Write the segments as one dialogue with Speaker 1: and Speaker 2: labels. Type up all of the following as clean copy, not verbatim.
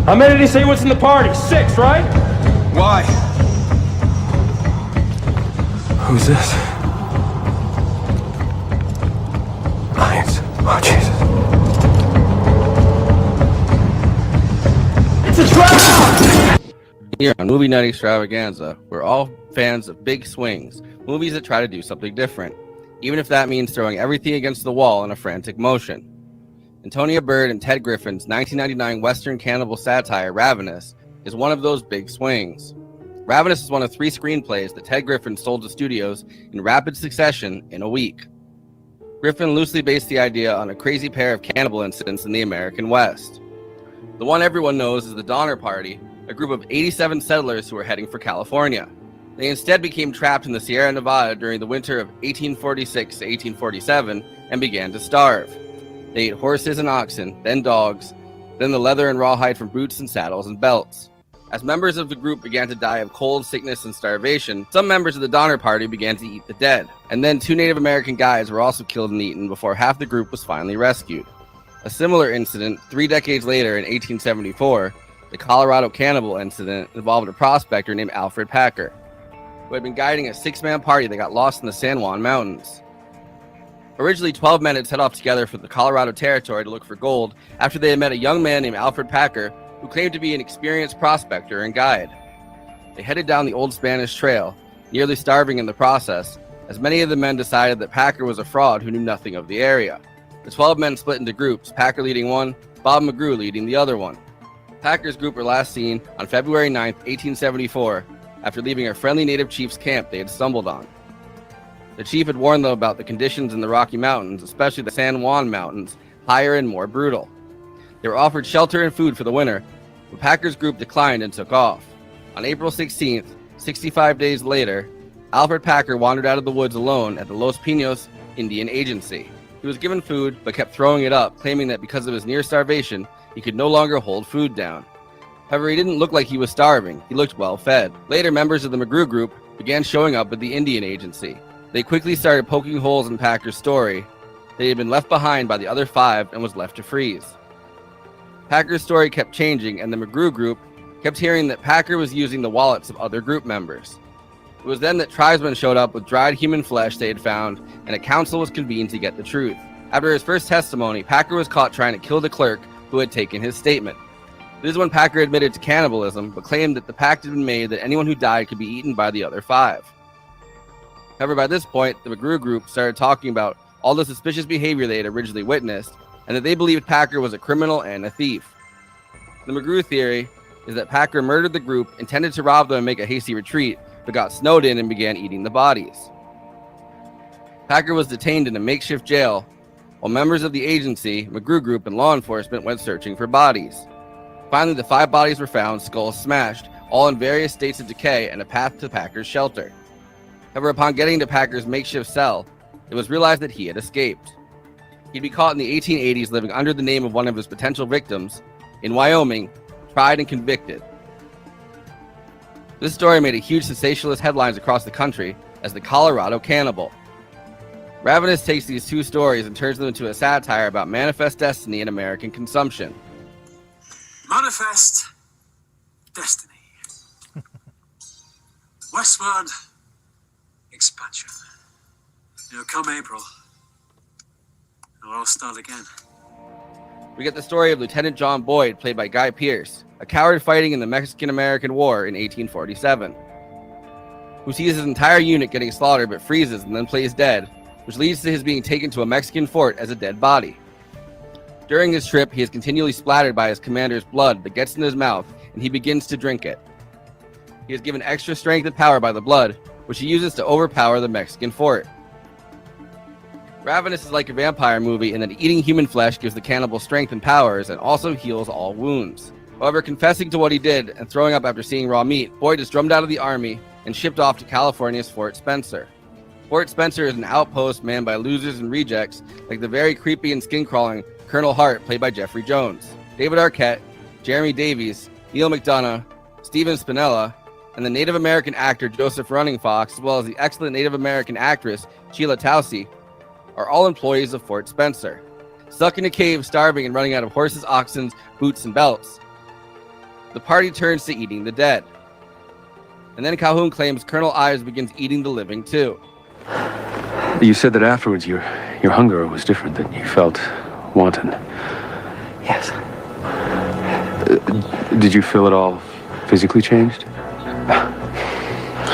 Speaker 1: How many did he say was in the party? 6, right?
Speaker 2: Why?
Speaker 3: Who's this? Lions. Oh, Jesus.
Speaker 1: It's a trap!
Speaker 4: Here on Movie Night Extravaganza, we're all fans of big swings, movies that try to do something different, even if that means throwing everything against the wall in a frantic motion. Antonia Bird and Ted Griffin's 1999 Western cannibal satire, Ravenous, is one of those big swings. Ravenous is one of 3 screenplays that Ted Griffin sold to studios in rapid succession in a week. Griffin loosely based the idea on a crazy pair of cannibal incidents in the American West. The one everyone knows is the Donner Party, a group of 87 settlers who were heading for California. They instead became trapped in the Sierra Nevada during the winter of 1846 to 1847 and began to starve. They ate horses and oxen, then dogs, then the leather and rawhide from boots and saddles and belts. As members of the group began to die of cold, sickness, and starvation, some members of the Donner Party began to eat the dead. And then 2 Native American guides were also killed and eaten before half the group was finally rescued. A similar incident, 3 decades later in 1874, the Colorado Cannibal incident, involved a prospector named Alfred Packer, who had been guiding a 6-man party that got lost in the San Juan Mountains. Originally, 12 men had set off together for the Colorado Territory to look for gold after they had met a young man named Alfred Packer who claimed to be an experienced prospector and guide. They headed down the Old Spanish Trail, nearly starving in the process, as many of the men decided that Packer was a fraud who knew nothing of the area. The 12 men split into groups, Packer leading one, Bob McGrew leading the other one. Packer's group were last seen on February 9, 1874, after leaving a friendly native chief's camp they had stumbled on. The chief had warned them about the conditions in the Rocky Mountains, especially the San Juan Mountains, higher and more brutal. They were offered shelter and food for the winter, but Packer's group declined and took off. On April 16th, 65 days later, Alfred Packer wandered out of the woods alone at the Los Pinos Indian Agency. He was given food, but kept throwing it up, claiming that because of his near starvation, he could no longer hold food down. However, he didn't look like he was starving. He looked well fed. Later, members of the McGrew group began showing up at the Indian Agency. They quickly started poking holes in Packer's story that he had been left behind by the other 5 and was left to freeze. Packer's story kept changing, and the McGrew group kept hearing that Packer was using the wallets of other group members. It was then that tribesmen showed up with dried human flesh they had found, and a council was convened to get the truth. After his first testimony, Packer was caught trying to kill the clerk who had taken his statement. This is when Packer admitted to cannibalism, but claimed that the pact had been made that anyone who died could be eaten by the other 5. However, by this point, the McGrew group started talking about all the suspicious behavior they had originally witnessed, and that they believed Packer was a criminal and a thief. The McGrew theory is that Packer murdered the group, intended to rob them and make a hasty retreat, but got snowed in and began eating the bodies. Packer was detained in a makeshift jail, while members of the agency, McGrew group, and law enforcement went searching for bodies. Finally, the 5 bodies were found, skulls smashed, all in various states of decay, and a path to Packer's shelter. However, upon getting to Packer's makeshift cell, it was realized that he had escaped. He'd be caught in the 1880s living under the name of one of his potential victims in Wyoming, tried and convicted. This story made a huge sensationalist headlines across the country as the Colorado Cannibal. Ravenous takes these two stories and turns them into a satire about manifest destiny and American consumption.
Speaker 2: Manifest destiny. Westward expansion. Come April, it'll all start again.
Speaker 4: We get the story of Lieutenant John Boyd, played by Guy Pearce, a coward fighting in the Mexican-American War in 1847, who sees his entire unit getting slaughtered but freezes and then plays dead, which leads to his being taken to a Mexican fort as a dead body. During this trip, he is continually splattered by his commander's blood that gets in his mouth, and he begins to drink it. He is given extra strength and power by the blood, which he uses to overpower the Mexican fort. Ravenous is like a vampire movie in that eating human flesh gives the cannibal strength and powers and also heals all wounds. However, confessing to what he did and throwing up after seeing raw meat, Boyd is drummed out of the army and shipped off to California's Fort Spencer. Fort Spencer is an outpost manned by losers and rejects like the very creepy and skin-crawling Colonel Hart, played by Jeffrey Jones, David Arquette, Jeremy Davies, Neal McDonough, Stephen Spinella, and the Native American actor Joseph Running Fox, as well as the excellent Native American actress Sheila Tousey, are all employees of Fort Spencer. Stuck in a cave, starving and running out of horses, oxen, boots, and belts, the party turns to eating the dead. And then Calhoun claims Colonel Ives begins eating the living too.
Speaker 3: You said that afterwards your hunger was different, that you felt wanton.
Speaker 5: Yes.
Speaker 3: Did you feel it all physically changed?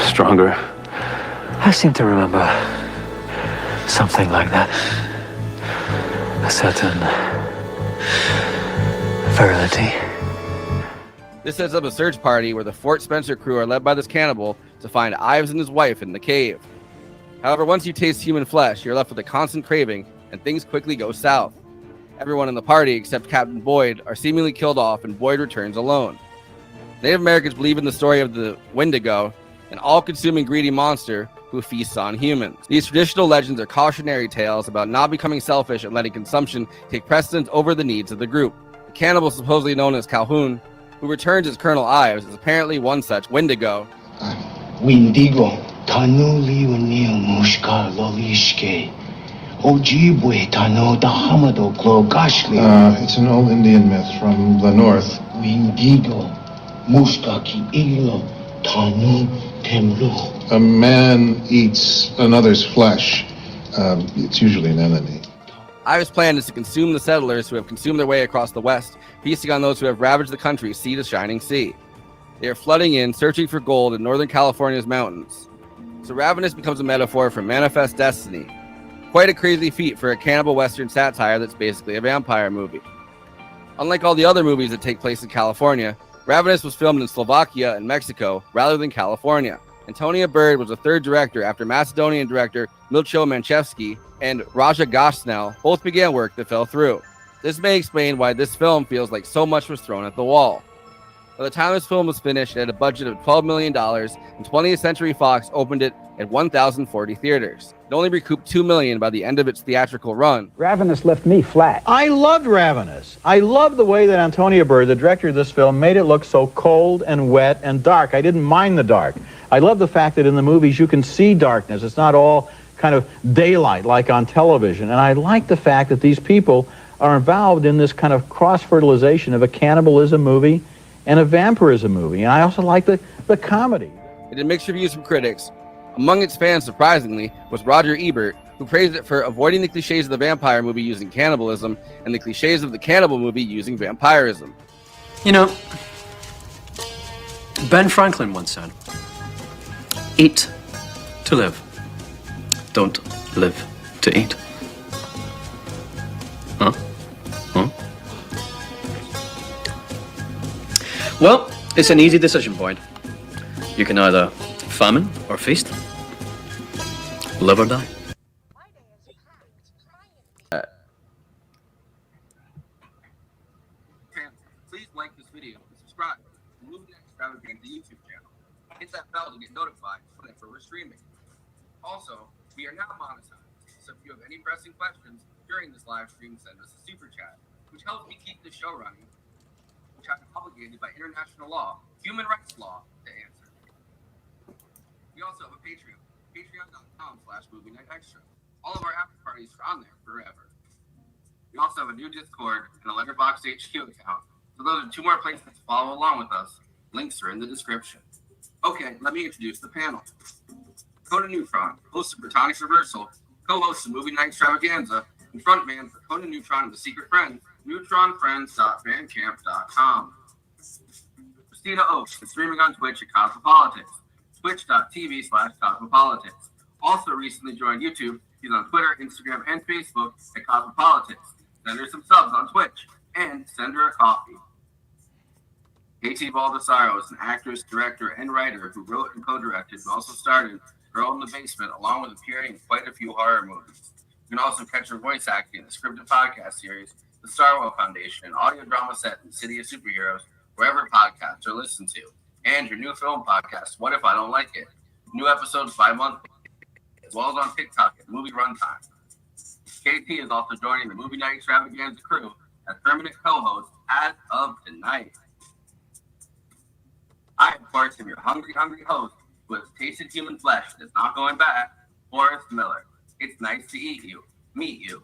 Speaker 3: Stronger?
Speaker 5: I seem to remember something like that. A certain virility.
Speaker 4: This sets up a search party where the Fort Spencer crew are led by this cannibal to find Ives and his wife in the cave. However, once you taste human flesh, you're left with a constant craving, and things quickly go south. Everyone in the party, except Captain Boyd, are seemingly killed off, and Boyd returns alone. Native Americans believe in the story of the Wendigo, an all-consuming greedy monster who feasts on humans. These traditional legends are cautionary tales about not becoming selfish and letting consumption take precedence over the needs of the group. The cannibal, supposedly known as Calhoun, who returns as Colonel Ives, is apparently one such Wendigo.
Speaker 6: Wendigo, Tanu Liunil Mushka Lolishke. Ojibwe Tano Dahamado Klogashli.
Speaker 7: It's an old Indian myth from the north.
Speaker 6: Wendigo, Mushka Ki Ilo, Tanu Temlu.
Speaker 7: A man eats another's flesh. It's usually an enemy.
Speaker 4: Ives' plan is to consume the settlers who have consumed their way across the West, feasting on those who have ravaged the country sea to shining sea. They are flooding in, searching for gold in Northern California's mountains. So Ravenous becomes a metaphor for manifest destiny. Quite a crazy feat for a cannibal Western satire that's basically a vampire movie. Unlike all the other movies that take place in California, Ravenous was filmed in Slovakia and Mexico rather than California. Antonia Bird was the third director after Macedonian director Milcho Manchevsky and Raja Gosnell both began work that fell through. This may explain why this film feels like so much was thrown at the wall. By the time this film was finished, it had a budget of $12 million, and 20th Century Fox opened it at 1,040 theaters. It only recouped $2 million by the end of its theatrical run.
Speaker 8: Ravenous left me flat.
Speaker 9: I loved Ravenous. I loved the way that Antonia Bird, the director of this film, made it look so cold and wet and dark. I didn't mind the dark. I love the fact that in the movies you can see darkness. It's not all kind of daylight like on television. And I like the fact that these people are involved in this kind of cross-fertilization of a cannibalism movie and a vampirism movie. And I also like the comedy.
Speaker 4: It had mixed reviews from critics. Among its fans, surprisingly, was Roger Ebert, who praised it for avoiding the cliches of the vampire movie using cannibalism and the cliches of the cannibal movie using vampirism.
Speaker 10: You know, Ben Franklin once said, "Eat to live. Don't live to eat." Huh? Well, it's an easy decision, Boyd. You can either famine or feast. Live or die.
Speaker 4: Please like this video and subscribe to Movie Night Extravaganza YouTube channel. Hit that bell to get notified whenever we're streaming. Also, we are now monetized, so if you have any pressing questions during this live stream, send us a super chat, which helps me keep the show running, which I'm obligated by international law, human rights law, to answer. We also have a Patreon, patreon.com/MovieNightExtra. All of our after parties are on there forever. We also have a new Discord and a Letterboxd HQ account, so those are 2 more places to follow along with us. Links are in the description. Okay, let me introduce the panel. Conan Neutron, host of Britannic's Reversal, co-host of Movie Night Extravaganza, and frontman for Conan Neutron and the Secret Friends, neutronfriends.bandcamp.com. Kristina Oakes is streaming on Twitch at Cosmopolitics, twitch.tv/Cosmopolitics. Also recently joined YouTube. She's on Twitter, Instagram, and Facebook at Cosmopolitics. Send her some subs on Twitch and send her a coffee. KT Baldassaro is an actress, director, and writer who wrote and co-directed and also starred in Girl in the Basement, along with appearing in quite a few horror movies. You can also catch her voice acting in the scripted podcast series, The Star Wars Foundation, an audio drama set in City of Superheroes, wherever podcasts are listened to, and her new film podcast, What If I Don't Like It? New episodes bi-monthly, as well as on TikTok at Movie Runtime. KT is also joining the Movie Night Extravaganza crew as permanent co-host as of tonight. I, of course, am your hungry host who has tasted human flesh that's not going back, Forrest Miller. It's nice to meet you.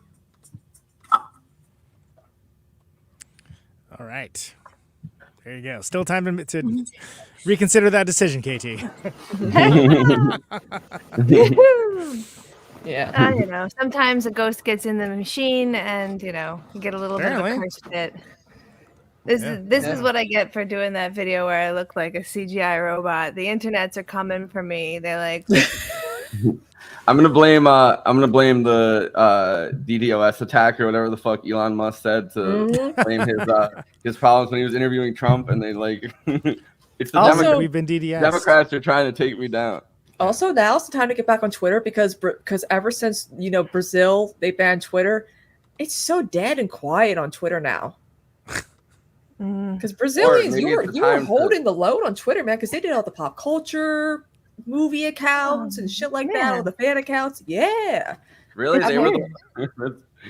Speaker 8: All right. There you go. Still time to reconsider that decision, KT.
Speaker 11: Yeah. You know, sometimes a ghost gets in the machine and, you know, you get a little bit of a curse fit. This is what I get for doing that video where I look like a CGI robot. The internets are coming for me. They're like,
Speaker 4: I'm gonna blame the DDoS attack or whatever the fuck Elon Musk said to blame his problems when he was interviewing Trump, and they like it's the
Speaker 8: also, we've been DDoS.
Speaker 4: Democrats are trying to take me down.
Speaker 12: Also, now's the time to get back on Twitter because ever since Brazil they banned Twitter, it's so dead and quiet on Twitter now. Because Brazilians, you were holding the load on Twitter, man, because they did all the pop culture, movie accounts, and shit like that, all the fan accounts. Yeah.
Speaker 4: Really? They were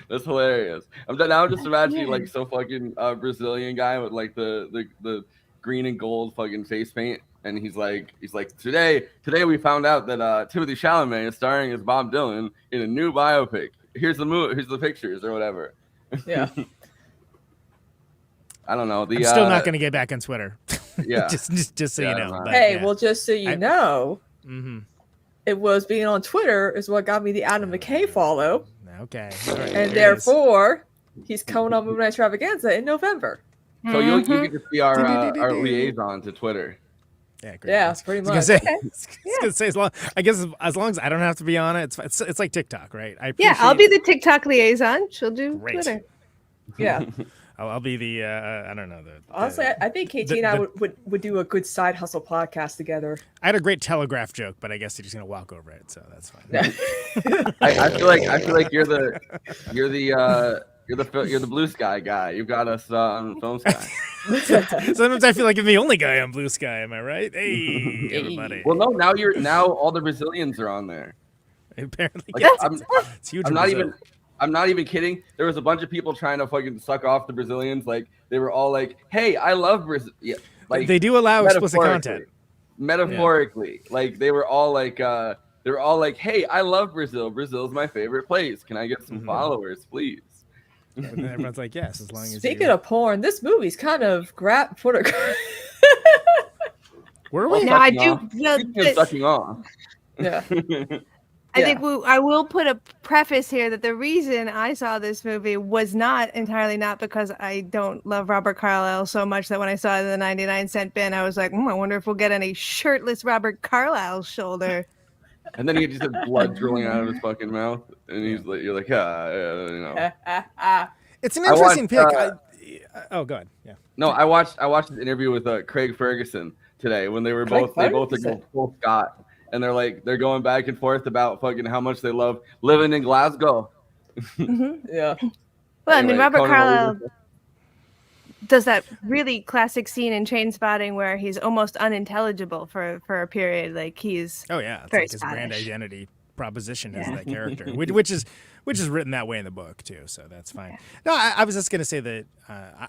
Speaker 4: that's hilarious. I'm just imagining like so fucking Brazilian guy with like the green and gold fucking face paint, and he's like today we found out that Timothée Chalamet is starring as Bob Dylan in a new biopic. Here's the pictures or whatever.
Speaker 12: Yeah.
Speaker 8: I don't know. I'm still not going to get back on Twitter.
Speaker 4: Yeah.
Speaker 8: just so you know.
Speaker 12: But, well, just so you know, it was being on Twitter is what got me the Adam McKay follow.
Speaker 8: Okay.
Speaker 12: Right, and therefore, he's coming on Movie Night Extravaganza in November.
Speaker 4: So you can just be our liaison to Twitter.
Speaker 12: Yeah, great. Yeah, pretty much.
Speaker 8: I was gonna say as long as I don't have to be on it, it's like TikTok, right?
Speaker 11: I'll be the TikTok liaison. She'll do Twitter.
Speaker 12: Yeah.
Speaker 8: I'll be the I don't know.
Speaker 12: Honestly, I think KT and I would do a good side hustle podcast together.
Speaker 8: I had a great Telegraph joke, but I guess you're just gonna walk over it, so that's fine.
Speaker 4: I feel like you're the Blue Sky guy. You've got us on Film Sky.
Speaker 8: Sometimes I feel like I'm the only guy on Blue Sky. Am I right? Hey, everybody.
Speaker 4: Well, no. Now all the Brazilians are on there.
Speaker 8: Apparently,
Speaker 4: it's huge. I'm not even kidding. There was a bunch of people trying to fucking suck off the Brazilians. Like they were all like, "Hey, I love Brazil." Yeah, like
Speaker 8: they do allow explicit content.
Speaker 4: Metaphorically, like they were all like, "Hey, I love Brazil. Brazil's my favorite place. Can I get some followers, please?"
Speaker 8: And everyone's like, "Yes, as long as."
Speaker 12: Speaking of porn, this movie's kind of
Speaker 8: Were we?
Speaker 11: Now I do.
Speaker 4: Speaking of sucking off.
Speaker 12: Yeah.
Speaker 11: I think I will put a preface here that the reason I saw this movie was not because I don't love Robert Carlyle so much that when I saw it in the 99-cent bin, I was like, I wonder if we'll get any shirtless Robert Carlyle shoulder.
Speaker 4: And then he just had blood drooling out of his fucking mouth, and he's like, "You're like,
Speaker 8: It's an interesting pick. Go ahead. Yeah.
Speaker 4: No, I watched an interview with Craig Ferguson today when they both are full Scott. And they're going back and forth about fucking how much they love living in Glasgow.
Speaker 12: Yeah.
Speaker 11: Well, anyway, Robert Carlyle does that really classic scene in Trainspotting where he's almost unintelligible for a period. Like he's
Speaker 8: it's like his brand identity proposition is that character, which is written that way in the book too. So that's fine. Yeah. No, I was just gonna say that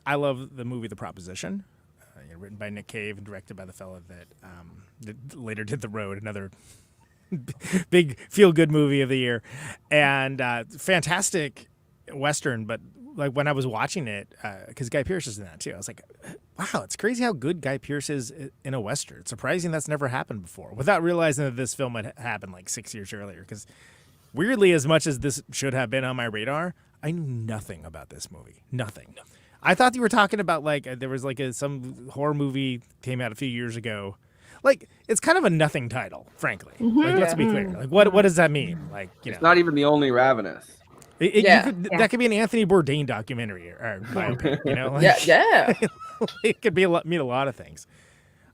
Speaker 8: I love the movie The Proposition. Written by Nick Cave and directed by the fellow that later did The Road, another big feel good movie of the year, and fantastic Western. But like when I was watching it, because Guy Pearce is in that too, I was like, wow, it's crazy how good Guy Pearce is in a Western. It's surprising that's never happened before, without realizing that this film had happened like 6 years earlier. Because weirdly, as much as this should have been on my radar, I knew nothing about this movie. Nothing. I thought you were talking about like there was like some horror movie came out a few years ago. Like it's kind of a nothing title, frankly. Like, let's be clear. Like what does that mean? Like
Speaker 4: it's not even the only Ravenous.
Speaker 8: That could be an Anthony Bourdain documentary or biopic, you know? Like,
Speaker 12: yeah.
Speaker 8: It could mean a lot of things.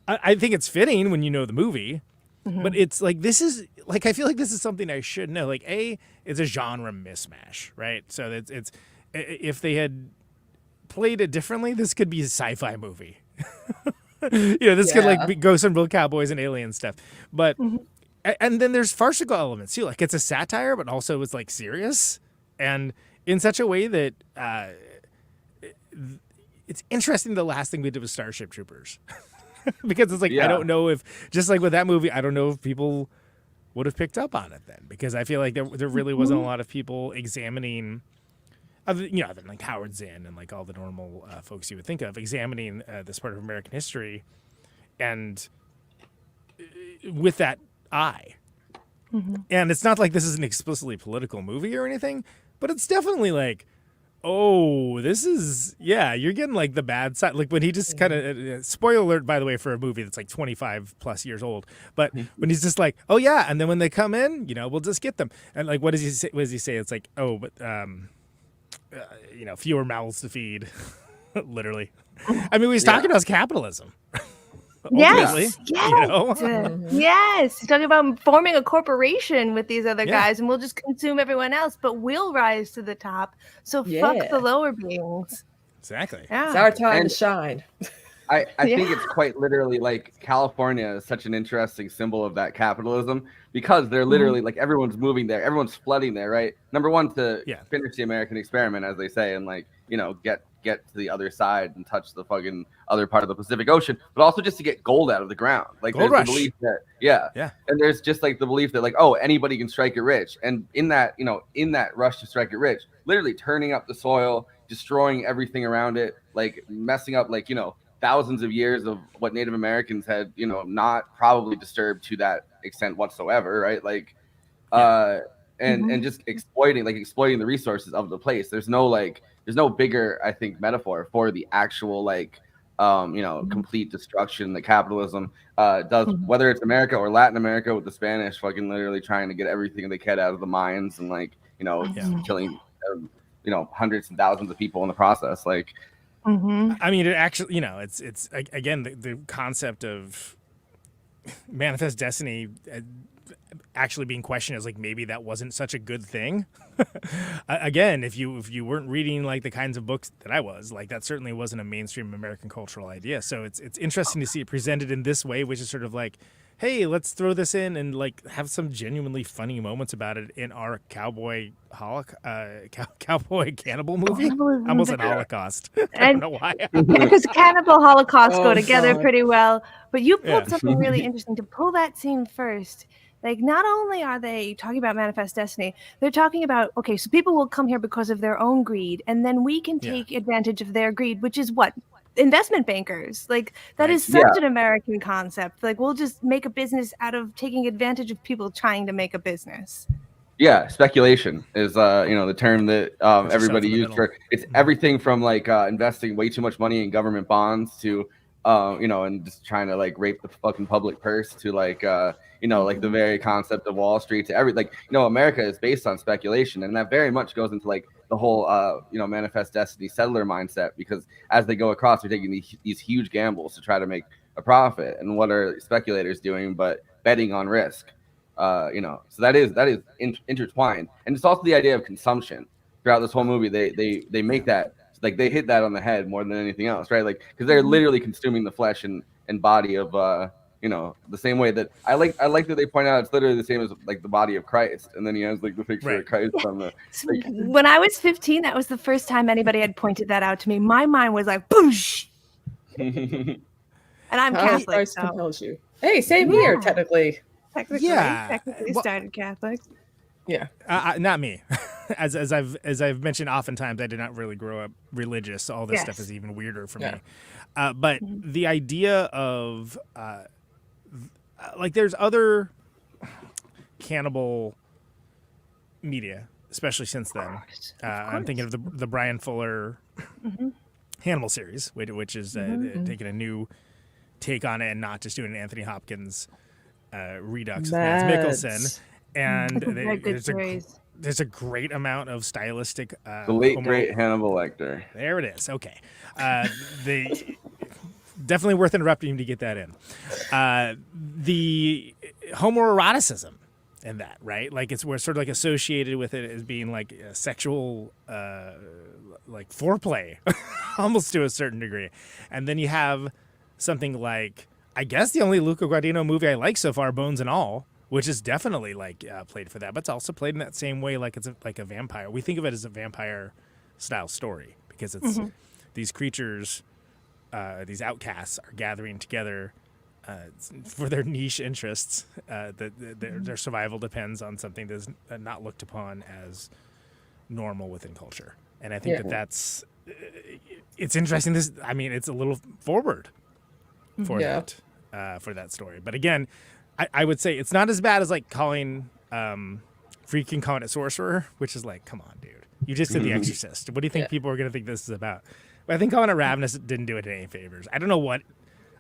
Speaker 8: I think it's fitting when you know the movie, but it's like this is like I feel like this is something I should know. Like it's a genre mismatch, right? So it's if they had played it differently, this could be a sci-fi movie. This could like go some real cowboys and alien stuff. But and then there's farcical elements too. Like it's a satire, but also it's like serious. And in such a way that it's interesting. The last thing we did was Starship Troopers, because it's like I don't know if just like with that movie, I don't know if people would have picked up on it then, because I feel like there really wasn't a lot of people examining, other than like Howard Zinn and like all the normal folks you would think of, examining this part of American history, and with that eye. And it's not like this is an explicitly political movie or anything, but it's definitely like, oh, this is, you're getting like the bad side. Like when he just kind of, spoiler alert, by the way, for a movie that's like 25 plus years old. But when he's just like, oh yeah. And then when they come in, we'll just get them. And like, what does he say? What does he say? It's like, oh, but, fewer mouths to feed, literally. I mean, he's talking about capitalism.
Speaker 11: Yes. Yes. He's talking about forming a corporation with these other guys, and we'll just consume everyone else, but we'll rise to the top. So fuck the lower beings.
Speaker 8: Exactly.
Speaker 11: Yeah.
Speaker 12: It's our time to shine.
Speaker 4: I think it's quite literally like California is such an interesting symbol of that capitalism, because they're literally like everyone's moving there, everyone's flooding there, right? Number one, to finish the American experiment, as they say, and like get to the other side and touch the fucking other part of the Pacific Ocean, but also just to get gold out of the ground. Like
Speaker 8: gold
Speaker 4: there's
Speaker 8: rush.
Speaker 4: The belief that and there's just like the belief that like, oh, anybody can strike it rich, and in that in that rush to strike it rich, literally turning up the soil, destroying everything around it, like messing up like thousands of years of what Native Americans had not probably disturbed to that extent whatsoever, right? Like and just exploiting the resources of the place. There's no bigger, I think, metaphor for the actual complete destruction that capitalism does, whether it's America or Latin America with the Spanish fucking literally trying to get everything they can out of the mines and killing hundreds and thousands of people in the process. Like
Speaker 8: I mean, it actually, it's again the concept of manifest destiny actually being questioned as like maybe that wasn't such a good thing. Again, if you weren't reading like the kinds of books that I was, like that certainly wasn't a mainstream American cultural idea. So it's interesting to see it presented in this way, which is sort of like, hey, let's throw this in and like have some genuinely funny moments about it in our cowboy cannibal movie. Almost an Holocaust. I don't know why.
Speaker 11: Because cannibal Holocaust go together pretty well. But you pulled something really interesting to pull that scene first. Like, not only are they talking about manifest destiny, they're talking about, okay, so people will come here because of their own greed, and then we can take advantage of their greed, which is what? Investment bankers. Like, that is such an American concept. Like, we'll just make a business out of taking advantage of people trying to make a business.
Speaker 4: Yeah, speculation is the term that everybody used for it's everything from like investing way too much money in government bonds to and just trying to like rape the fucking public purse to like like the very concept of Wall Street to every America is based on speculation, and that very much goes into like the whole manifest destiny settler mindset, because as they go across, they're taking these huge gambles to try to make a profit, and what are speculators doing but betting on risk? So that is intertwined, and it's also the idea of consumption throughout this whole movie. They make that like they hit that on the head more than anything else, right? Like because they're literally consuming the flesh and body of the same way that I like that they point out it's literally the same as like the body of Christ, and then he has like the picture of Christ on the. Like,
Speaker 11: when I was 15, that was the first time anybody had pointed that out to me. My mind was like, boosh. And I'm Catholic.
Speaker 12: Christ compels you. Hey, same here, technically.
Speaker 11: Technically started Catholic.
Speaker 12: Yeah.
Speaker 8: Not me. As I've mentioned oftentimes, I did not really grow up religious. So all this stuff is even weirder for me. But the idea of like there's other cannibal media, especially since then. I'm thinking of the Brian Fuller Hannibal series, which is taking a new take on it and not just doing an Anthony Hopkins redux with Mads Mikkelsen. And there's a great amount of stylistic.
Speaker 4: The late great Hannibal Lecter.
Speaker 8: There it is. Okay, definitely worth interrupting to get that in. The homoeroticism in that, right? Like we're sort of like associated with it as being like a sexual, like foreplay, almost to a certain degree. And then you have something like, I guess the only Luca Guadagnino movie I like so far, Bones and All, which is definitely like played for that, but it's also played in that same way, like it's like a vampire. We think of it as a vampire style story because it's these creatures, these outcasts are gathering together for their niche interests. Their survival depends on something that's not looked upon as normal within culture. And I think that's it's interesting. It's a little forward for that story. But again, I would say it's not as bad as like calling freaking Conan a sorcerer, which is like, come on, dude. You just did The Exorcist. What do you think people are going to think this is about? But I think calling it Ravenous didn't do it any favors. I don't know what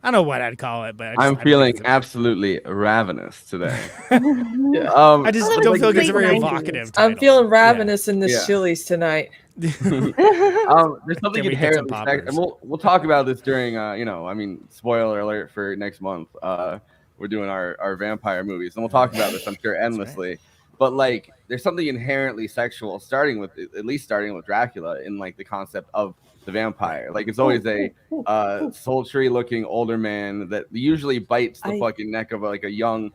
Speaker 8: I'd call it, but
Speaker 4: I'm feeling absolutely ravenous today.
Speaker 8: I just don't feel like it's a very evocative title.
Speaker 12: I'm feeling ravenous in the Chili's tonight.
Speaker 4: There's something inherently sexual, and we'll talk about this during spoiler alert for next month. We're doing our vampire movies, and we'll talk about this, I'm sure, endlessly. Right. But like, there's something inherently sexual, starting with Dracula, in like the concept of the vampire. Like, it's always a sultry looking older man that usually bites the fucking neck of like a young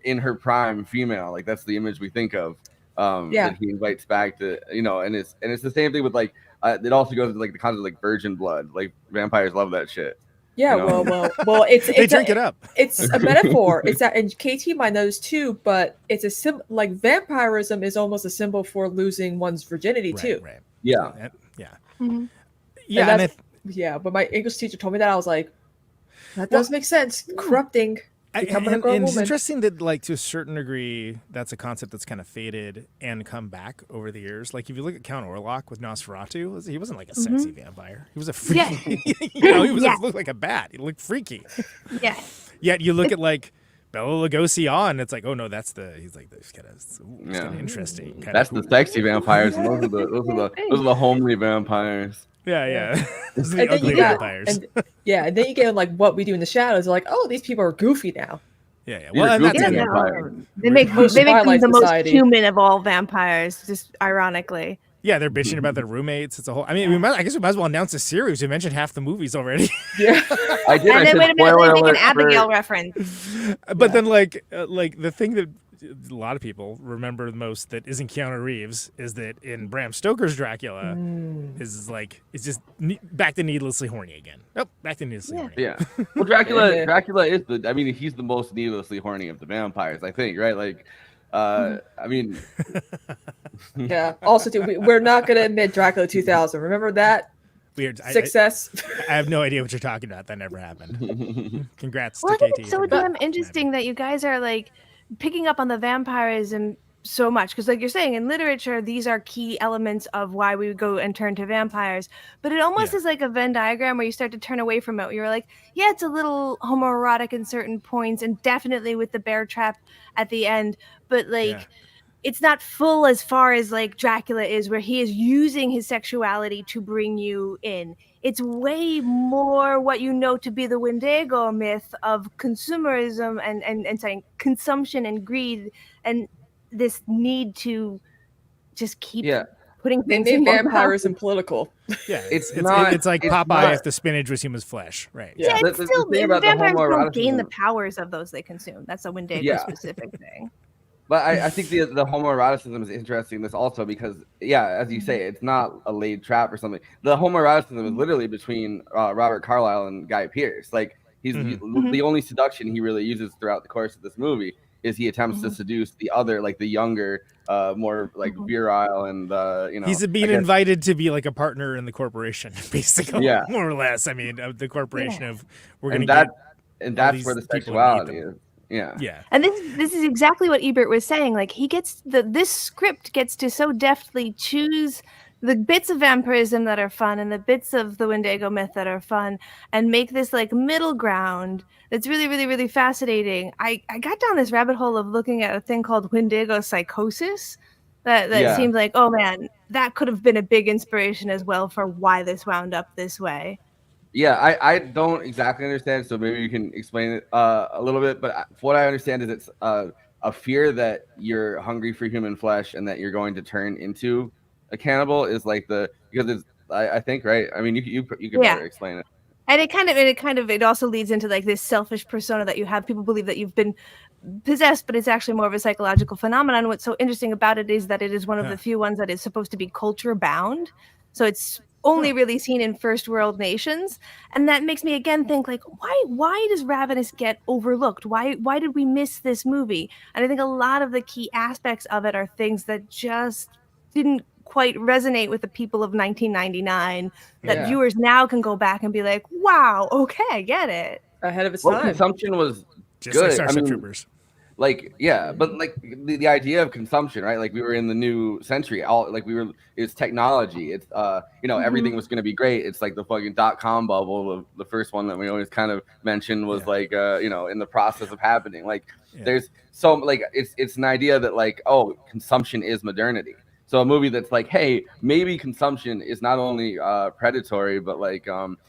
Speaker 4: in her prime female. Like, that's the image we think of. That he invites back to, and it's the same thing with like it also goes to like the concept of like virgin blood. Like, vampires love that shit.
Speaker 12: Yeah, well, it's
Speaker 8: they drink it up.
Speaker 12: It's a metaphor. It's that, and KT might know this too, but it's a like vampirism is almost a symbol for losing one's virginity too.
Speaker 8: Right.
Speaker 12: Yeah.
Speaker 8: Mm-hmm.
Speaker 12: But my English teacher told me that. I was like, that does make sense. Corrupting.
Speaker 8: And it's interesting that, like, to a certain degree, that's a concept that's kind of faded and come back over the years. Like, if you look at Count Orlok with Nosferatu, he wasn't like a sexy vampire. He was a freaky. He looked like a bat. He looked freaky.
Speaker 11: Yeah.
Speaker 8: Yet you look at like Bela Lugosi and it's like, oh no, he's like this kind of interesting.
Speaker 4: That's the sexy vampires, and those are the homely vampires.
Speaker 8: Yeah. Those are the
Speaker 12: and
Speaker 8: ugly vampires.
Speaker 12: And then you get like What We Do in the Shadows. Like, oh, these people are goofy now.
Speaker 8: Yeah. Well, that's
Speaker 11: they make them the most human of all vampires, just ironically.
Speaker 8: Yeah, they're bitching about their roommates. It's a whole. I mean, I guess we might as well announce a series. We mentioned half the movies already.
Speaker 12: Yeah,
Speaker 4: I did.
Speaker 11: And then wait a minute, they make an Abigail reference.
Speaker 8: But then, like the thing that a lot of people remember the most that isn't Keanu Reeves is that in Bram Stoker's Dracula is like it's just back to needlessly horny again. Back to needlessly horny.
Speaker 4: Yeah. Well, Dracula is he's the most needlessly horny of the vampires, I think, right? Like, I mean,
Speaker 12: yeah. Also, too, we're not going to admit Dracula 2000. Remember that?
Speaker 8: Weird
Speaker 12: success.
Speaker 8: I have no idea what you're talking about. That never happened. Congrats
Speaker 11: to
Speaker 8: KT.
Speaker 11: I think it's so damn interesting that you guys are like picking up on the vampirism so much, because like you're saying, in literature these are key elements of why we would go and turn to vampires, but it almost is like a Venn diagram where you start to turn away from it. You're like, yeah, it's a little homoerotic in certain points and definitely with the bear trap at the end, but like it's not full as far as like Dracula is, where he is using his sexuality to bring you in. It's way more what you know to be the Wendigo myth of consumerism and saying consumption and greed and this need to just keep putting things in
Speaker 12: vampirism political.
Speaker 8: Yeah, it's like Popeye if the spinach was human flesh, right?
Speaker 11: Yeah, it's still vampires don't gain the powers of those they consume. That's a Wendigo specific thing.
Speaker 4: But I think the homoeroticism is interesting. This also because as you say, it's not a laid trap or something. The homoeroticism is literally between Robert Carlyle and Guy Pearce. Like He's the only seduction he really uses throughout the course of this movie is he attempts to seduce the other, like the younger, more like virile and
Speaker 8: he's being invited to be like a partner in the corporation, basically, more or less. I mean, the corporation of we're going to get,
Speaker 4: and that's where the sexuality is. Yeah.
Speaker 11: And this is exactly what Ebert was saying. Like he gets this script gets to so deftly choose the bits of vampirism that are fun and the bits of the Wendigo myth that are fun and make this like middle ground that's really, really, really fascinating. I got down this rabbit hole of looking at a thing called Wendigo psychosis that seemed like, oh man, that could have been a big inspiration as well for why this wound up this way.
Speaker 4: Yeah, I don't exactly understand, so maybe you can explain it a little bit. But what I understand is it's a fear that you're hungry for human flesh and that you're going to turn into a cannibal is like because it's I think, right? I mean, you could better explain it.
Speaker 11: And it also leads into like this selfish persona that you have. People believe that you've been possessed, but it's actually more of a psychological phenomenon. What's so interesting about it is that it is one of the few ones that is supposed to be culture bound. So it's only really seen in first world nations. And that makes me again think like, why does Ravenous get overlooked? Why did we miss this movie? And I think a lot of the key aspects of it are things that just didn't quite resonate with the people of 1999 that viewers now can go back and be like, wow, okay, I get it.
Speaker 12: Ahead of its time.
Speaker 4: Consumption was
Speaker 8: just
Speaker 4: good.
Speaker 8: like Starship Troopers.
Speaker 4: Like, but like the idea of consumption, right? Like we were in the new century, it's technology. It's everything was going to be great. It's like the fucking .com bubble. The first one that we always kind of mentioned was like, in the process of happening. Like there's so like, it's an idea that like, oh, consumption is modernity. So a movie that's like, hey, maybe consumption is not only predatory, but like,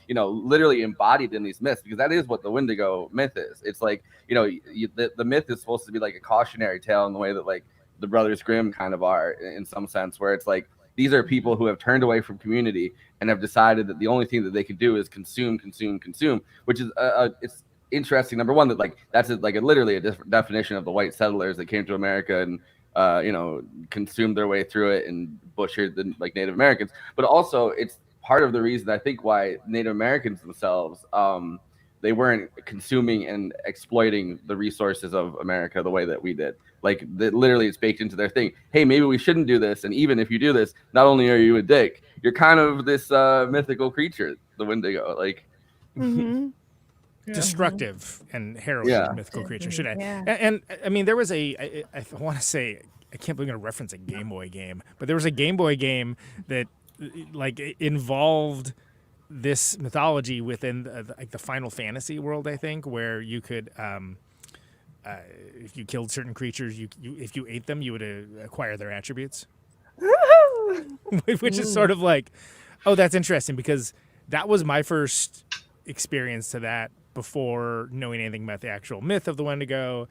Speaker 4: literally embodied in these myths, because that is what the Wendigo myth is. It's like, the myth is supposed to be like a cautionary tale in the way that like the Brothers Grimm kind of are in some sense, where it's like, these are people who have turned away from community and have decided that the only thing that they can do is consume, which is it's interesting. Number one, that like, that's literally a different definition of the white settlers that came to America and, consumed their way through it and butchered the like Native Americans. But also it's part of the reason I think why Native Americans themselves, they weren't consuming and exploiting the resources of America the way that we did. Like literally it's baked into their thing. Hey, maybe we shouldn't do this. And even if you do this, not only are you a dick, you're kind of this mythical creature, the Wendigo. Like
Speaker 8: destructive and harrowing mythical creature. Should I? And I mean, there was I want to say, I can't believe I'm going to reference a Game Boy game, but there was a Game Boy game that like involved this mythology within the Final Fantasy world, I think, where you could, if you killed certain creatures, if you ate them, you would acquire their attributes, which is sort of like, oh, that's interesting, because that was my first experience to that before knowing anything about the actual myth of the Wendigo,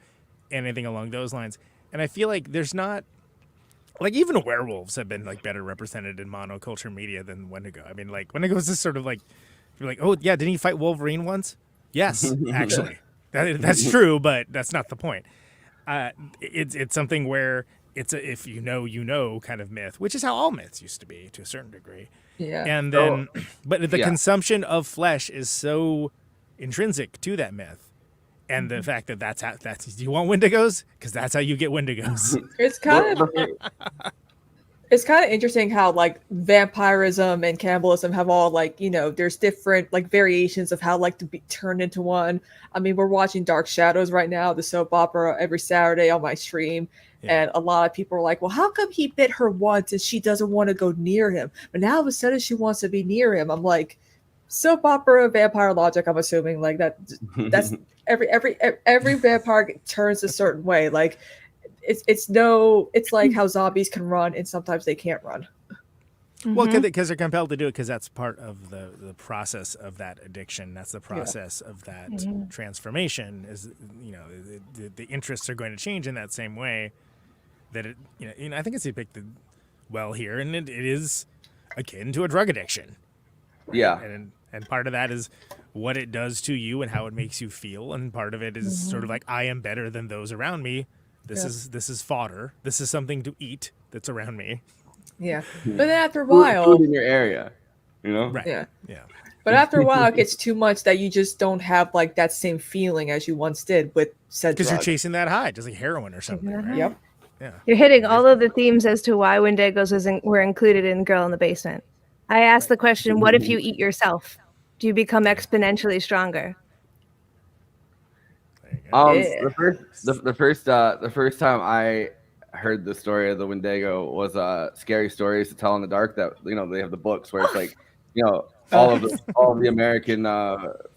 Speaker 8: anything along those lines. And I feel like there's not, like, even werewolves have been like better represented in monoculture media than Wendigo. I mean, like Wendigo's just sort of like, you're like, oh yeah, didn't he fight Wolverine once? Yes, actually, that's true, but that's not the point. It's something where it's a if you know kind of myth, which is how all myths used to be to a certain degree. Yeah. And then, but the consumption of flesh is so intrinsic to that myth. And the fact that that's do you want Wendigos? Because that's how you get Wendigos.
Speaker 12: It's kind of interesting how like vampirism and cannibalism have all like, there's different like variations of how like to be turned into one. I mean, we're watching Dark Shadows right now, the soap opera, every Saturday on my stream. Yeah. And a lot of people are like, well, how come he bit her once and she doesn't want to go near him? But now all of a sudden she wants to be near him. I'm like, soap opera vampire logic, I'm assuming like that's every vampire turns a certain way. Like it's like how zombies can run and sometimes they can't run.
Speaker 8: Well, because they're compelled to do it, because that's part of the process of that addiction. That's the process of that transformation. Is the interests are going to change in that same way. That it I think it's depicted well here, and it is akin to a drug addiction.
Speaker 4: Yeah.
Speaker 8: And part of that is what it does to you and how it makes you feel. And part of it is sort of like, I am better than those around me. This is fodder. This is something to eat that's around me.
Speaker 12: Yeah. But then after a while,
Speaker 4: food in your area,
Speaker 8: Right.
Speaker 12: Yeah.
Speaker 8: Yeah.
Speaker 12: But after a while, it gets too much that you just don't have like that same feeling as you once did with said
Speaker 8: Because you're
Speaker 12: drug.
Speaker 8: chasing that high, just like heroin or something. Right?
Speaker 12: Yep.
Speaker 8: Yeah.
Speaker 11: You're hitting all of the themes as to why Wendigos were included in Girl in the Basement. I asked the question, what if you eat yourself? Do you become exponentially stronger?
Speaker 4: The first time I heard the story of the Wendigo was Scary Stories to Tell in the Dark. That they have the books where it's like all of the American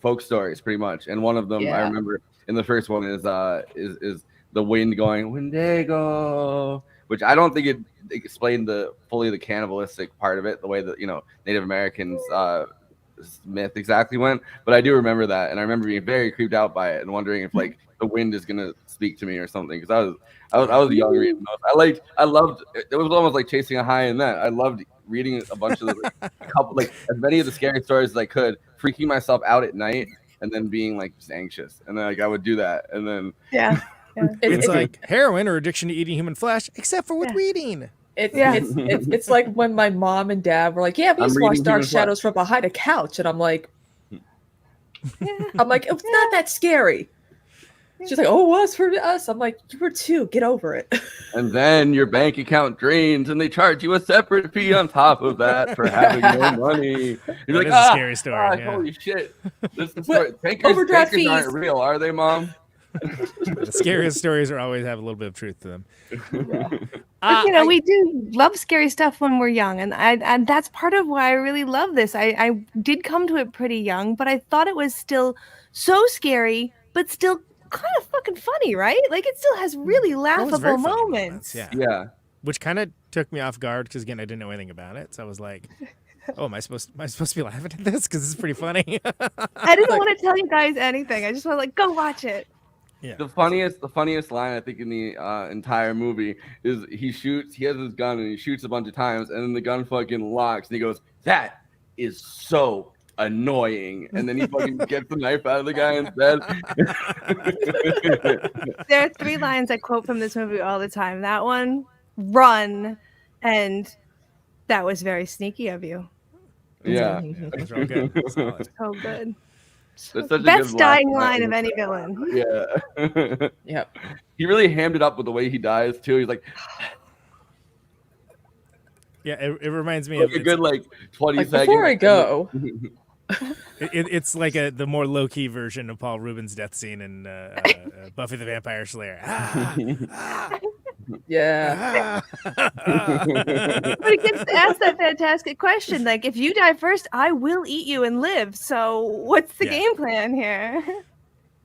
Speaker 4: folk stories pretty much. And one of them I remember in the first one is the wind going Wendigo, which I don't think it explained fully the cannibalistic part of it, the way that Native Americans myth exactly went, but I do remember that, and I remember being very creeped out by it and wondering if like the wind is gonna speak to me or something, because I was a young reading those. I loved it was almost like chasing a high in that. I loved reading a bunch of as many of the scary stories as I could, freaking myself out at night and then being like just anxious, and then I would do that, and then
Speaker 8: it's like heroin or addiction to eating human flesh, except for with reading.
Speaker 12: It's like when my mom and dad were like, we used to watch Dark Shadows from behind a couch, and I'm like, it's not that scary. She's like, oh, it was for us. I'm like, you were 2, get over it.
Speaker 4: And then your bank account drains, and they charge you a separate fee on top of that for having no money. You're like,
Speaker 8: a scary story.
Speaker 4: Holy shit! This is bankers
Speaker 12: overdraft
Speaker 4: aren't real, are they, Mom?
Speaker 8: The scariest stories always have a little bit of truth to them.
Speaker 11: But, we do love scary stuff when we're young, and that's part of why I really love this. I did come to it pretty young, but I thought it was still so scary, but still kind of fucking funny, right? Like it still has really laughable moments.
Speaker 8: Yeah. Which kind of took me off guard because again I didn't know anything about it, so I was like, "Oh, am I supposed to be laughing at this? Because it's pretty funny."
Speaker 11: I didn't want to tell you guys anything. I just want to go watch it.
Speaker 4: Yeah. The funniest line I think in the entire movie is he has his gun and he shoots a bunch of times, and then the gun fucking locks and he goes, "That is so annoying," and then he fucking gets the knife out of the guy instead.
Speaker 11: There are 3 lines I quote from this movie all the time. That one, run, and that was very sneaky of you.
Speaker 4: Yeah.
Speaker 8: Those are all good.
Speaker 11: So good.
Speaker 4: That's such
Speaker 11: Best
Speaker 4: a good
Speaker 11: dying line of any villain.
Speaker 4: Yeah.
Speaker 12: Yep.
Speaker 4: He really hammed it up with the way he dies too. He's like,
Speaker 8: yeah, it reminds me
Speaker 4: of a good 20 seconds.
Speaker 12: Before I go,
Speaker 8: it's like the more low key version of Paul Rubin's death scene in Buffy the Vampire Slayer.
Speaker 12: Yeah.
Speaker 11: But he gets to ask that fantastic question, like, if you die first, I will eat you and live. So what's the game plan here?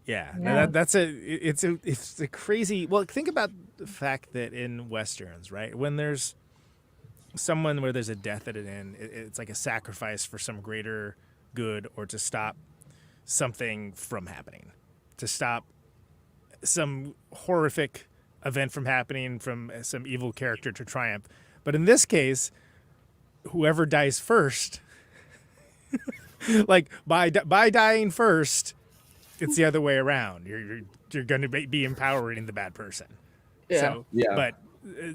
Speaker 8: Yeah. It's a crazy. Well, think about the fact that in Westerns, right, when there's someone where there's a death at an end, it's like a sacrifice for some greater good or to stop something from happening, to stop some horrific event from happening, from some evil character to triumph. But in this case, whoever dies first, like by dying first, it's the other way around. You're going to be empowering the bad person.
Speaker 12: Yeah.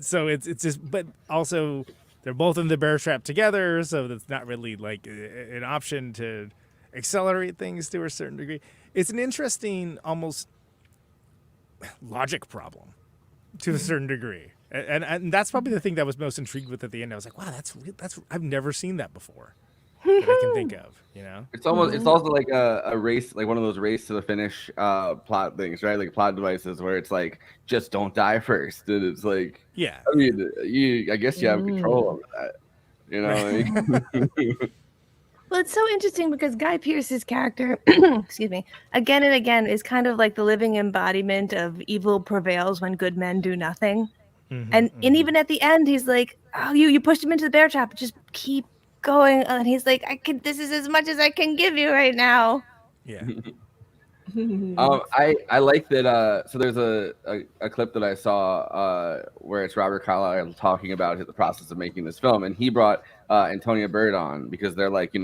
Speaker 8: So it's just, but also they're both in the bear trap together, so that's not really like an option to accelerate things to a certain degree. It's an interesting, almost logic problem to a certain degree, and that's probably the thing that I was most intrigued with at the end. I was like, wow, that's I've never seen that before that I can think of.
Speaker 4: It's also like a race, like one of those race to the finish plot things, right? Like plot devices where it's like, just don't die first, and it's like,
Speaker 8: yeah,
Speaker 4: I mean, I guess you have control over that,
Speaker 11: Well, it's so interesting because Guy Pearce's character, excuse me, again and again is kind of like the living embodiment of evil prevails when good men do nothing. And even at the end, he's like, "Oh, you pushed him into the bear trap. Just keep going." And he's like, this is as much as I can give you right now."
Speaker 8: Yeah.
Speaker 4: I like that. So there's a clip that I saw where it's Robert Carlyle talking about the process of making this film, and he brought Antonia Bird on because they're like, they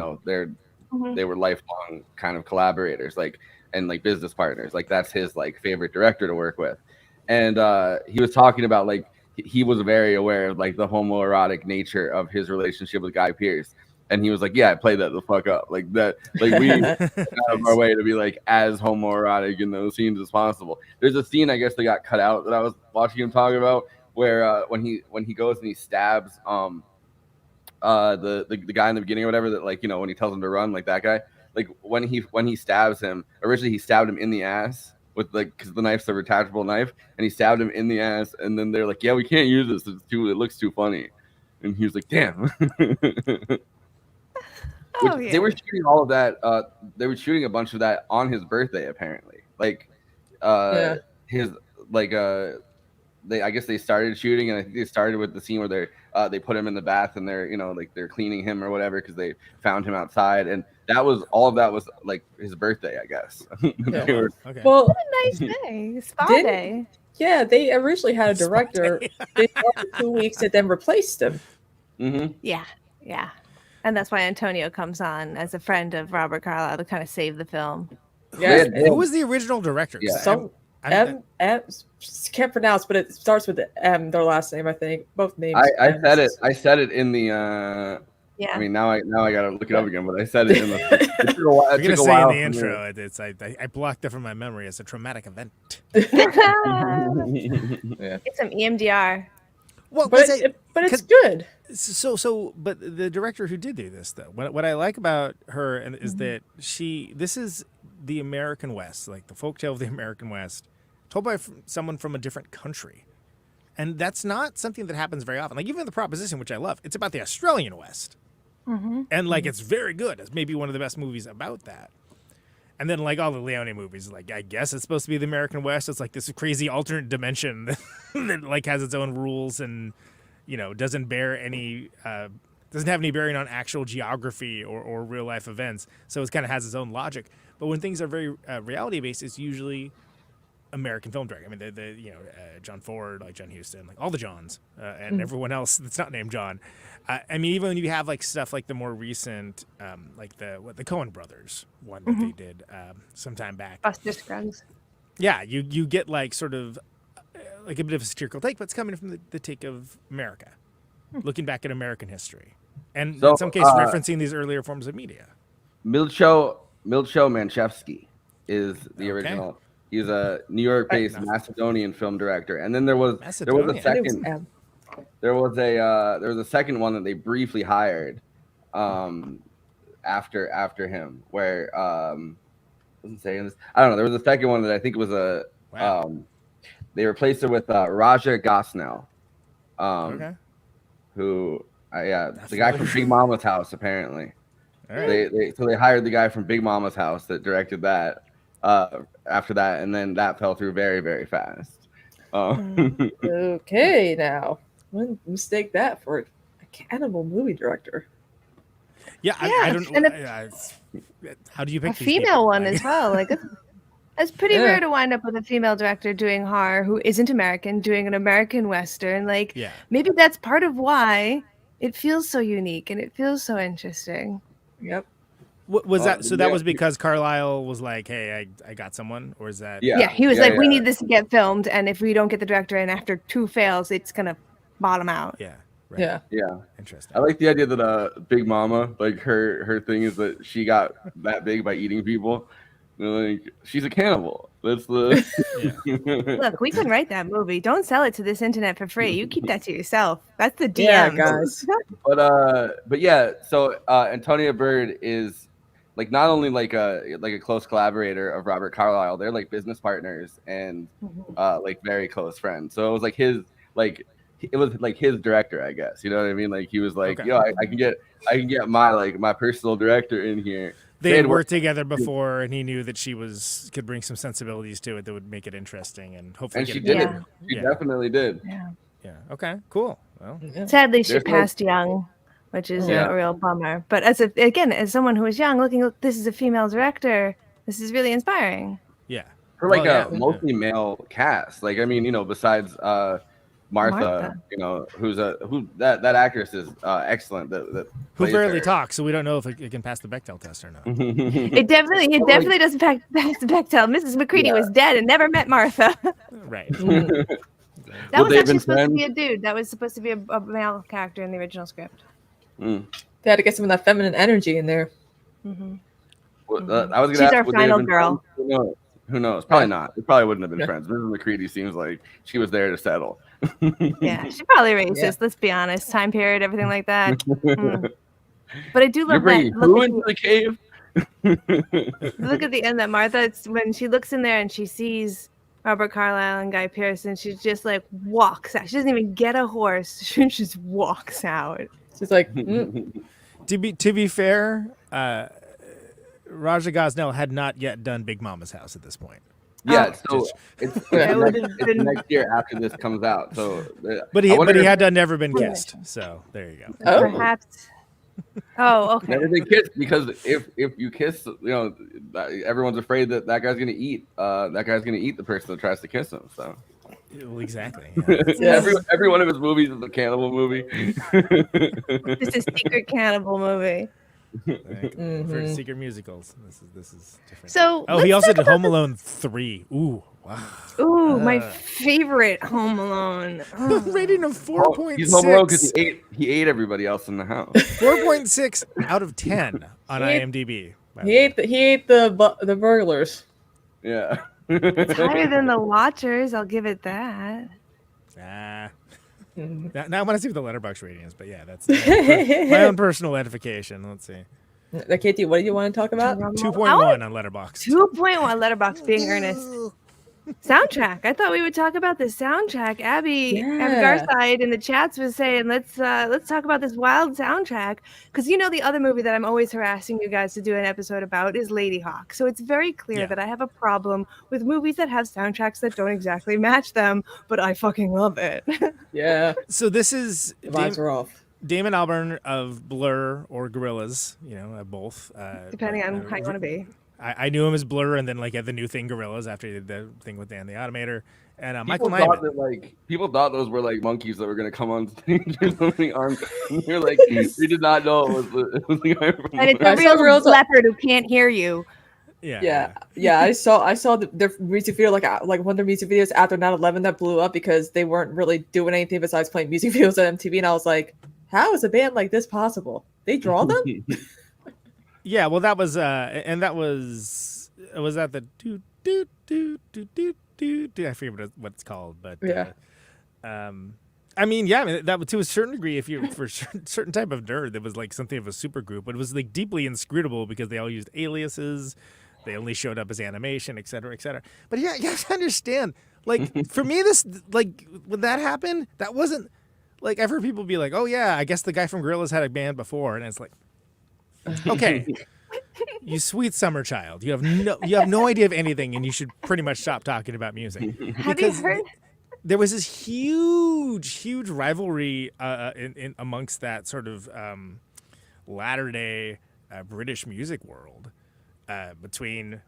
Speaker 4: were lifelong kind of collaborators, and business partners. Like that's his favorite director to work with, and he was talking about he was very aware of the homoerotic nature of his relationship with Guy Pearce. And he was like, yeah, I played that the fuck up. Like that, like we went out of our way to be like as homoerotic in those scenes as possible. There's a scene I guess they got cut out that I was watching him talk about where when he goes and he stabs the guy in the beginning or whatever, that like, you know, when he tells him to run, like that guy, like when he stabs him, originally he stabbed him in the ass with like, because the knife's a retachable knife, and he stabbed him in the ass, and then they're like, yeah, we can't use this, it looks too funny. And he was like, damn. They were shooting all of that. They were shooting a bunch of that on his birthday, apparently. Like, his like I guess they started shooting, and I think they started with the scene where they put him in the bath and they're, you know, like they're cleaning him or whatever because they found him outside, and that was all of that was like his birthday, I guess.
Speaker 8: Okay.
Speaker 12: Well,
Speaker 11: What a nice day, spa day.
Speaker 12: Yeah, they originally had a director. They started 2 weeks and then replaced him.
Speaker 4: Mm-hmm.
Speaker 11: Yeah. And that's why Antonio comes on as a friend of Robert Carlyle to kind of save the film.
Speaker 12: Yeah,
Speaker 8: Who was the original director?
Speaker 4: Yeah.
Speaker 12: So can't pronounce, but it starts with the M. Their last name, I think. Both names.
Speaker 4: I said it in the.
Speaker 11: Yeah.
Speaker 4: I mean, now I gotta look it up again, but I said it in the. It took a while.
Speaker 8: I'm gonna say in the intro, I blocked it from my memory as a traumatic event.
Speaker 11: Get some EMDR.
Speaker 8: Well,
Speaker 12: but it's good.
Speaker 8: But the director who did do this, though, what I like about her is that this is the American West, like the folktale of the American West, told by someone from a different country. And that's not something that happens very often. Like even The Proposition, which I love, it's about the Australian West. And like it's very good. It's maybe one of the best movies about that. And then like all the Leone movies, like I guess it's supposed to be the American West. It's like this crazy alternate dimension that like has its own rules and, you know, doesn't have any bearing on actual geography or real life events. So it kind of has its own logic. But when things are very reality based, it's usually American film director. I mean, the John Ford, like John Huston, like all the Johns and everyone else that's not named John. I mean, even when you have like stuff like the more recent, like the Coen brothers one that they did some time back.
Speaker 11: Buster Scruggs.
Speaker 8: Yeah, you get like sort of like a bit of a satirical take, but it's coming from the take of America, looking back at American history, and in some cases referencing these earlier forms of media.
Speaker 4: Milcho Manchevsky is the original. He's a New York-based Macedonian film director, and then there was a second. There was a second one that they briefly hired after him, where wasn't saying this. I don't know. There was a second one that I think was they replaced it with Raja Gosnell, who the guy from Big Mama's House apparently. All right. They hired the guy from Big Mama's House that directed that. After that, and then that fell through very, very fast.
Speaker 12: Okay, now wouldn't mistake that for a Cannibal movie director.
Speaker 8: Yeah, I don't know. How do you pick
Speaker 11: a female one as well? Like it's pretty rare to wind up with a female director doing horror who isn't American, doing an American Western. Like maybe that's part of why it feels so unique and it feels so interesting.
Speaker 12: Yep.
Speaker 8: What was that? So that was because Carlyle was like, "Hey, I got someone," or is that?
Speaker 11: Yeah, he was like, "We need this to get filmed, and if we don't get the director in after 2 fails, it's gonna bottom out."
Speaker 8: Yeah. Right.
Speaker 12: Yeah.
Speaker 8: Interesting.
Speaker 4: I like the idea that Big Mama, like her thing is that she got that big by eating people. Like she's a cannibal. That's the.
Speaker 11: Look, we can write that movie. Don't sell it to this internet for free. You keep that to yourself. That's the DM,
Speaker 12: yeah, guys.
Speaker 4: But yeah. So Antonia Bird is. Like not only like a close collaborator of Robert Carlyle, they're like business partners and like very close friends. So it was like his director, I guess. You know what I mean? Like he was like, yo, I can get my personal director in here.
Speaker 8: They had worked together before, and he knew that she could bring some sensibilities to it that would make it interesting, and hopefully.
Speaker 4: And she did. She definitely did.
Speaker 8: Yeah. Okay. Cool. Well,
Speaker 11: sadly, she passed young. Which is a real bummer. But as someone who was young, look, this is a female director. This is really inspiring.
Speaker 8: Yeah.
Speaker 4: For like a mostly male cast. Like, I mean, you know, besides Martha, you know, that actress is excellent.
Speaker 8: Who barely talks, so we don't know if it can pass the Bechdel test or not.
Speaker 11: It definitely doesn't pass the Bechdel. Mrs. McCready was dead and never met Martha.
Speaker 8: Right.
Speaker 11: That was actually supposed to be a dude. That was supposed to be a male character in the original script.
Speaker 12: They had to get some of that feminine energy in there.
Speaker 11: Mm-hmm.
Speaker 4: Well, I was
Speaker 11: She's
Speaker 4: gonna ask,
Speaker 11: our
Speaker 4: would they have
Speaker 11: final
Speaker 4: been
Speaker 11: girl.
Speaker 4: friends? Who knows? Who knows? Probably not. It probably wouldn't have been friends. Mrs. McCready seems like she was there to settle.
Speaker 11: Yeah, she's probably racist.
Speaker 12: Yeah.
Speaker 11: Let's be honest. Time period, everything like that. Mm. But I do
Speaker 4: You're
Speaker 11: love that.
Speaker 4: bringing who into the cave?
Speaker 11: Look at the end that Martha, it's when she looks in there and she sees Robert Carlyle and Guy Pearce, and she just like walks out. She doesn't even get a horse. She just walks out.
Speaker 12: She's like,
Speaker 8: To be fair, Raja Gosnell had not yet done Big Mama's House at this point.
Speaker 4: Yeah, so it's
Speaker 11: would've been-
Speaker 4: next year after this comes out. So,
Speaker 8: But
Speaker 4: I wonder
Speaker 8: he
Speaker 4: if-
Speaker 8: had done Never Been Kissed. So there you go.
Speaker 12: Oh.
Speaker 11: Perhaps. Oh, okay.
Speaker 4: Never been kissed, because if you kiss, everyone's afraid that guy's gonna eat. That guy's gonna eat the person that tries to kiss him. So.
Speaker 8: Well, exactly.
Speaker 4: Yeah. Every one of his movies is a cannibal movie.
Speaker 11: It's a secret cannibal movie.
Speaker 8: For secret musicals, this is different.
Speaker 11: So
Speaker 8: he
Speaker 11: let's
Speaker 8: also
Speaker 11: talk
Speaker 8: did
Speaker 11: about
Speaker 8: Home Alone 3. Ooh, wow.
Speaker 11: Ooh, my favorite Home Alone. Oh.
Speaker 8: Rating of 4.6.
Speaker 4: He's home alone because he ate everybody else in the house.
Speaker 8: 4.6 out of 10 on IMDb.
Speaker 12: He ate the burglars.
Speaker 4: Yeah.
Speaker 11: It's higher than The Watchers. I'll give it that.
Speaker 8: Now I want to see what the Letterboxd rating is, but yeah, that's my own personal edification. Let's see.
Speaker 12: KT, what do you want to talk about?
Speaker 8: 2.1 on Letterboxd.
Speaker 11: 2.1 Letterboxd, being earnest. Soundtrack. I thought we would talk about the soundtrack. Abby Garside in the chats was saying, let's talk about this wild soundtrack, because the other movie that I'm always harassing you guys to do an episode about is Lady Hawk. So it's very clear that I have a problem with movies that have soundtracks that don't exactly match them, but I fucking love it.
Speaker 12: Yeah.
Speaker 8: So this is
Speaker 12: Vibes are off.
Speaker 8: Damon Albarn of Blur or Gorillaz, both.
Speaker 11: Depending on how you want to be.
Speaker 8: I knew him as Blur, and then at the new thing, Gorillaz, after he did the thing with Dan the Automator, and Michael Nyman.
Speaker 4: People thought those were monkeys that were gonna come on stage or something. You're like, we did not know it was the guy from.
Speaker 11: And it's a real leopard who can't hear you.
Speaker 12: Yeah. I saw their music video, like one of their music videos after 9/11 that blew up because they weren't really doing anything besides playing music videos on MTV, and I was like, how is a band like this possible? They draw them.
Speaker 8: Yeah, well, that was was that the do do do do do do. I forget what it's called, but that to a certain degree, if you're for a certain type of nerd, that was something of a super group, but it was deeply inscrutable because they all used aliases, they only showed up as animation, et cetera, et cetera. But yeah, you have to understand, for me, this when that happened, that wasn't I've heard people be like, oh yeah, I guess the guy from Gorillaz had a band before, and it's like, okay, you sweet summer child. You have no idea of anything, and you should pretty much stop talking about music.
Speaker 11: Have you heard?
Speaker 8: There was this huge rivalry in amongst that sort of latter-day British music world between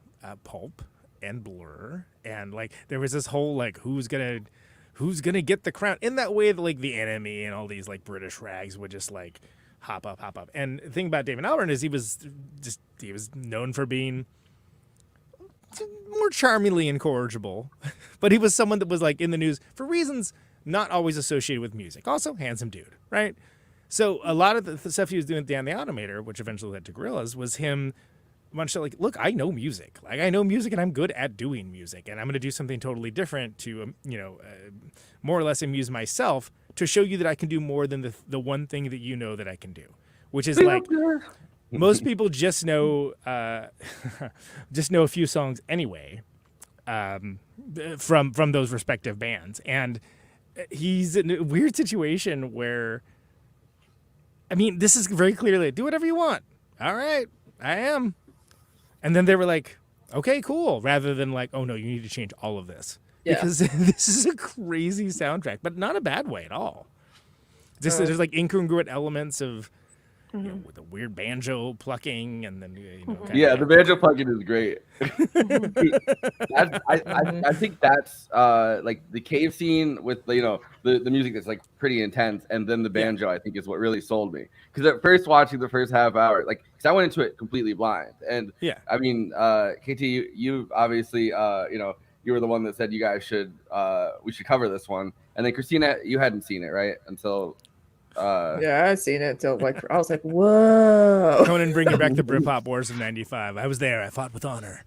Speaker 8: Pulp and Blur, and there was this whole who's gonna get the crown, in that way that the Enemy and all these British rags would just hop up. And the thing about Damon Albarn is he was known for being more charmingly incorrigible, but he was someone that was in the news for reasons not always associated with music. Also, handsome dude, right? So a lot of the stuff he was doing with Dan the Automator, which eventually led to Gorillaz, was him much look, I know music. I know music, and I'm good at doing music, and I'm going to do something totally different to more or less amuse myself, to show you that I can do more than the one thing that you know that I can do, which is most people just know a few songs anyway from those respective bands, and he's in a weird situation where, this is very clearly do whatever you want. All right, I am, and then they were like, okay, cool, rather than oh no, you need to change all of this. Yeah. Because this is a crazy soundtrack, but not a bad way at all. Just there's incongruent elements of with the weird banjo plucking, and then
Speaker 4: the banjo plucking is great. I think that's the cave scene with the music that's pretty intense, and then the banjo I think is what really sold me, because at first watching the first half hour, because I went into it completely blind, and KT, you obviously you were the one that said you guys should we should cover this one, and then Kristina, you hadn't seen it right until
Speaker 12: Yeah, I've seen it until like I was like, whoa.
Speaker 8: Conan bringing back the Britpop Wars of '95. I was there. I fought with honor.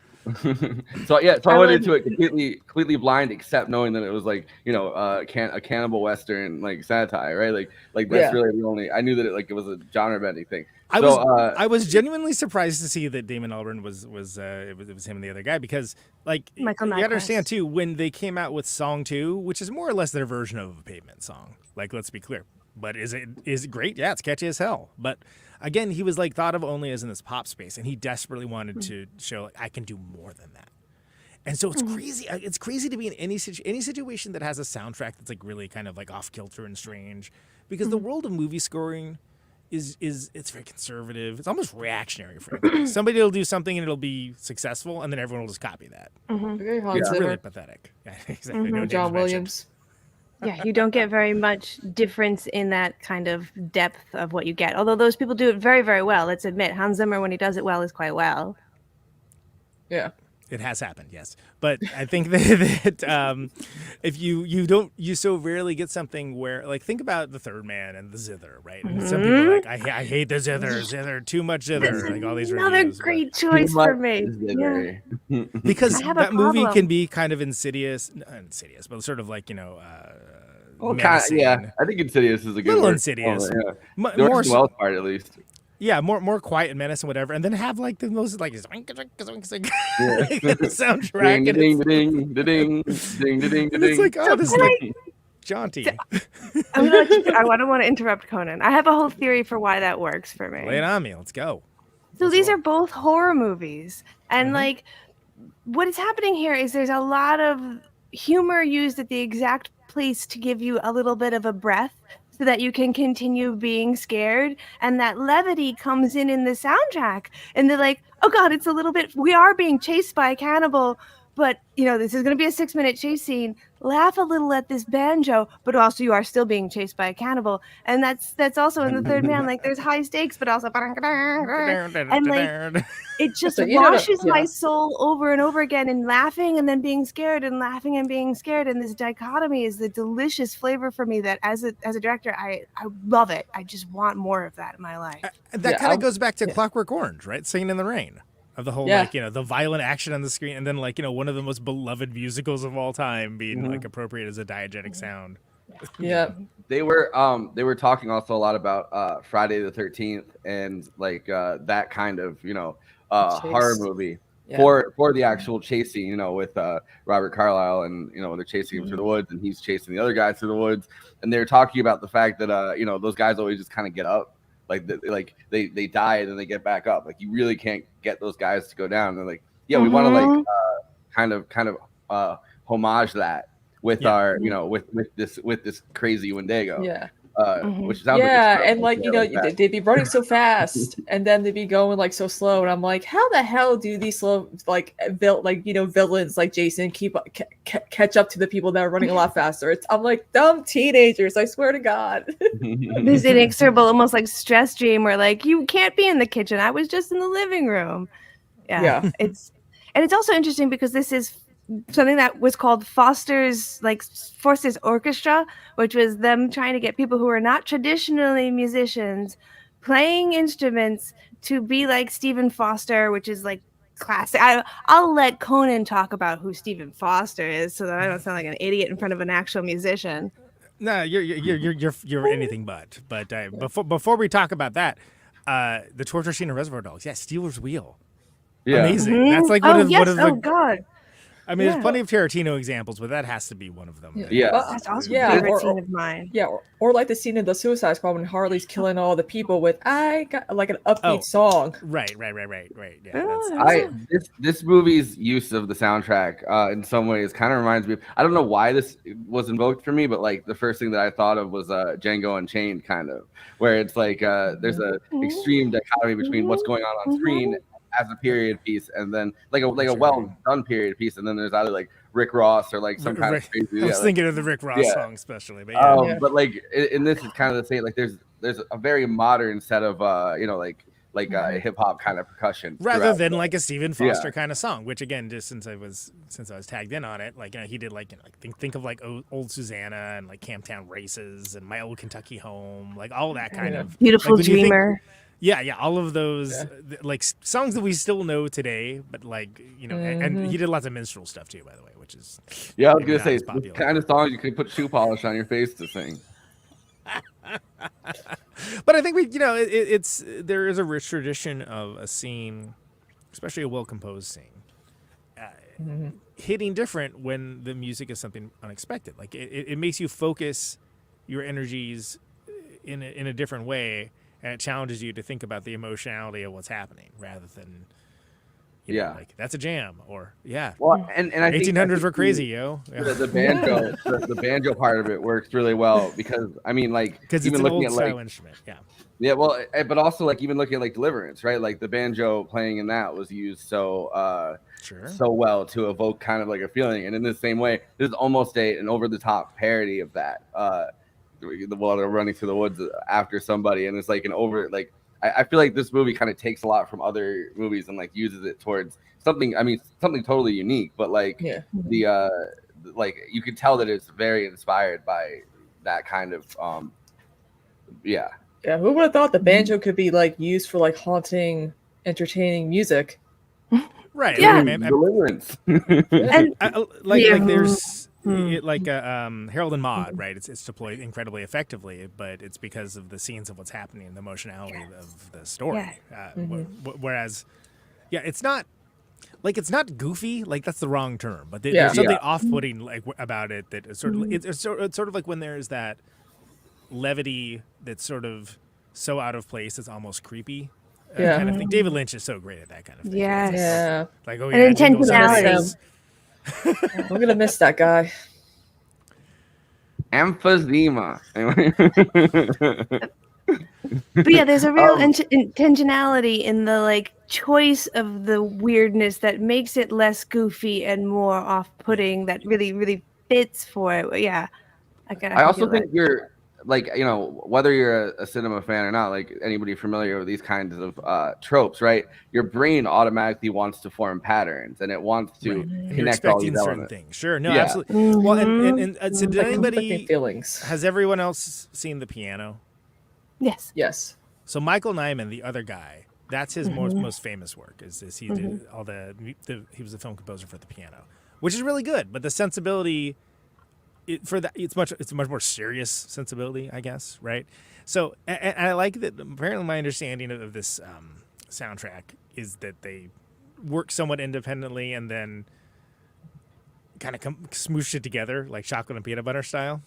Speaker 4: So I went into it completely blind, except knowing that it was like a cannibal western like satire, right? Like that's really the only. I knew that it was a genre bending thing.
Speaker 8: I was genuinely surprised to see that Damon Albarn was him and the other guy, because like
Speaker 11: Michael
Speaker 8: you
Speaker 11: Nyquist.
Speaker 8: understand too, when they came out with Song 2, which is more or less their version of a Pavement song. Like, let's be clear. But is it great? Yeah, it's catchy as hell. But again, he was like thought of only as in this pop space, and he desperately wanted to show like, I can do more than that. And so it's crazy. It's crazy to be in any situation that has a soundtrack that's like really kind of like off kilter and strange, because the world of movie scoring is it's very conservative. It's almost reactionary. Frankly, somebody will do something and it'll be successful, and then everyone will just copy that. It's really pathetic. Yeah, exactly. No
Speaker 12: John Williams.
Speaker 11: Yeah, you don't get very much difference in that kind of depth of what you get. Although those people do it very, very well. Let's admit, Hans Zimmer, when he does it well, is quite well.
Speaker 12: Yeah.
Speaker 8: It has happened, yes. But I think that if you so rarely get something where, like, think about The Third Man and the zither, right? And some people are like, I hate the zither, too much zither, like all these
Speaker 11: another
Speaker 8: reviews.
Speaker 11: Great choice for me. Yeah.
Speaker 8: Because that movie can be kind of insidious, but sort of like, menacing.
Speaker 4: Yeah, I think insidious is a good
Speaker 8: little
Speaker 4: word.
Speaker 8: Insidious.
Speaker 4: More Wells part, at least.
Speaker 8: Yeah, more quiet and menace and whatever, and then have like the most like zoink, zoink, zoink, soundtrack.
Speaker 4: Ding, ding, ding, ding, ding, ding, ding.
Speaker 8: It's like, oh, this is like jaunty.
Speaker 11: I don't want to interrupt Conan. I have a whole theory for why that works for me.
Speaker 8: Lay it on me. Let's go.
Speaker 11: So these are both horror movies, and like what is happening here is there's a lot of humor used at the exact place to give you a little bit of a breath, so that you can continue being scared, and that levity comes in the soundtrack, and they're like, oh god, it's a little bit, we are being chased by a cannibal, but this is going to be a 6-minute chase scene. Laugh a little at this banjo, but also you are still being chased by a cannibal, and that's also in The Third Man. Like, there's high stakes, but also and like it just washes my soul over and over again, and laughing and then being scared, and laughing and being scared, and this dichotomy is the delicious flavor for me that as a director I love it. I just want more of that in my life.
Speaker 8: That kind of goes back to Clockwork Orange, right? Singing in the Rain. Of the whole, the violent action on the screen, and then one of the most beloved musicals of all time being like appropriate as a diegetic sound.
Speaker 12: Yeah.
Speaker 4: They were talking also a lot about Friday the 13th and like that kind of horror movie for the actual chase scene, with Robert Carlyle, and they're chasing him through the woods and he's chasing the other guy through the woods, and they're talking about the fact that those guys always just kind of get up. Like they die and then they get back up. Like, you really can't get those guys to go down. And they're like, yeah, we want to like kind of homage that with our with this crazy Wendigo.
Speaker 12: Yeah.
Speaker 4: Which sounds
Speaker 12: and they'd be running so fast, and then they'd be going like so slow, and I'm like, how the hell do these slow villains like Jason catch up to the people that are running a lot faster? I'm like, dumb teenagers, I swear to God.
Speaker 11: This inexorable, almost like stress dream where like, you can't be in the kitchen, I was just in the living room. It's also interesting because this is something that was called Foster's Orchestra, which was them trying to get people who are not traditionally musicians playing instruments to be like Stephen Foster, which is like classic. I'll let Conan talk about who Stephen Foster is, so that I don't sound like an idiot in front of an actual musician.
Speaker 8: No, you're anything but. But before we talk about that, the torture scene in Reservoir Dogs, Steelers Wheel, amazing. That's like one of the. God. I mean, there's plenty of Tarantino examples, but that has to be one of them.
Speaker 11: That's also a favorite scene of mine.
Speaker 12: Yeah, or like the scene in the Suicide Squad when Harley's killing all the people with "I got" like an upbeat song.
Speaker 8: Right. Yeah,
Speaker 4: this movie's use of the soundtrack in some ways kind of reminds me. I don't know why this was invoked for me, but like the first thing that I thought of was Django Unchained, kind of, where it's like there's a extreme dichotomy between what's going on screen as a period piece, and then like a well done period piece, and then there's either like Rick Ross or like some kind of crazy.
Speaker 8: I was thinking of the Rick Ross song especially, but
Speaker 4: but like in this is kind of the same. Like there's a very modern set of like a hip hop kind of percussion,
Speaker 8: rather
Speaker 4: throughout
Speaker 8: than
Speaker 4: the-
Speaker 8: like a Stephen Foster kind of song. Which again, just since I was tagged in on it, like he did like think of like Old Susanna and like Camptown Races and My Old Kentucky Home, like all that kind of
Speaker 11: Beautiful
Speaker 8: like, when you think-
Speaker 11: Dreamer.
Speaker 8: Yeah, all of those like songs that we still know today, but like and he did lots of minstrel stuff too, by the way, which is
Speaker 4: I was
Speaker 8: maybe
Speaker 4: gonna
Speaker 8: not
Speaker 4: say
Speaker 8: as
Speaker 4: the
Speaker 8: popular.
Speaker 4: kind of songs you can put shoe polish on your face to sing.
Speaker 8: But I think it's there is a rich tradition of a scene, especially a well composed scene, hitting different when the music is something unexpected. Like it makes you focus your energies in a different way. And it challenges you to think about the emotionality of what's happening rather than, you know, like that's a jam or
Speaker 4: Well, and I think
Speaker 8: 1800s were crazy, yo.
Speaker 4: The banjo, the banjo part of it works really well because I mean, like
Speaker 8: Because it's
Speaker 4: even
Speaker 8: an
Speaker 4: looking
Speaker 8: old
Speaker 4: at
Speaker 8: style
Speaker 4: like
Speaker 8: instrument,
Speaker 4: well, but also like even looking at like Deliverance, right? Like the banjo playing in that was used so well to evoke kind of like a feeling, and in the same way, there's almost an over the top parody of that. While they're running through the woods after somebody, and it's like an over like I feel like this movie kind of takes a lot from other movies and like uses it towards something totally unique, but like the like you can tell that it's very inspired by that kind of
Speaker 12: who would have thought the banjo could be like used for like haunting entertaining music?
Speaker 8: Right.
Speaker 11: Yeah.
Speaker 4: Deliverance.
Speaker 11: And
Speaker 8: like there's like Harold and Maude, right? It's deployed incredibly effectively, but it's because of the scenes of what's happening and the emotionality of the story. Whereas, it's not goofy. Like that's the wrong term, but there's something off-putting like about it that is sort of it's sort of like when there's that levity that's sort of so out of place it's almost creepy. Kind of thing. David Lynch is so great at that kind of thing.
Speaker 11: Yes.
Speaker 12: Yeah.
Speaker 8: Like
Speaker 11: And
Speaker 8: jingles on his
Speaker 11: intentionality.
Speaker 8: face.
Speaker 12: I'm gonna miss that guy.
Speaker 4: Emphysema.
Speaker 11: But yeah, there's a real intentionality in the like choice of the weirdness that makes it less goofy and more off-putting. That really, really fits for it. Yeah,
Speaker 4: I also think you're like, you know, whether you're a cinema fan or not, like anybody familiar with these kinds of tropes, right? Your brain automatically wants to form patterns and it wants to connect all these elements.
Speaker 8: Things. Sure, no, absolutely. Well, and so did anybody?
Speaker 12: Feelings.
Speaker 8: Has everyone else seen The Piano?
Speaker 11: Yes.
Speaker 12: Yes.
Speaker 8: So Michael Nyman, the other guy, that's his most famous work. Is he did all he was a film composer for The Piano, which is really good. But the sensibility. It's a much more serious sensibility, I guess, right? So, and I like that. Apparently, my understanding of this soundtrack is that they work somewhat independently and then kind of smoosh it together, like chocolate and peanut butter style.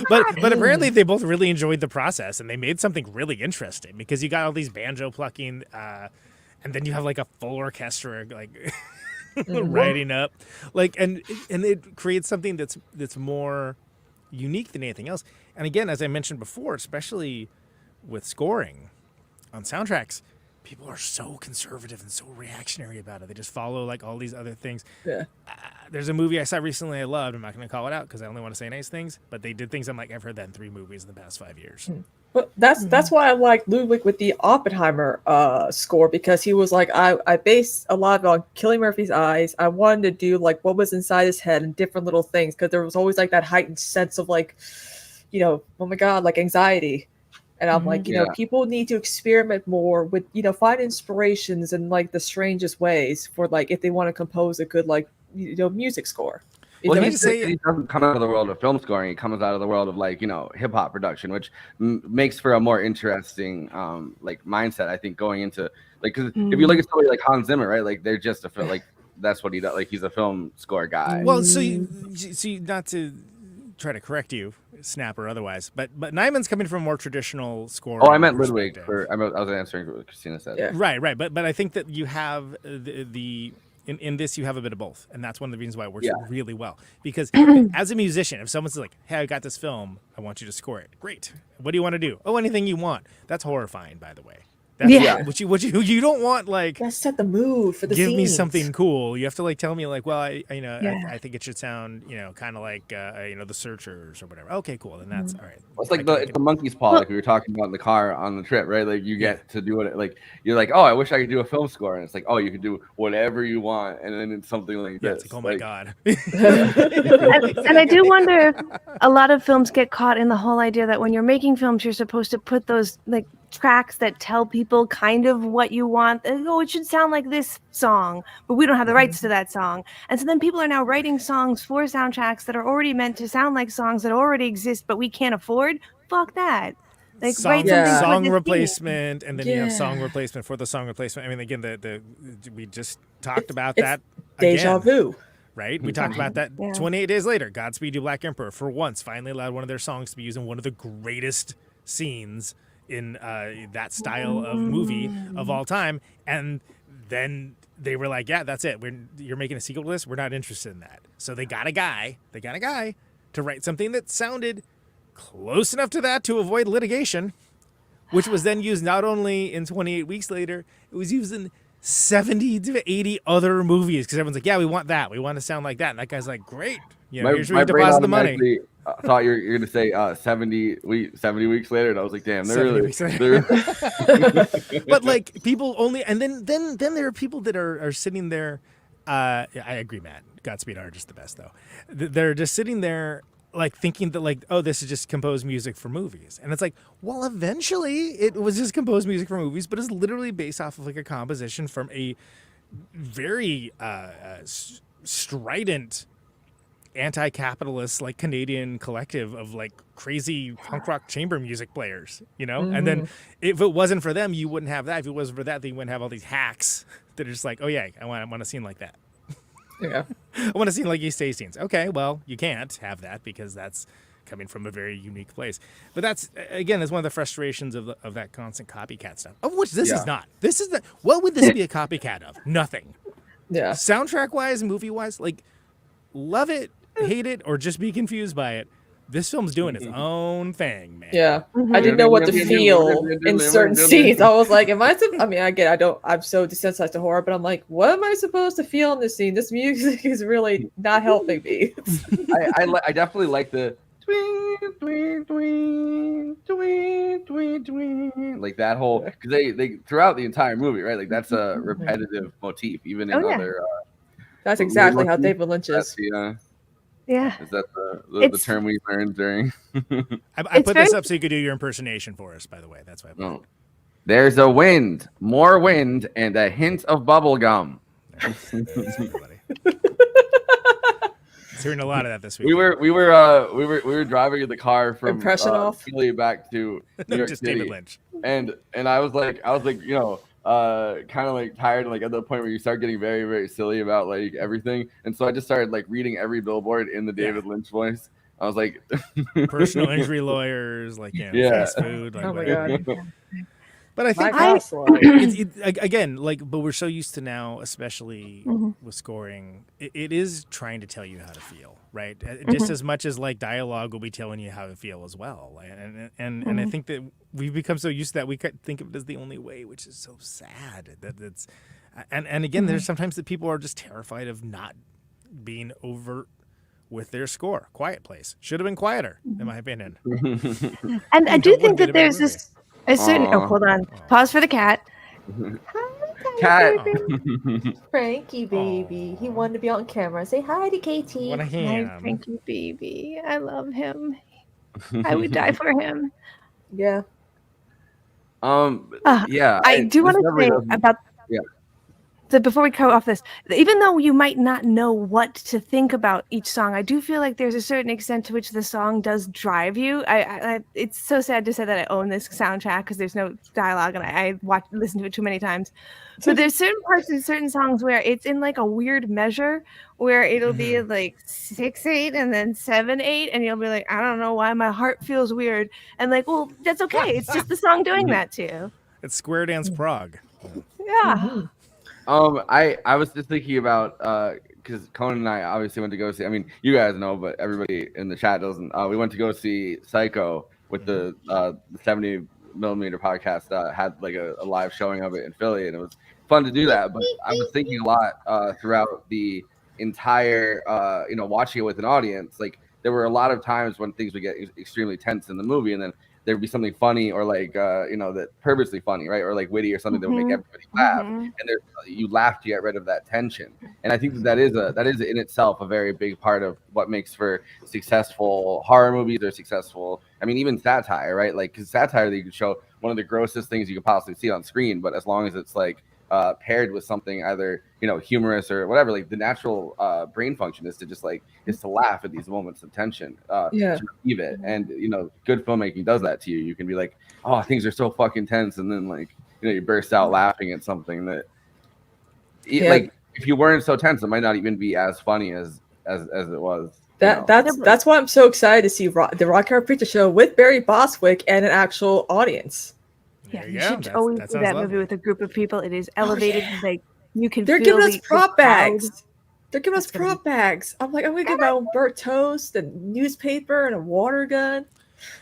Speaker 8: but apparently, they both really enjoyed the process and they made something really interesting because you got all these banjo plucking, and then you have like a full orchestra, like. Writing up like and it creates something that's more unique than anything else. And again, as I mentioned before, especially with scoring on soundtracks, people are so conservative and so reactionary about it. They just follow like all these other things. There's a movie I saw recently I loved. I'm not going to call it out because I only want to say nice things, but they did things I'm like, I've heard that in 3 movies in the past 5 years.
Speaker 12: But that's why I like Ludwig with the Oppenheimer score, because he was like, I based a lot on Cillian Murphy's eyes. I wanted to do like what was inside his head and different little things, because there was always like that heightened sense of like, you know, oh my God, like anxiety. And I'm like, you know, people need to experiment more with, you know, find inspirations in like the strangest ways for like if they want to compose a good like, you know, music score.
Speaker 4: Well, he doesn't come out of the world of film scoring. He comes out of the world of like, you know, hip hop production, which makes for a more interesting like mindset, I think, going into like, because if you look at somebody like Hans Zimmer, right, like they're just a film, like that's what he does, like he's a film score guy.
Speaker 8: Well, so not to try to correct you, Snap or otherwise, but Nyman's coming from a more traditional score.
Speaker 4: Oh, I meant Ludwig. I was answering what Kristina said.
Speaker 8: Yeah. Right. But I think that you have in this, you have a bit of both. And that's one of the reasons why it works really well. Because as a musician, if someone's like, hey, I got this film, I want you to score it. Great. What do you want to do? Oh, anything you want. That's horrifying, by the way. That's what you don't want, like,
Speaker 12: that set the mood for the
Speaker 8: give me
Speaker 12: scenes.
Speaker 8: something cool. You have to like tell me like, well, I think it should sound, kind of like the Searchers or whatever. Okay, cool. Then that's all right.
Speaker 4: It's like the monkey's paw, like we were talking about in the car on the trip, right? Like you get to do it. Like you're like, oh, I wish I could do a film score, and it's like, oh, you can do whatever you want, and then it's something like this.
Speaker 8: It's like, oh my god.
Speaker 11: and I do wonder if a lot of films get caught in the whole idea that when you're making films, you're supposed to put those like tracks that tell people kind of what you want. Oh, it should sound like this song, but we don't have the rights to that song. And so then people are now writing songs for soundtracks that are already meant to sound like songs that already exist, but we can't afford. Fuck that. Like
Speaker 8: song replacement, and then you have song replacement for the song replacement. I mean, again, we just talked about that.
Speaker 12: Deja vu.
Speaker 8: Right? We talked about that 28 days later. Godspeed You Black Emperor, for once, finally allowed one of their songs to be used in one of the greatest scenes in that style of movie of all time. And then they were like, yeah, that's it. You're making a sequel to this? We're not interested in that. So they got a guy to write something that sounded close enough to that to avoid litigation, which was then used not only in 28 Weeks Later, it was used in 70 to 80 other movies, because everyone's like, yeah, we want that. We want to sound like that. And that guy's like, great. Here's where you deposit the money.
Speaker 4: I thought you were going to say 70 weeks later, and I was like, damn, they're really.
Speaker 8: But like people only, and then there are people that are sitting there. I agree, Matt. Godspeed are just the best, though. They're just sitting there like thinking that like, oh, this is just composed music for movies. And it's like, well, eventually it was just composed music for movies, but it's literally based off of like a composition from a very strident anti-capitalist like Canadian collective of like crazy punk rock chamber music players, and then if it wasn't for them, you wouldn't have that. If it wasn't for that, then you wouldn't have all these hacks that are just like, oh yeah, I want a scene like that.
Speaker 12: Yeah.
Speaker 8: I want to see like East Bay scenes. Okay, well, you can't have that because that's coming from a very unique place. But that's, again, is one of the frustrations of that constant copycat stuff, of which this is not. This is what would this be a copycat of? Nothing.
Speaker 12: Yeah.
Speaker 8: Soundtrack-wise, movie-wise, like, love it, hate it, or just be confused by it. This film's doing its own thing, man.
Speaker 12: Yeah, I didn't know what to feel in certain scenes. I was like, "Am I?" I mean, I'm so desensitized to horror, but I'm like, "What am I supposed to feel in this scene? This music is really not helping me."
Speaker 4: I definitely like the twing, twing, twing, twing, twing, twing, like that whole, because they throughout the entire movie, right? Like that's a repetitive motif, even in other.
Speaker 12: That's exactly how David Lynch is.
Speaker 11: Yeah.
Speaker 4: Is that the term we learned during?
Speaker 8: I put this up so you could do your impersonation for us, by the way. That's why I put it.
Speaker 4: There's a wind, more wind, and a hint of bubble gum.
Speaker 8: Hearing a lot of that this week.
Speaker 4: We were driving in the car from Philly back to New York
Speaker 8: just
Speaker 4: City,
Speaker 8: David Lynch.
Speaker 4: And I was like, kind of like tired, like at the point where you start getting very, very silly about like everything, and so I just started like reading every billboard in the David Lynch voice. I was like,
Speaker 8: personal injury lawyers, like fast food, like,
Speaker 12: oh my god.
Speaker 8: But I think again, like, but we're so used to now, especially with scoring, it is trying to tell you how to feel, right? Just as much as like dialogue will be telling you how to feel as well. And I think that we've become so used to that we think of it as the only way, which is so sad. That it's and again, there's sometimes that people are just terrified of not being overt with their score. Quiet Place should have been quieter, in my opinion.
Speaker 11: And I do think that there's this. A certain. Oh, hold on. Pause for the cat.
Speaker 4: Cat.
Speaker 12: Frankie baby. He wanted to be on camera. Say hi to KT.
Speaker 11: Hi, Frankie baby. I love him. I would die for him.
Speaker 12: Yeah.
Speaker 4: Yeah.
Speaker 11: I do want to say about.
Speaker 4: Yeah.
Speaker 11: So before we go off this, even though you might not know what to think about each song, I do feel like there's a certain extent to which the song does drive you. It's so sad to say that I own this soundtrack because there's no dialogue and I listened to it too many times. But there's certain parts in certain songs where it's in like a weird measure where it'll be like 6/8 and then 7/8, and you'll be like, I don't know why my heart feels weird. And like, well, that's okay. It's just the song doing that to you.
Speaker 8: It's Square Dance Prague.
Speaker 11: Yeah.
Speaker 4: I was just thinking about because Conan and I obviously went to go see. I mean, you guys know, but everybody in the chat doesn't. We went to go see Psycho with the 70 Millimeter podcast had like a live showing of it in Philly, and it was fun to do that. But I was thinking a lot throughout the entire, watching it with an audience. Like there were a lot of times when things would get extremely tense in the movie, and then there would be something funny or like that purposely funny, right, or like witty or something that would make everybody laugh, and you laugh to get rid of that tension. And I think that is in itself a very big part of what makes for successful horror movies or successful, I mean, even satire, right? Like, because satire, you can show one of the grossest things you could possibly see on screen, but as long as it's like paired with something either humorous or whatever, like the natural brain function is to laugh at these moments of tension, to relieve it. And good filmmaking does that to you. You can be like, oh, things are so fucking tense, and then like you burst out laughing at something that like if you weren't so tense, it might not even be as funny as it was.
Speaker 12: That's why I'm so excited to see the Rock Horror Picture Show with Barry Bostwick and an actual audience.
Speaker 11: Yeah, you should always do that movie with a group of people. It is elevated. Like you can.
Speaker 12: They're giving us prop bags. They're giving us prop bags. I'm like, I'm gonna get my own burnt toast, a newspaper, and a water gun.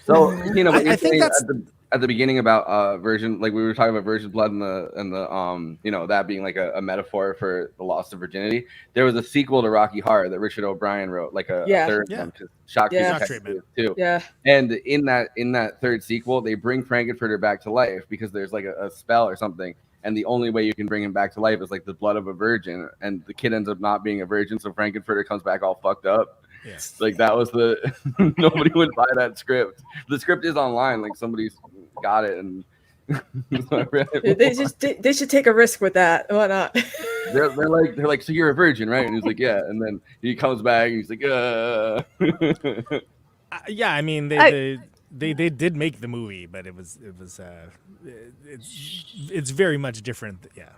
Speaker 4: So I think that's at the beginning about virgin, like we were talking about virgin blood and the that being like a metaphor for the loss of virginity. There was a sequel to Rocky Horror that Richard O'Brien wrote, like a third one, Shock Treatment too.
Speaker 12: Yeah.
Speaker 4: And in that third sequel, they bring Frankenfurter back to life because there's like a spell or something, and the only way you can bring him back to life is like the blood of a virgin, and the kid ends up not being a virgin, so Frankenfurter comes back all fucked up.
Speaker 8: Yes.
Speaker 4: Like that was nobody would buy that script. The script is online, like somebody's got it, and
Speaker 12: they should take a risk with that. Why not?
Speaker 4: they're like, so you're a virgin, right? And he's like, yeah, and then he comes back and he's like,
Speaker 8: yeah, I mean they did make the movie, but it's very much different. Yeah,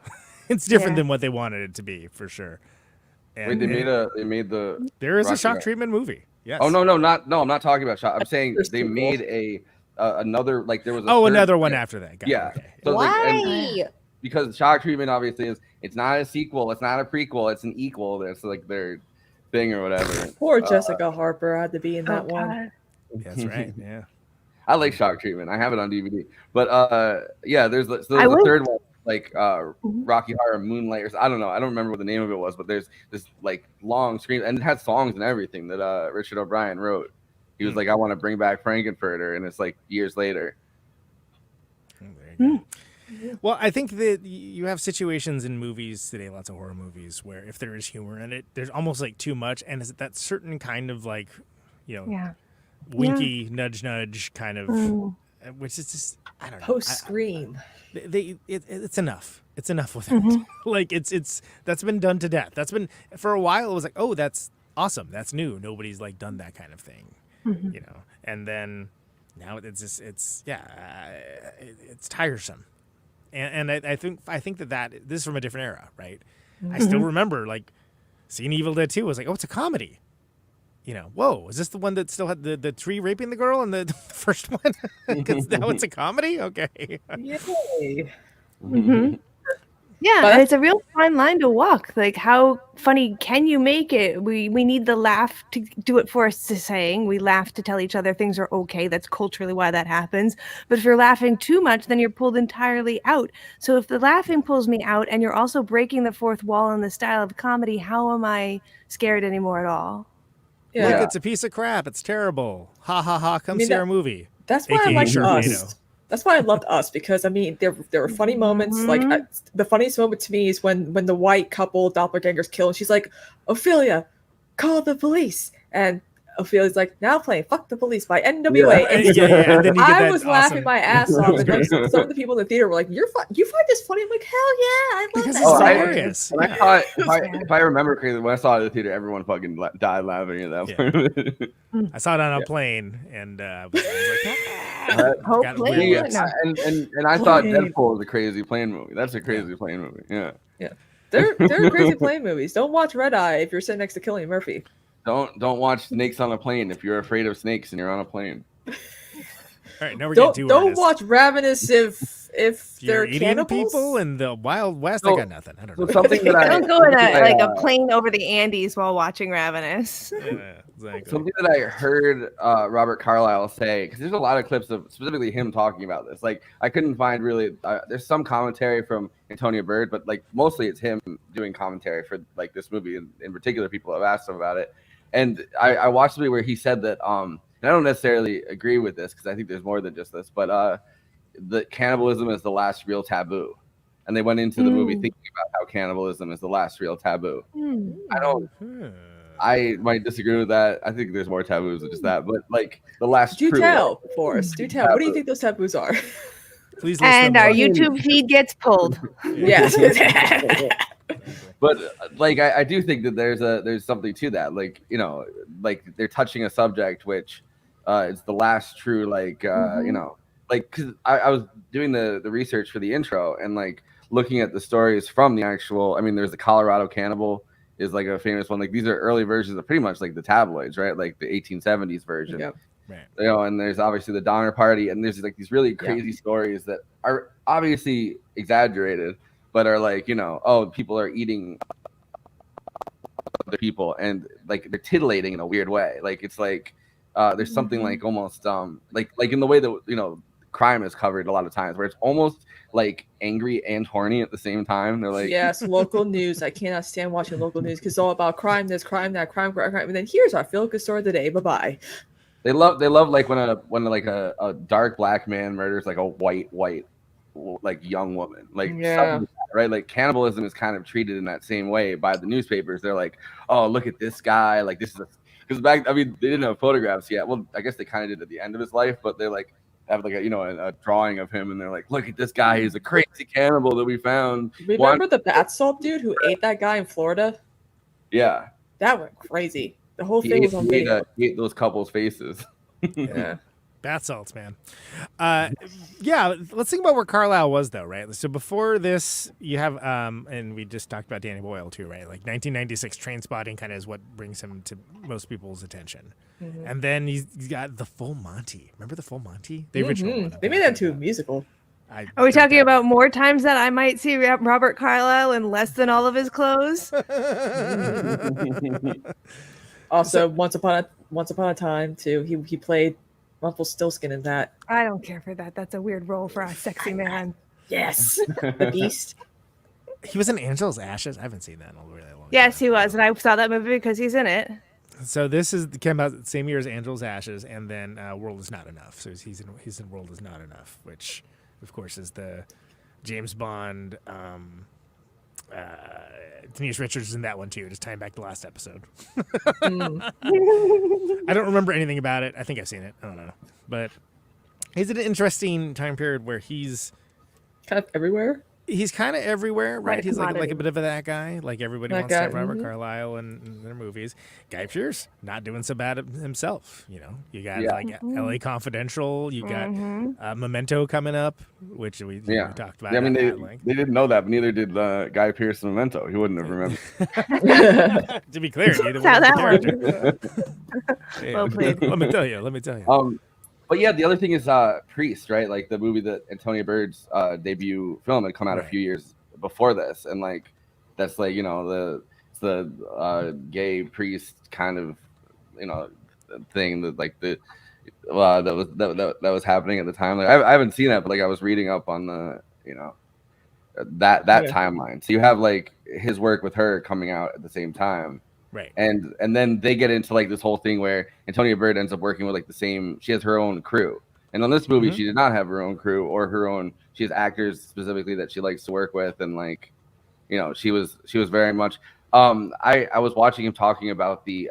Speaker 8: it's different than what they wanted it to be, for sure.
Speaker 4: And they made the
Speaker 8: there is a Shock Treatment movie. Yes.
Speaker 4: Oh no, I'm not talking about Shock. I'm saying they made another, like there was
Speaker 8: another one after that.
Speaker 4: Okay. So
Speaker 12: why?
Speaker 4: Because Shock Treatment obviously it's not a sequel, it's not a prequel, it's an equal. It's like their thing or whatever.
Speaker 12: Poor Jessica Harper had to be in that one.
Speaker 8: That's right. Yeah.
Speaker 4: I like Shock Treatment. I have it on DVD. But there's a third one, like Rocky Horror Moonlight. I don't know. I don't remember what the name of it was, but there's this like long screen, and it had songs and everything that Richard O'Brien wrote. He was like, I want to bring back Frankenfurter, and it's like years later.
Speaker 8: Well, I think that you have situations in movies today, lots of horror movies, where if there is humor in it, there's almost like too much, and it's that certain kind of like, winky, nudge kind of, which is just, I don't know.
Speaker 12: Post-scream.
Speaker 8: It's enough. It's enough with it. Like it's that's been done to death. That's been, for a while it was like, oh, that's awesome. That's new. Nobody's like done that kind of thing, and then now it's just, it's tiresome. And I think that this is from a different era, right? I still remember like seeing Evil Dead 2 was like, oh, it's a comedy. Whoa, is this the one that still had the tree raping the girl in the first one? Because now it's a comedy? Okay.
Speaker 12: Yay.
Speaker 11: Yeah, it's a real fine line to walk. Like, how funny can you make it? We need the laugh to do it for us to saying. We laugh to tell each other things are okay. That's culturally why that happens. But if you're laughing too much, then you're pulled entirely out. So if the laughing pulls me out and you're also breaking the fourth wall in the style of comedy, how am I scared anymore at all?
Speaker 8: Yeah. Look, it's a piece of crap. It's terrible. Ha ha ha. Come see our movie.
Speaker 12: That's why I like Us. That's why I loved Us, because I mean there were funny moments. Like the funniest moment to me is when the white couple doppelgangers kill, and she's like, Ophelia, call the police, and Ophelia's like, now playing Fuck the Police by NWA. And I was laughing my ass off, and like, some of the people in the theater were like, you find this funny? I'm like, hell yeah, I love that.
Speaker 8: It's hilarious.
Speaker 4: I thought, if I remember correctly, when I saw it in the theater, everyone fucking died laughing at that.
Speaker 8: I saw it on a plane, and I was like,
Speaker 4: and I thought Deadpool was a crazy plane movie. That's a crazy plane movie. Yeah.
Speaker 12: They're crazy plane movies. Don't watch Red Eye if you're sitting next to Cillian Murphy.
Speaker 4: Don't watch Snakes on a Plane if you're afraid of snakes and you're on a plane.
Speaker 8: All right, now we're
Speaker 12: don't watch Ravenous if they're
Speaker 8: eating
Speaker 12: cannibals.
Speaker 8: People in the Wild West. I got nothing. I don't know.
Speaker 11: Don't go in a plane over the Andes while watching Ravenous.
Speaker 8: Exactly.
Speaker 4: Something that I heard Robert Carlyle say, because there's a lot of clips of specifically him talking about this. Like, I couldn't find really. There's some commentary from Antonia Bird, but like mostly it's him doing commentary for like this movie. In particular, people have asked him about it, and I watched something where he said that. And I don't necessarily agree with this because I think there's more than just this, but the cannibalism is the last real taboo, and they went into the movie thinking about how cannibalism is the last real taboo. I don't. I might disagree with that. I think there's more taboos than just that, but like the last.
Speaker 12: Do tell, Forrest. Do tell. What do you think those taboos are?
Speaker 8: Please.
Speaker 11: And our YouTube feed gets pulled.
Speaker 12: Yes.
Speaker 4: But like I do think that there's something to that. Like, you know, like they're touching a subject which is the last true like you know, like because I was doing the research for the intro and like looking at the stories from the actual. I mean, there's the Colorado Cannibal. Is like a famous one. Like these are early versions of pretty much like the tabloids, right? Like the 1870s version.
Speaker 12: Yep.
Speaker 8: Right.
Speaker 4: You know, and there's obviously the Donner Party, and there's like these really crazy stories that are obviously exaggerated, but are like, you know, oh, people are eating other people, and like they're titillating in a weird way. Like it's like there's something like almost like in the way that, you know, crime is covered a lot of times, where it's almost like angry and horny at the same time. They're like,
Speaker 12: yes, local news. I cannot stand watching local news because it's all about crime, this crime, that crime, and then here's our feel good story of the day. Bye bye.
Speaker 4: They love like when a dark black man murders like a white like young woman, like something like that, right? Like cannibalism is kind of treated in that same way by the newspapers. They're like, oh, look at this guy, like this is because back, I mean, they didn't have photographs yet. Well, I guess they kind of did at the end of his life, but they're like have like a drawing of him, and they're like, look at this guy, he's a crazy cannibal that we found.
Speaker 12: Remember the bath salt dude who ate that guy in Florida?
Speaker 4: Yeah,
Speaker 12: that went crazy. The whole thing was on video.
Speaker 4: He ate those couples' faces.
Speaker 12: Yeah.
Speaker 8: Bath salts, man. Yeah, let's think about where Carlyle was, though, right? So before this, you have, and we just talked about Danny Boyle, too, right? Like 1996, Trainspotting kind of is what brings him to most people's attention. Mm-hmm. And then he's got The Full Monty. Remember The Full Monty? The original one.
Speaker 12: They made that into a musical.
Speaker 11: Are we talking about more times that I might see Robert Carlyle in less than all of his clothes?
Speaker 12: Also, Once Upon a Time, too. He played Rumpelstiltskin in that.
Speaker 11: I don't care for that. That's a weird role for a sexy man.
Speaker 12: Yes. The Beast.
Speaker 8: He was in Angel's Ashes. I haven't seen that in a really long time.
Speaker 11: Yes, he was. And I saw that movie because he's in it.
Speaker 8: So this came out the same year as Angel's Ashes, and then World Is Not Enough. So he's in World Is Not Enough, which, of course, is the James Bond. Denise Richards is in that one too, just tying back the last episode. I don't remember anything about it. I think I've seen it. I don't know. But he's in an interesting time period where he's
Speaker 12: kind of everywhere.
Speaker 8: He's kind of everywhere, right?
Speaker 11: Like
Speaker 8: he's like a bit of that guy. Like everybody wants to have Robert Carlyle in their movies. Guy Pearce, not doing so bad himself. You know, you got L.A. Confidential. You got Memento coming up, which we talked about.
Speaker 4: Yeah, I mean, they didn't know that, but neither did Guy Pearce in Memento. He wouldn't have remembered.
Speaker 8: To be clear, neither
Speaker 11: that's how that
Speaker 8: worked. Well played. Let me tell you.
Speaker 4: But yeah, the other thing is Priest, right? Like the movie that Antonia Bird's debut film had come out a few years before this, and like that's like, you know, the gay priest kind of, you know, thing that like that was happening at the time. Like I haven't seen that, but like I was reading up on the, you know, that timeline. So you have like his work with her coming out at the same time.
Speaker 8: Right.
Speaker 4: And then they get into like this whole thing where Antonia Bird ends up working with like she has her own crew. And on this movie, she did not have her own crew or her own, she has actors specifically that she likes to work with. And like, you know, she was very much, I was watching him talking about the,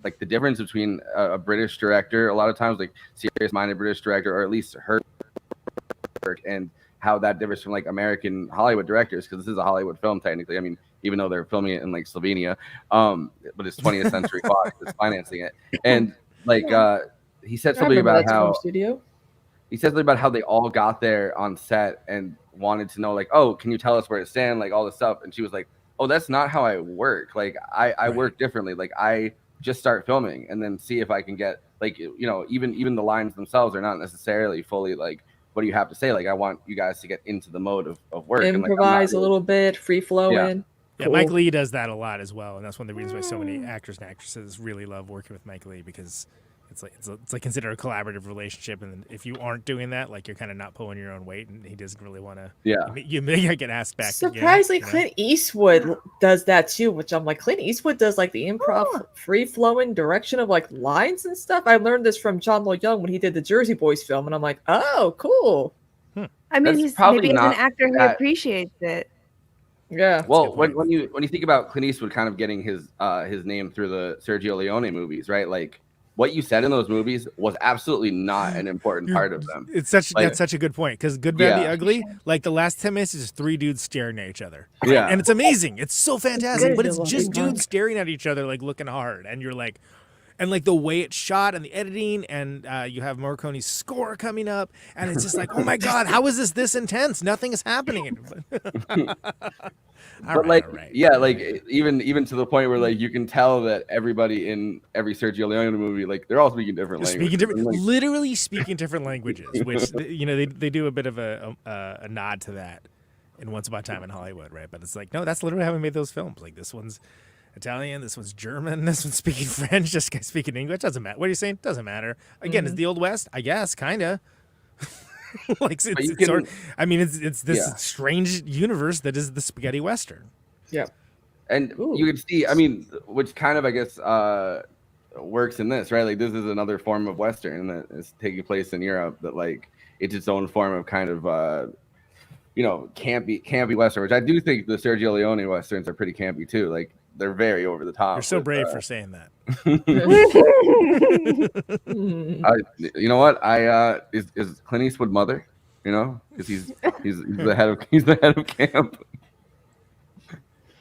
Speaker 4: like the difference between a British director, a lot of times like serious minded British director, or at least her work, and how that differs from like American Hollywood directors. Cause this is a Hollywood film technically. I mean, even though they're filming it in like Slovenia, but it's 20th Century Fox that's financing it. And like he said something about how he said something about how they all got there on set and wanted to know like, oh, can you tell us where to stand, like all this stuff. And she was like, oh, that's not how I work. Like I work differently. Like I just start filming and then see if I can get like, you know, even the lines themselves are not necessarily fully like, what do you have to say? Like I want you guys to get into the mode of work,
Speaker 12: improvise
Speaker 4: and, like,
Speaker 12: a little bit, free flowing.
Speaker 8: Yeah, Mike Lee does that a lot as well, and that's one of the reasons why so many actors and actresses really love working with Mike Lee, because it's like considered a collaborative relationship, and if you aren't doing that, like, you're kind of not pulling your own weight, and he doesn't really want to.
Speaker 4: Yeah,
Speaker 8: you may get asked back.
Speaker 12: Surprisingly,
Speaker 8: again,
Speaker 12: Clint Eastwood does that too, which I'm like, Clint Eastwood does like the improv, free flowing direction of like lines and stuff. I learned this from John Lo Young when he did the Jersey Boys film, and I'm like, oh, cool.
Speaker 11: I mean, he's maybe as an actor who appreciates it.
Speaker 12: Yeah.
Speaker 4: Well, when you think about Clint Eastwood kind of getting his name through the Sergio Leone movies, right? Like, what you said in those movies was absolutely not an important part of them.
Speaker 8: That's such a good point, because Good, Bad, the Ugly, like the last 10 minutes is just 3 dudes staring at each other.
Speaker 4: Yeah,
Speaker 8: and it's amazing. It's so fantastic, but it's just dudes staring at each other, like looking hard, and you're like. And like the way it's shot and the editing, and you have Morricone's score coming up, and it's just like, oh my God, how is this intense? Nothing is happening.
Speaker 4: Yeah, like even to the point where like you can tell that everybody in every Sergio Leone movie, like they're all speaking different languages.
Speaker 8: Literally speaking different languages, which they do a bit of a nod to that in Once Upon a Time in Hollywood, right? But it's like, no, that's literally how we made those films. Like, this one's Italian, this one's German, this one's speaking French, this guy's speaking English. Doesn't matter. What are you saying? Doesn't matter. Again, it's the Old West, I guess, kind of. Like, it's this strange universe that is the spaghetti Western.
Speaker 12: Yeah.
Speaker 4: And you can see, I mean, which kind of, I guess, works in this, right? Like, this is another form of Western that is taking place in Europe that, like, it's its own form of kind of, campy Western, which I do think the Sergio Leone Westerns are pretty campy, too. Like, they're very over the top.
Speaker 8: You're so brave for saying that.
Speaker 4: You know what? Is Clint Eastwood mother? You know, because he's the head of camp.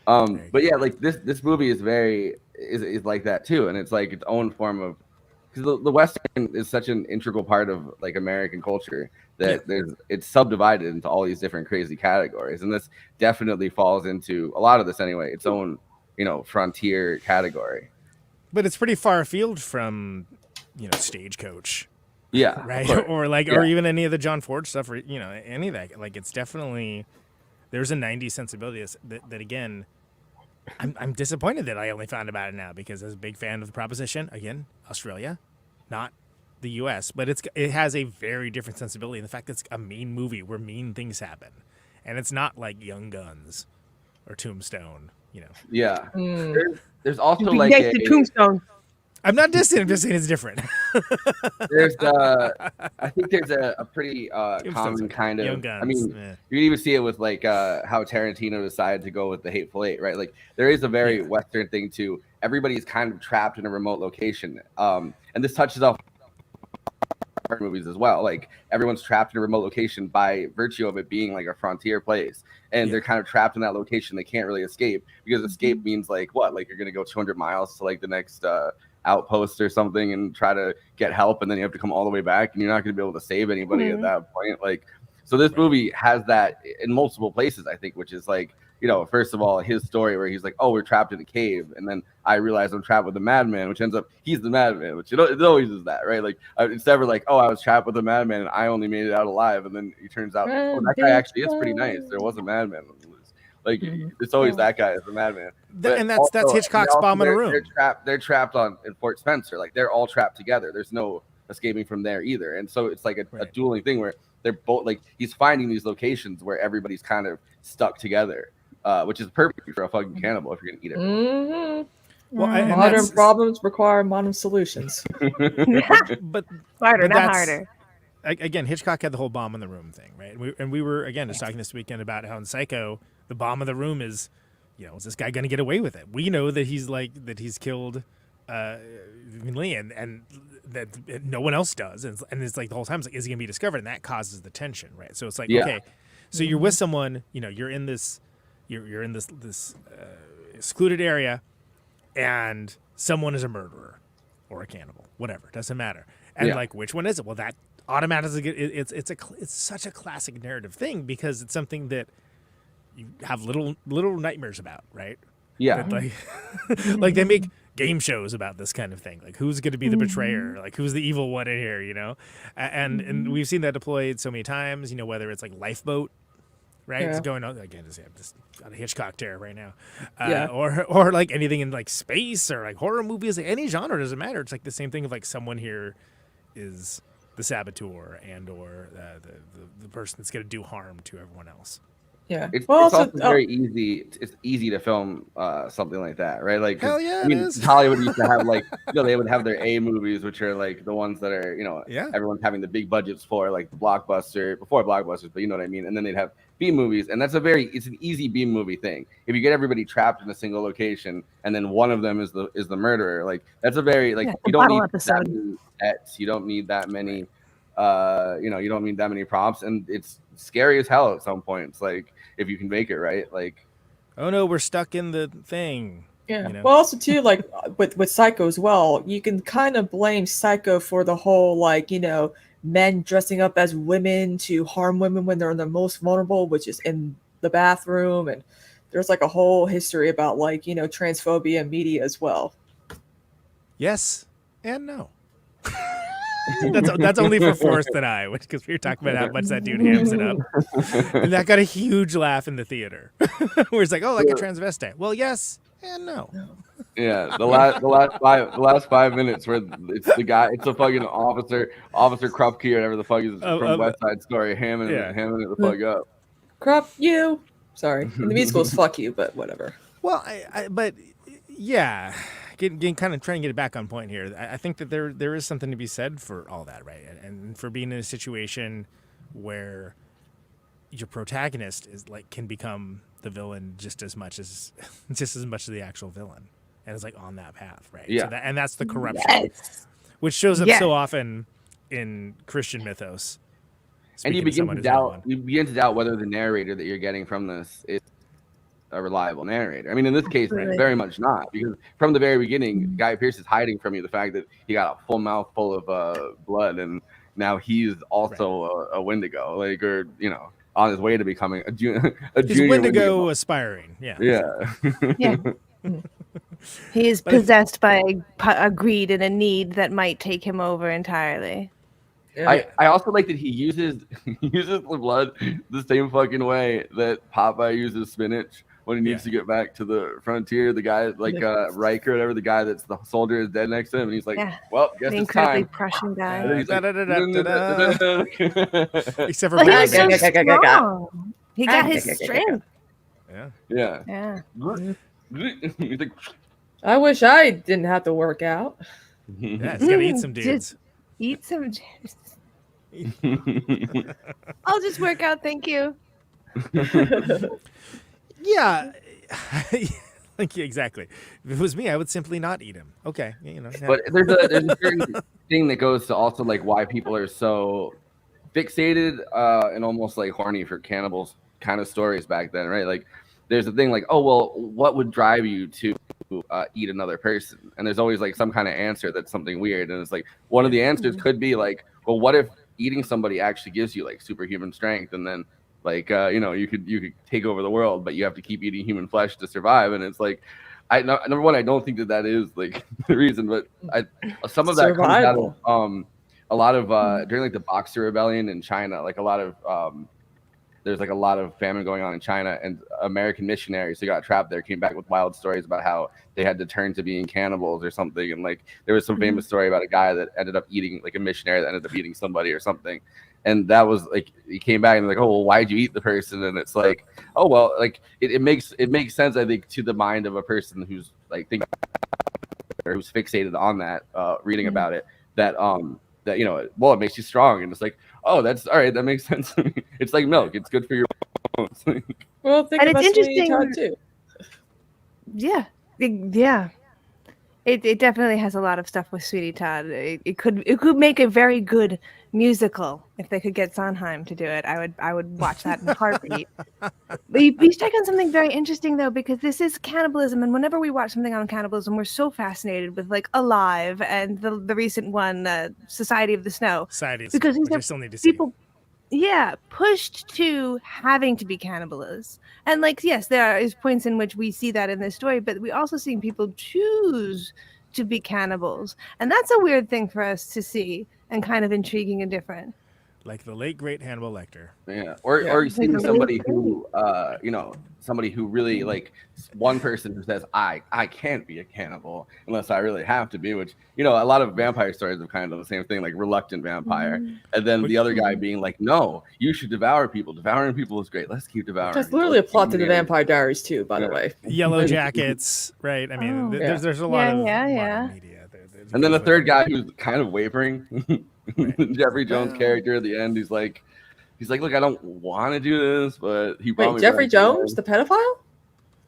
Speaker 4: But yeah, like this movie is is like that too, and it's like its own form of, because the Western is such an integral part of like American culture that it's subdivided into all these different crazy categories, and this definitely falls into a lot of this anyway. Its own frontier category.
Speaker 8: But it's pretty far afield from, Stagecoach.
Speaker 4: Yeah.
Speaker 8: Right. Or even any of the John Ford stuff, or, any of that. Like, it's definitely, there's a 90s sensibility that again, I'm disappointed that I only found about it now, because as a big fan of the proposition, again, Australia, not the US, but it has a very different sensibility. And the fact that it's a mean movie where mean things happen. And it's not like Young Guns or Tombstone.
Speaker 4: Yeah. There's also
Speaker 11: like the Tombstone.
Speaker 8: I'm not dissing. I'm just saying it's different.
Speaker 4: I think there's a pretty common kind of.
Speaker 8: Young Guns,
Speaker 4: I mean, you can even see it with like how Tarantino decided to go with the Hateful Eight, right? Like, there is a very Western thing too. Everybody's kind of trapped in a remote location, and this touches off movies as well. Like, everyone's trapped in a remote location by virtue of it being like a frontier place, and they're kind of trapped in that location. They can't really escape, because escape means like what? Like, you're gonna go 200 miles to like the next outpost or something and try to get help, and then you have to come all the way back, and you're not gonna be able to save anybody at that point. Like, so this movie has that in multiple places, I think, which is like, first of all, his story where he's like, oh, we're trapped in a cave, and then I realize I'm trapped with a madman, which ends up he's the madman, which it always is that, right? Like, it's never like, oh, I was trapped with a madman and I only made it out alive, and then it turns out, oh, that guy actually is pretty nice. There was a madman. Like, it's always that guy is the madman.
Speaker 8: And that's Hitchcock's Bomb in a Room.
Speaker 4: They're trapped in Fort Spencer. Like, they're all trapped together. There's no escaping from there either. And so it's like a dueling thing where they're both like, he's finding these locations where everybody's kind of stuck together. Which is perfect for a fucking cannibal if you're gonna eat it.
Speaker 12: Mm-hmm. Well, modern problems require modern solutions.
Speaker 8: but
Speaker 11: smarter, not harder.
Speaker 8: Again, Hitchcock had the whole bomb in the room thing, right? And we were again just talking this weekend about how in Psycho, the bomb in the room is, is this guy gonna get away with it? We know that he's killed Lee, and that no one else does, and it's like the whole time it's like, is he gonna be discovered? And that causes the tension, right? So it's like, okay, so you're with someone, you're in this. You're in this secluded area, and someone is a murderer or a cannibal, whatever, doesn't matter. And like, which one is it? Well, that automatically it's such a classic narrative thing, because it's something that you have little nightmares about, right?
Speaker 4: Yeah.
Speaker 8: That, like they make game shows about this kind of thing, like who's going to be the betrayer, like who's the evil one in here, and we've seen that deployed so many times, whether it's like Lifeboat. right?
Speaker 12: Yeah.
Speaker 8: It's going on again. I'm just on a Hitchcock tear right now.
Speaker 12: Yeah.
Speaker 8: Or like anything in like space or like horror movies, like any genre doesn't matter. It's like the same thing of like someone here is the saboteur and or the person that's going to do harm to everyone else.
Speaker 12: Yeah.
Speaker 4: It's
Speaker 12: Well,
Speaker 4: also
Speaker 12: also-
Speaker 4: very easy. It's easy to film something like that, right? Like, 'cause,
Speaker 8: Hell yeah,
Speaker 4: I mean,
Speaker 8: it is.
Speaker 4: Hollywood used to have like, they would have their A movies, which are like the ones that are, everyone's having the big budgets for, like the blockbuster before blockbusters, but you know what I mean. And then they'd have B movies, and it's an easy B movie thing. If you get everybody trapped in a single location, and then one of them is the murderer, like that's a very like you don't need that many sets, you don't need that many, you don't need that many props, and it's scary as hell at some points. Like if you can make it right, like,
Speaker 8: oh no, we're stuck in the thing.
Speaker 12: Yeah.
Speaker 8: You know?
Speaker 12: Well, also too, like with Psycho as well, you can kind of blame Psycho for the whole like men dressing up as women to harm women when they're in the most vulnerable, which is in the bathroom, and there's like a whole history about like transphobia in media as well.
Speaker 8: Yes and no. That's only for Forrest and I, because we were talking about how much that dude hams it up, and that got a huge laugh in the theater. Where it's like, oh, like a transvestite. Well, yes and no.
Speaker 4: Yeah, the last 5 minutes where it's the guy, it's a fucking officer Krupke or whatever the fuck is from West Side Story, hamming it the fuck up.
Speaker 12: Krupp, you. Sorry, in the musical is fuck you, but whatever.
Speaker 8: Well, but yeah. Kind of trying to get it back on point here. I think that there is something to be said for all that, right? And for being in a situation where your protagonist can become the villain just as much as the actual villain, and it's like on that path, right?
Speaker 4: Yeah.
Speaker 8: So and that's the corruption, which shows up so often in Christian mythos.
Speaker 4: And you begin to doubt whether the narrator that you're getting from this is a reliable narrator. I mean, in this case, very much not, because from the very beginning, Guy Pearce is hiding from you the fact that he got a full mouth full of blood, and now he's also a Wendigo, like, or on his way to becoming a junior
Speaker 8: Wendigo aspiring. Yeah.
Speaker 11: Yeah. He is possessed by a greed and a need that might take him over entirely.
Speaker 4: Yeah. I also like that he uses the blood the same fucking way that Popeye uses spinach when he needs to get back to the frontier. The guy like Riker, whatever, the guy that's the soldier is dead next to him, and he's like, "Well, guess
Speaker 11: the
Speaker 4: it's
Speaker 11: incredibly
Speaker 4: time."
Speaker 11: Prussian guy.
Speaker 8: Except for
Speaker 11: he was so strong. He got his strength.
Speaker 4: Yeah. He's like,
Speaker 12: I wish I didn't have to work out.
Speaker 8: Yeah, he's gotta eat some dudes.
Speaker 11: Just eat some juice. I'll just work out, thank you.
Speaker 8: Yeah. Like, exactly. If it was me, I would simply not eat him. Okay,
Speaker 4: But there's a certain thing that goes to also like why people are so fixated and almost like horny for cannibals kind of stories back then, right? Like, there's a thing like, oh well, what would drive you to eat another person? And there's always like some kind of answer that's something weird, and it's like one of the answers could be like, well, what if eating somebody actually gives you like superhuman strength, and then like you could take over the world, but you have to keep eating human flesh to survive. And it's like, number one, I don't think that is like the reason, but some of that
Speaker 12: Survival.
Speaker 4: comes out of a lot of during like the Boxer Rebellion in China, like a lot of there's like a lot of famine going on in China, and American missionaries who got trapped there came back with wild stories about how they had to turn to being cannibals or something. And like there was some famous story about a guy that ended up eating, like a missionary that ended up eating somebody or something. And that was like, he came back and like, oh, well, why'd you eat the person? And it's like, oh, well, like it makes sense, I think, to the mind of a person who's like thinking or who's fixated on that, reading about it, that well, it makes you strong. And it's like, oh, that's all right, that makes sense to me. It's like milk, it's good for your bones.
Speaker 12: Well, think
Speaker 11: And
Speaker 12: about
Speaker 11: it's
Speaker 12: Sweeney
Speaker 11: interesting-
Speaker 12: Todd too.
Speaker 11: Yeah. It definitely has a lot of stuff with Sweetie Todd. It could make a very good musical if they could get Sondheim to do it. I would watch that in a heartbeat. But you strike on something very interesting though, because this is cannibalism, and whenever we watch something on cannibalism, we're so fascinated with like Alive and the recent one, Society of the Snow. Because these
Speaker 8: I
Speaker 11: are
Speaker 8: still need to see.
Speaker 11: people, pushed to having to be cannibals. And like, yes, there is points in which we see that in this story, but we also see people choose to be cannibals. And that's a weird thing for us to see and kind of intriguing and different.
Speaker 8: like the late great Hannibal Lecter.
Speaker 4: Yeah, or you see somebody who, somebody who really like one person who says, I can't be a cannibal unless I really have to be, which, a lot of vampire stories are kind of the same thing, like reluctant vampire. And then the other guy being like, no, you should devour people. Devouring people is great. Let's keep devouring.
Speaker 12: That's literally a plot to the Vampire Diaries too, by the way.
Speaker 8: Yellow Jackets, right? I mean, there's a lot of modern media.
Speaker 4: And then the third guy who's kind of wavering, Jeffrey Jones' character at the end, he's like, look, I don't want to do this, but he brought me
Speaker 12: Jeffrey Jones, the pedophile?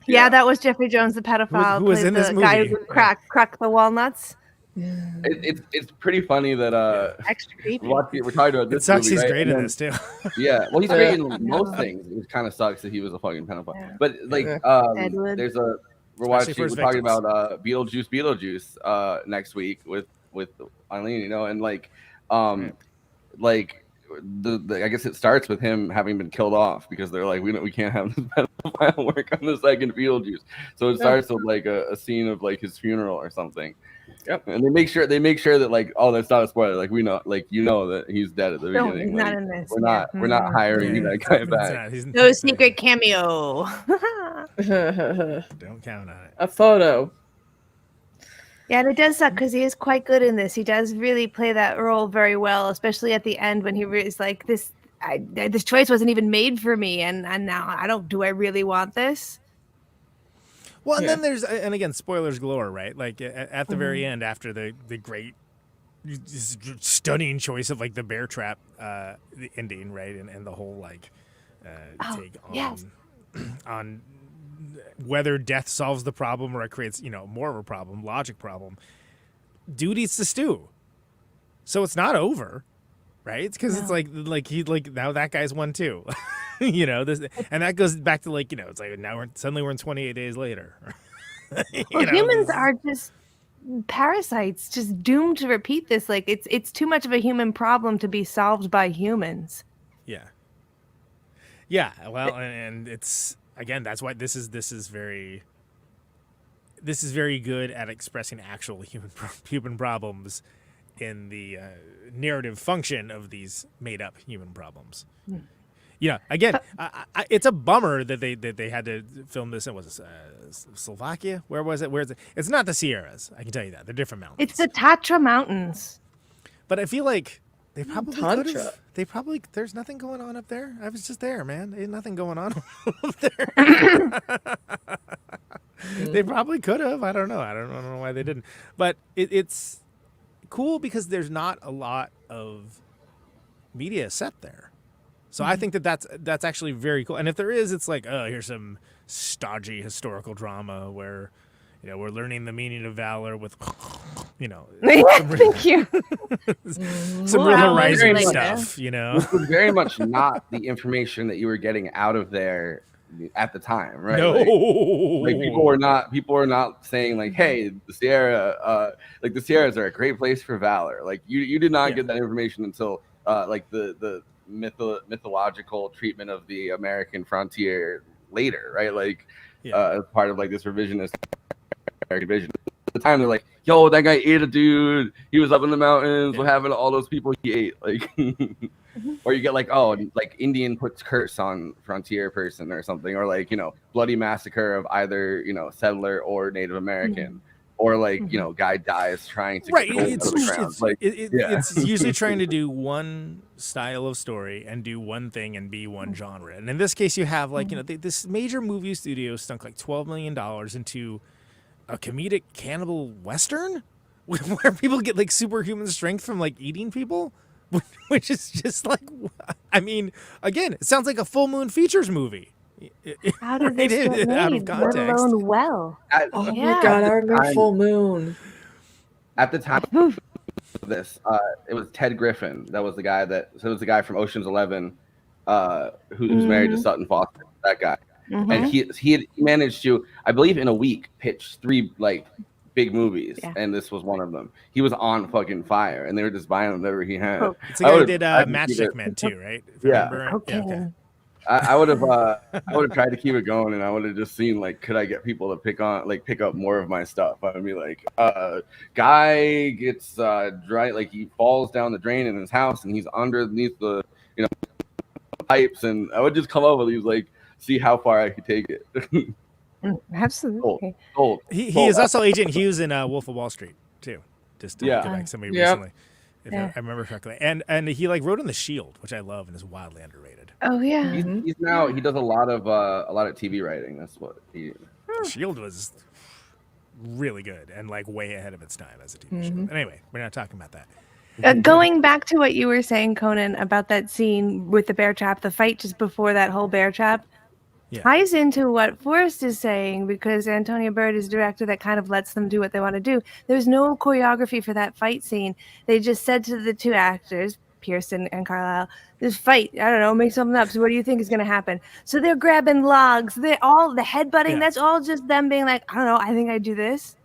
Speaker 11: Yeah, that was Jeffrey Jones, the pedophile.
Speaker 8: Who was in this movie?
Speaker 11: Guy who cracked the walnuts.
Speaker 4: It's pretty funny that
Speaker 11: extra creepy.
Speaker 4: we're talking about this.
Speaker 8: It sucks
Speaker 4: movie,
Speaker 8: he's
Speaker 4: right?
Speaker 8: great in this too.
Speaker 4: Yeah, well, he's great in most things. It kind of sucks that he was a fucking pedophile. Yeah. But like, we're talking about Beetlejuice next week with Eileen, and like I guess it starts with him having been killed off because they're like, we can't have this pedophile work on the second Beetlejuice. So it starts with like a scene of like his funeral or something. Yep. And they make sure that like, oh, that's not a spoiler. Like we know, like that he's dead at the beginning.
Speaker 11: He's not in this.
Speaker 4: We're not hiring that guy back.
Speaker 11: No secret cameo.
Speaker 8: Don't count on it.
Speaker 12: A photo.
Speaker 11: Yeah, and it does suck because he is quite good in this. He does really play that role very well, especially at the end when he is like, this choice wasn't even made for me, and now do I really want this?
Speaker 8: Well, and then there's, and again, spoilers galore, right? Like at the very end, after the great, stunning choice of like the bear trap, the ending, right, and the whole like take on whether death solves the problem or it creates more of a problem, logic problem. Dude eats the stew, so it's not over, right? It's because it's like now that guy's won too. This, and that goes back to like, it's like now we're in 28 days later.
Speaker 11: Humans are just parasites, just doomed to repeat this. Like it's too much of a human problem to be solved by humans.
Speaker 8: Yeah. Well, and it's, again, that's why this is very good at expressing actual human problems in the narrative function of these made up human problems. Yeah, again, it's a bummer that they had to film this in Slovakia. Where was it? It's not the Sierras. I can tell you that. They're different mountains.
Speaker 11: It's the Tatra Mountains.
Speaker 8: But I feel like they probably could have. There's nothing going on up there. I was just there, man. Ain't nothing going on up there. They probably could have. I don't know. I don't know why they didn't. But it's cool because there's not a lot of media set there. So I think that's actually very cool. And if there is, it's like, oh, here's some stodgy historical drama where, we're learning the meaning of valor with,
Speaker 11: Thank you.
Speaker 8: some real Horizon stuff,
Speaker 4: This was very much not the information that you were getting out of there at the time, right?
Speaker 8: No.
Speaker 4: Like people were not saying like, hey, the Sierra, like the Sierras are a great place for valor. Like you did not get that information until like the mythological treatment of the American frontier later, right? Like as part of like this revisionist American vision. At the time they're like, yo, that guy ate a dude. He was up in the mountains. What happened to all those people he ate? Like, or you get like, oh, like Indian puts curse on frontier person or something, or like, bloody massacre of either, settler or Native American. Or like, guy dies trying to get gold out of the ground.
Speaker 8: It's usually trying to do one style of story and do one thing and be one genre. And in this case, you have like, this major movie studio stunk like $12 million into a comedic cannibal western where people get like superhuman strength from like eating people, which is just like, I mean, again, it sounds like a Full Moon Features movie.
Speaker 11: How did this get made?
Speaker 8: Out of context.
Speaker 11: Let alone well.
Speaker 12: Oh my God, I remember Full Moon.
Speaker 4: At the time of this, it was Ted Griffin. That was the guy it was the guy from Ocean's 11, who's married to Sutton Foster. That guy, and he had managed to, I believe, in a week, pitch 3 like big movies, and this was one of them. He was on fucking fire, and they were just buying whatever he had.
Speaker 8: It's the guy who did Matchstick Men too, right?
Speaker 4: Yeah.
Speaker 8: Okay.
Speaker 4: I would have tried to keep it going, and I would have just seen like, could I get people to pick up more of my stuff? I would be like, guy gets dry, like he falls down the drain in his house, and he's underneath the pipes, and I would just come up with these like, see how far I could take it.
Speaker 11: Absolutely.
Speaker 4: Cold.
Speaker 8: He is also Agent Hughes in Wolf of Wall Street too. Just to go back to somebody recently, if I remember correctly. And he like wrote on The Shield, which I love and is wildly underrated.
Speaker 11: Oh yeah.
Speaker 4: He's now he does a lot of TV writing. That's what he.
Speaker 8: The Shield was really good and like way ahead of its time as a TV show. Anyway, we're not talking about that.
Speaker 11: Going back to what you were saying, Conan, about that scene with the bear trap, the fight just before that whole bear trap, ties into what Forrest is saying, because Antonia Bird is a director that kind of lets them do what they want to do. There's no choreography for that fight scene. They just said to the two actors, Pearce and Carlyle, this fight, I don't know, make something up. So what do you think is going to happen? So they're grabbing logs. They're all the headbutting. That's all just them being like, I don't know, I think I do this.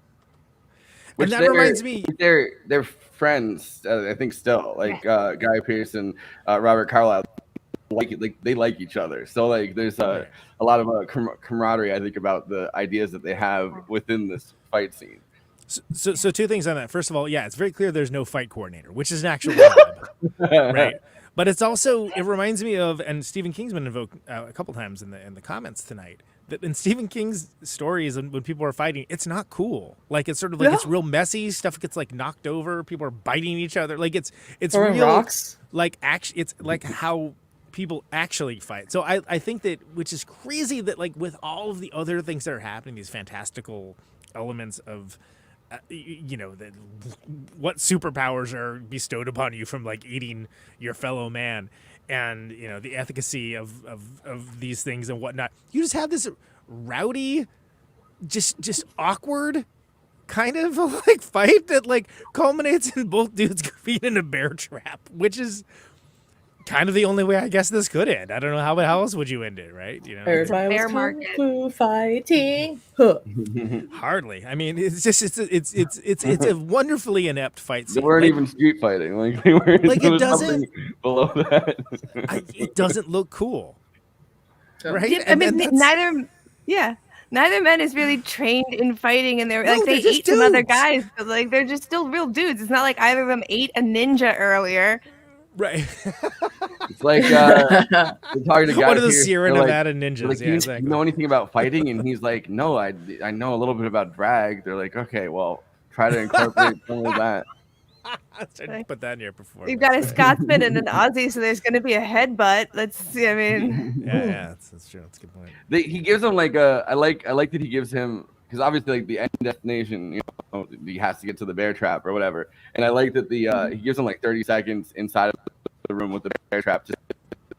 Speaker 8: And that reminds me,
Speaker 4: they're friends. I think still like Guy Pearce and Robert Carlyle. They like each other. So like there's a lot of camaraderie, I think, about the ideas that they have within this fight scene.
Speaker 8: So two things on that. First of all, it's very clear there's no fight coordinator, which is an actual job, right? But it's also, it reminds me of, and Stephen King's been invoked a couple times in the comments tonight, that in Stephen King's stories, and when people are fighting, it's not cool. Like it's sort of like it's real messy. Stuff gets like knocked over. People are biting each other. Like it's
Speaker 12: throwing
Speaker 8: real
Speaker 12: rocks.
Speaker 8: Like it's like how people actually fight. So I think that, which is crazy, that like with all of the other things that are happening, these fantastical elements of that what superpowers are bestowed upon you from like eating your fellow man, and the efficacy of these things and whatnot. You just have this rowdy, just awkward kind of like fight that like culminates in both dudes being in a bear trap, which is kind of the only way I guess this could end. I don't know how else would you end it, right?
Speaker 12: Bear market fighting. Huh.
Speaker 8: Hardly. I mean, it's just it's a wonderfully inept fight scene.
Speaker 4: They weren't even street fighting. Like they were.
Speaker 8: Like it doesn't
Speaker 4: below that.
Speaker 8: It doesn't look cool, right?
Speaker 11: Yeah, I mean, neither man is really trained in fighting, and they ate some other guys, but like they're just still real dudes. It's not like either of them ate a ninja earlier.
Speaker 8: Right.
Speaker 4: It's like talking to guys.
Speaker 8: One of the
Speaker 4: here,
Speaker 8: Sierra Nevada ninjas.
Speaker 4: Like,
Speaker 8: exactly.
Speaker 4: You know anything about fighting? And he's like, no, I know a little bit about drag. They're like, okay, well, try to incorporate some of that.
Speaker 8: Put that in your performance.
Speaker 11: You've got a Scotsman and an Aussie, so there's going to be a headbutt. Let's see. I mean,
Speaker 8: that's true. That's a good point.
Speaker 4: He gives him like I like that he gives him, because obviously like the end destination, he has to get to the bear trap or whatever. And I like that he gives him like 30 seconds inside of the room with the bear trap just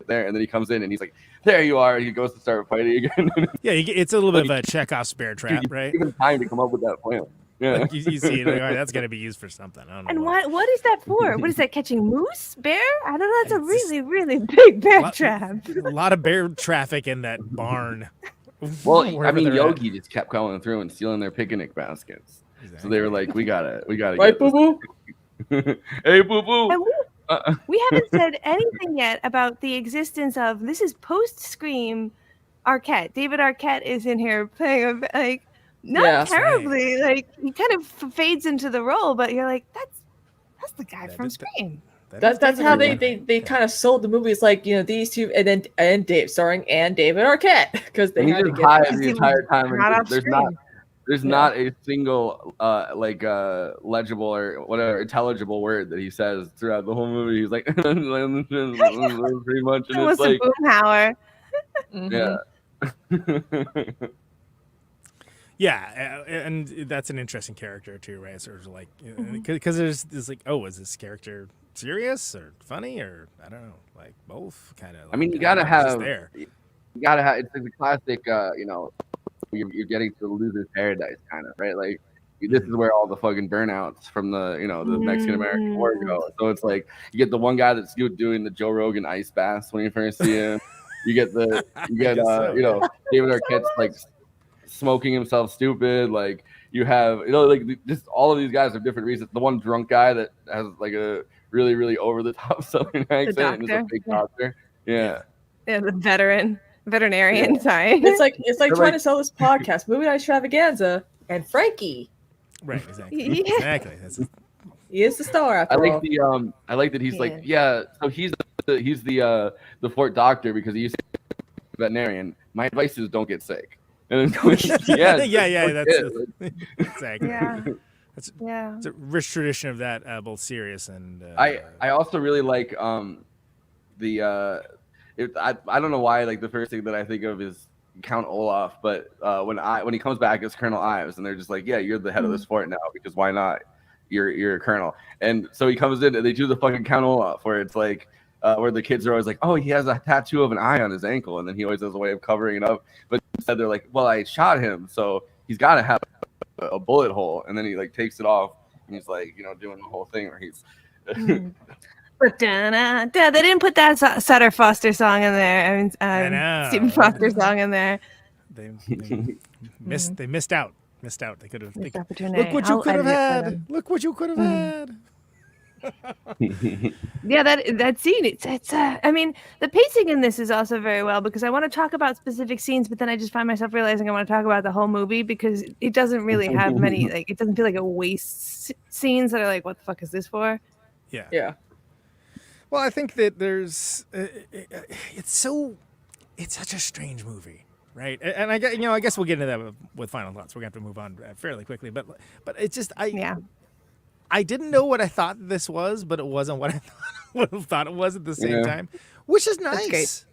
Speaker 4: there, and then he comes in and he's like, there you are. He goes to start fighting again.
Speaker 8: It's a little bit of a Chekhov's bear trap, right?
Speaker 4: Even time to come up with that plan. Yeah,
Speaker 8: like you see it, like, all right, that's gonna be used for something. I don't know.
Speaker 11: And what is that for? What is that, catching moose, bear? I don't know. That's a really, really big bear trap.
Speaker 8: A lot of bear traffic in that barn.
Speaker 4: Well, I mean, Yogi just kept going through and stealing their picnic baskets. Exactly. So they were like, we gotta
Speaker 12: right, boo boo.
Speaker 4: Hey, boo boo.
Speaker 11: We haven't said anything yet about the existence of, this is post-Scream Arquette. David Arquette is in here playing not terribly. Right. Like he kind of fades into the role, but you're like, that's the guy from Scream.
Speaker 12: That's how they kind of sold the movie. It's like, these two, and Dave, starring David Arquette, because they had to get
Speaker 4: the entire time. There's not a single legible or whatever intelligible word that he says throughout the whole movie. He's like pretty much, and it's like
Speaker 11: Boomhauer.
Speaker 8: Yeah, and that's an interesting character too, right? Sort of like, because there's like, is this character serious or funny, or I don't know, like both kind of.
Speaker 4: I mean, you gotta have. It's like the classic, you're getting to the loser's paradise kind of, right? Like this is where all the fucking burnouts from the the Mexican American War go. So it's like you get the one guy that's doing the Joe Rogan ice baths when you first see him. You get David Arquette's like smoking himself stupid. Like you have just all of these guys have different reasons. The one drunk guy that has like a really, really over the top Southern accent and is a fake doctor. Yeah.
Speaker 11: Yeah, the veterinarian.
Speaker 12: Yeah.
Speaker 11: Sorry.
Speaker 12: It's like trying to sell this podcast, movie night extravaganza, and Frankie.
Speaker 8: Right, exactly. Exactly.
Speaker 12: He is the star after
Speaker 4: I like
Speaker 12: all.
Speaker 4: the I like that he's like, yeah, so he's the Fort doctor because he used to be a veterinarian. My advice is don't get sick. And then
Speaker 8: that's exactly.
Speaker 11: Yeah.
Speaker 8: It's a rich tradition of that, both serious and.
Speaker 4: I also really like I don't know why, like the first thing that I think of is Count Olaf, but when he comes back as Colonel Ives, and they're just like, yeah, you're the head of this fort now because why not? You're a colonel, and so he comes in and they do the fucking Count Olaf where it's like where the kids are always like, oh, he has a tattoo of an eye on his ankle, and then he always has a way of covering it up, but instead they're like, well, I shot him, so he's got to have a bullet hole, and then he like takes it off and he's like, doing the whole thing where he's
Speaker 11: But they didn't put that Sutter Foster song in there. I mean, Stephen Foster song in there.
Speaker 8: They missed out. They could have.
Speaker 11: Opportunity.
Speaker 8: Look what you could have had. Look what you could have had.
Speaker 11: Yeah, that scene. It's. I mean, the pacing in this is also very well because I want to talk about specific scenes, but then I just find myself realizing I want to talk about the whole movie because it doesn't really have many. Like, it doesn't feel like it wastes scenes that are like, what the fuck is this for?
Speaker 8: Yeah.
Speaker 12: Yeah.
Speaker 8: Well, I think that there's. It's such a strange movie. Right, and I guess we'll get into that with final thoughts. We're gonna have to move on fairly quickly, but it's just I didn't know what I thought this was, but it wasn't what I thought it was at the same time, which is nice.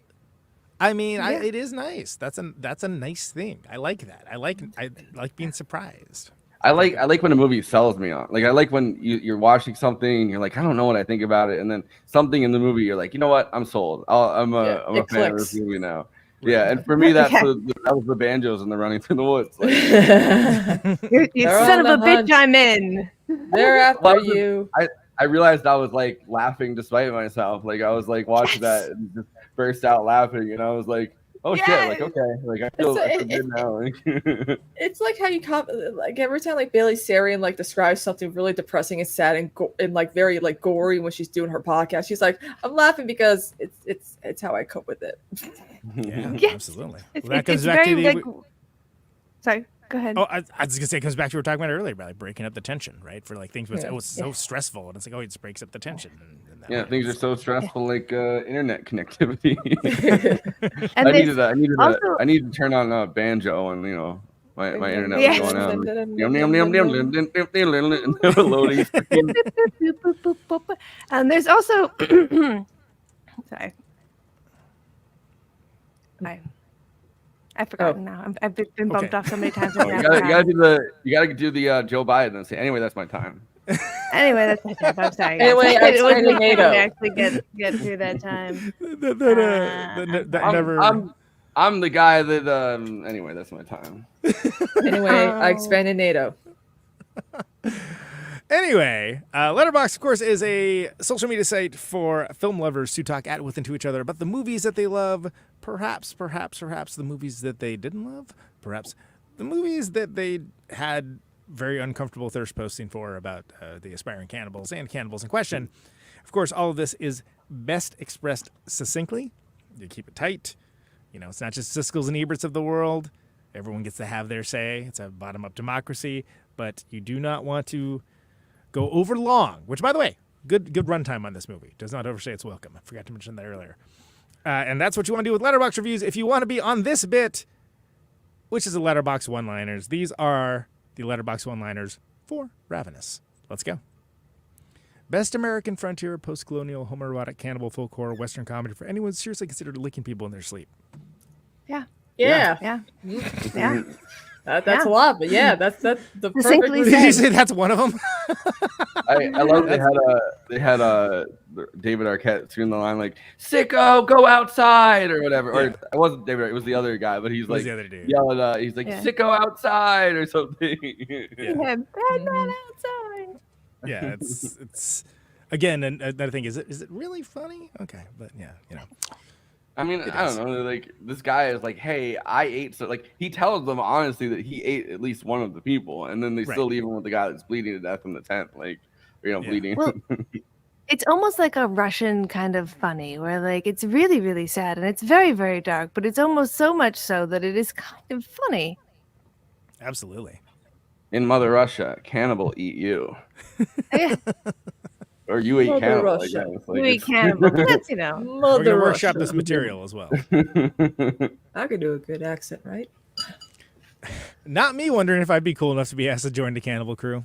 Speaker 8: I mean, it is nice. That's a nice thing. I like that. I like being surprised.
Speaker 4: I like when a movie sells me on. Like I like when you're watching something and you're like, I don't know what I think about it, and then something in the movie you're like, you know what, I'm sold. I'm a fan of this movie now. Yeah, and for me, that was the banjos and the running through the woods. Like,
Speaker 11: you son of a bitch, I'm in.
Speaker 12: They're after you.
Speaker 4: I realized I was like laughing despite myself. Like I was like watching that and just burst out laughing, and I was like, oh shit, like okay, like I feel good now.
Speaker 12: It's like how you like every time like Bailey Sarian like describes something really depressing and sad and like very like gory when she's doing her podcast. She's like, I'm laughing because it's how I cope with it.
Speaker 8: Yeah,
Speaker 11: yes.
Speaker 8: Absolutely.
Speaker 11: It's,
Speaker 8: well, that comes
Speaker 11: it's
Speaker 8: back
Speaker 11: very
Speaker 8: to
Speaker 11: like. Sorry, go ahead.
Speaker 8: Oh, I was gonna say it comes back to what we were talking about earlier about like breaking up the tension, right? For like things, it was so stressful, and it's like, oh, it just breaks up the tension. And
Speaker 4: things are so stressful, like internet connectivity.
Speaker 11: And
Speaker 4: I needed to turn on banjo, and my internet was going out. Loading.
Speaker 11: And there's also sorry. I forgot now. I've been bumped off so many times.
Speaker 4: You gotta do the Joe Biden and say, anyway, that's my time.
Speaker 11: Anyway, that's my time. I'm sorry.
Speaker 12: Anyway,
Speaker 11: it was NATO. Actually get through that time.
Speaker 4: I'm the guy that. Anyway, that's my time.
Speaker 12: Anyway, I expanded NATO.
Speaker 8: Anyway, Letterboxd, of course, is a social media site for film lovers to talk at with and to each other about the movies that they love, perhaps the movies that they didn't love, perhaps the movies that they had very uncomfortable thirst posting for about the aspiring cannibals and cannibals in question. Of course, all of this is best expressed succinctly. You keep it tight. It's not just Siskel's and Eberts of the world. Everyone gets to have their say. It's a bottom-up democracy, but you do not want to go over long, which, by the way, good runtime on this movie. Does not overstay its welcome. I forgot to mention that earlier. And that's what you want to do with Letterboxd reviews. If you want to be on this bit, which is the Letterboxd one-liners, these are the Letterboxd one-liners for Ravenous. Let's go. Best American frontier, post-colonial, homoerotic, cannibal, folk horror, Western comedy for anyone seriously considered licking people in their sleep.
Speaker 11: Yeah.
Speaker 12: That's a lot, but that's the perfect.
Speaker 8: Did you say that's one of them?
Speaker 4: I love they had David Arquette between the line like "sicko, go outside" or whatever. Or it wasn't David; it was the other guy. But he's like
Speaker 8: the other dude.
Speaker 4: yelling, he's like "sicko outside" or something.
Speaker 11: Bad man outside.
Speaker 8: Yeah, it's again another thing. Is it really funny? Okay, but
Speaker 4: I mean, I don't know. Like this guy is like, "Hey, I ate." So like he tells them honestly that he ate at least one of the people, and then they still leave him with the guy that's bleeding to death in the tent, like bleeding.
Speaker 11: Well, It's almost like a Russian kind of funny, where like it's really, really sad and it's very, very dark, but it's almost so much so that it is kind of funny.
Speaker 8: Absolutely.
Speaker 4: In Mother Russia, cannibal eat you.
Speaker 11: Yeah.
Speaker 4: Or you eat
Speaker 12: Mother
Speaker 4: cannibal.
Speaker 12: Russia.
Speaker 4: I guess. Like,
Speaker 11: You eat cannibal. That's, you know.
Speaker 8: We're
Speaker 12: Mother
Speaker 8: gonna workshop
Speaker 12: Russia.
Speaker 8: this material as well.
Speaker 12: I could do a good accent, right?
Speaker 8: Not me wondering if I'd be cool enough to be asked to join the cannibal crew.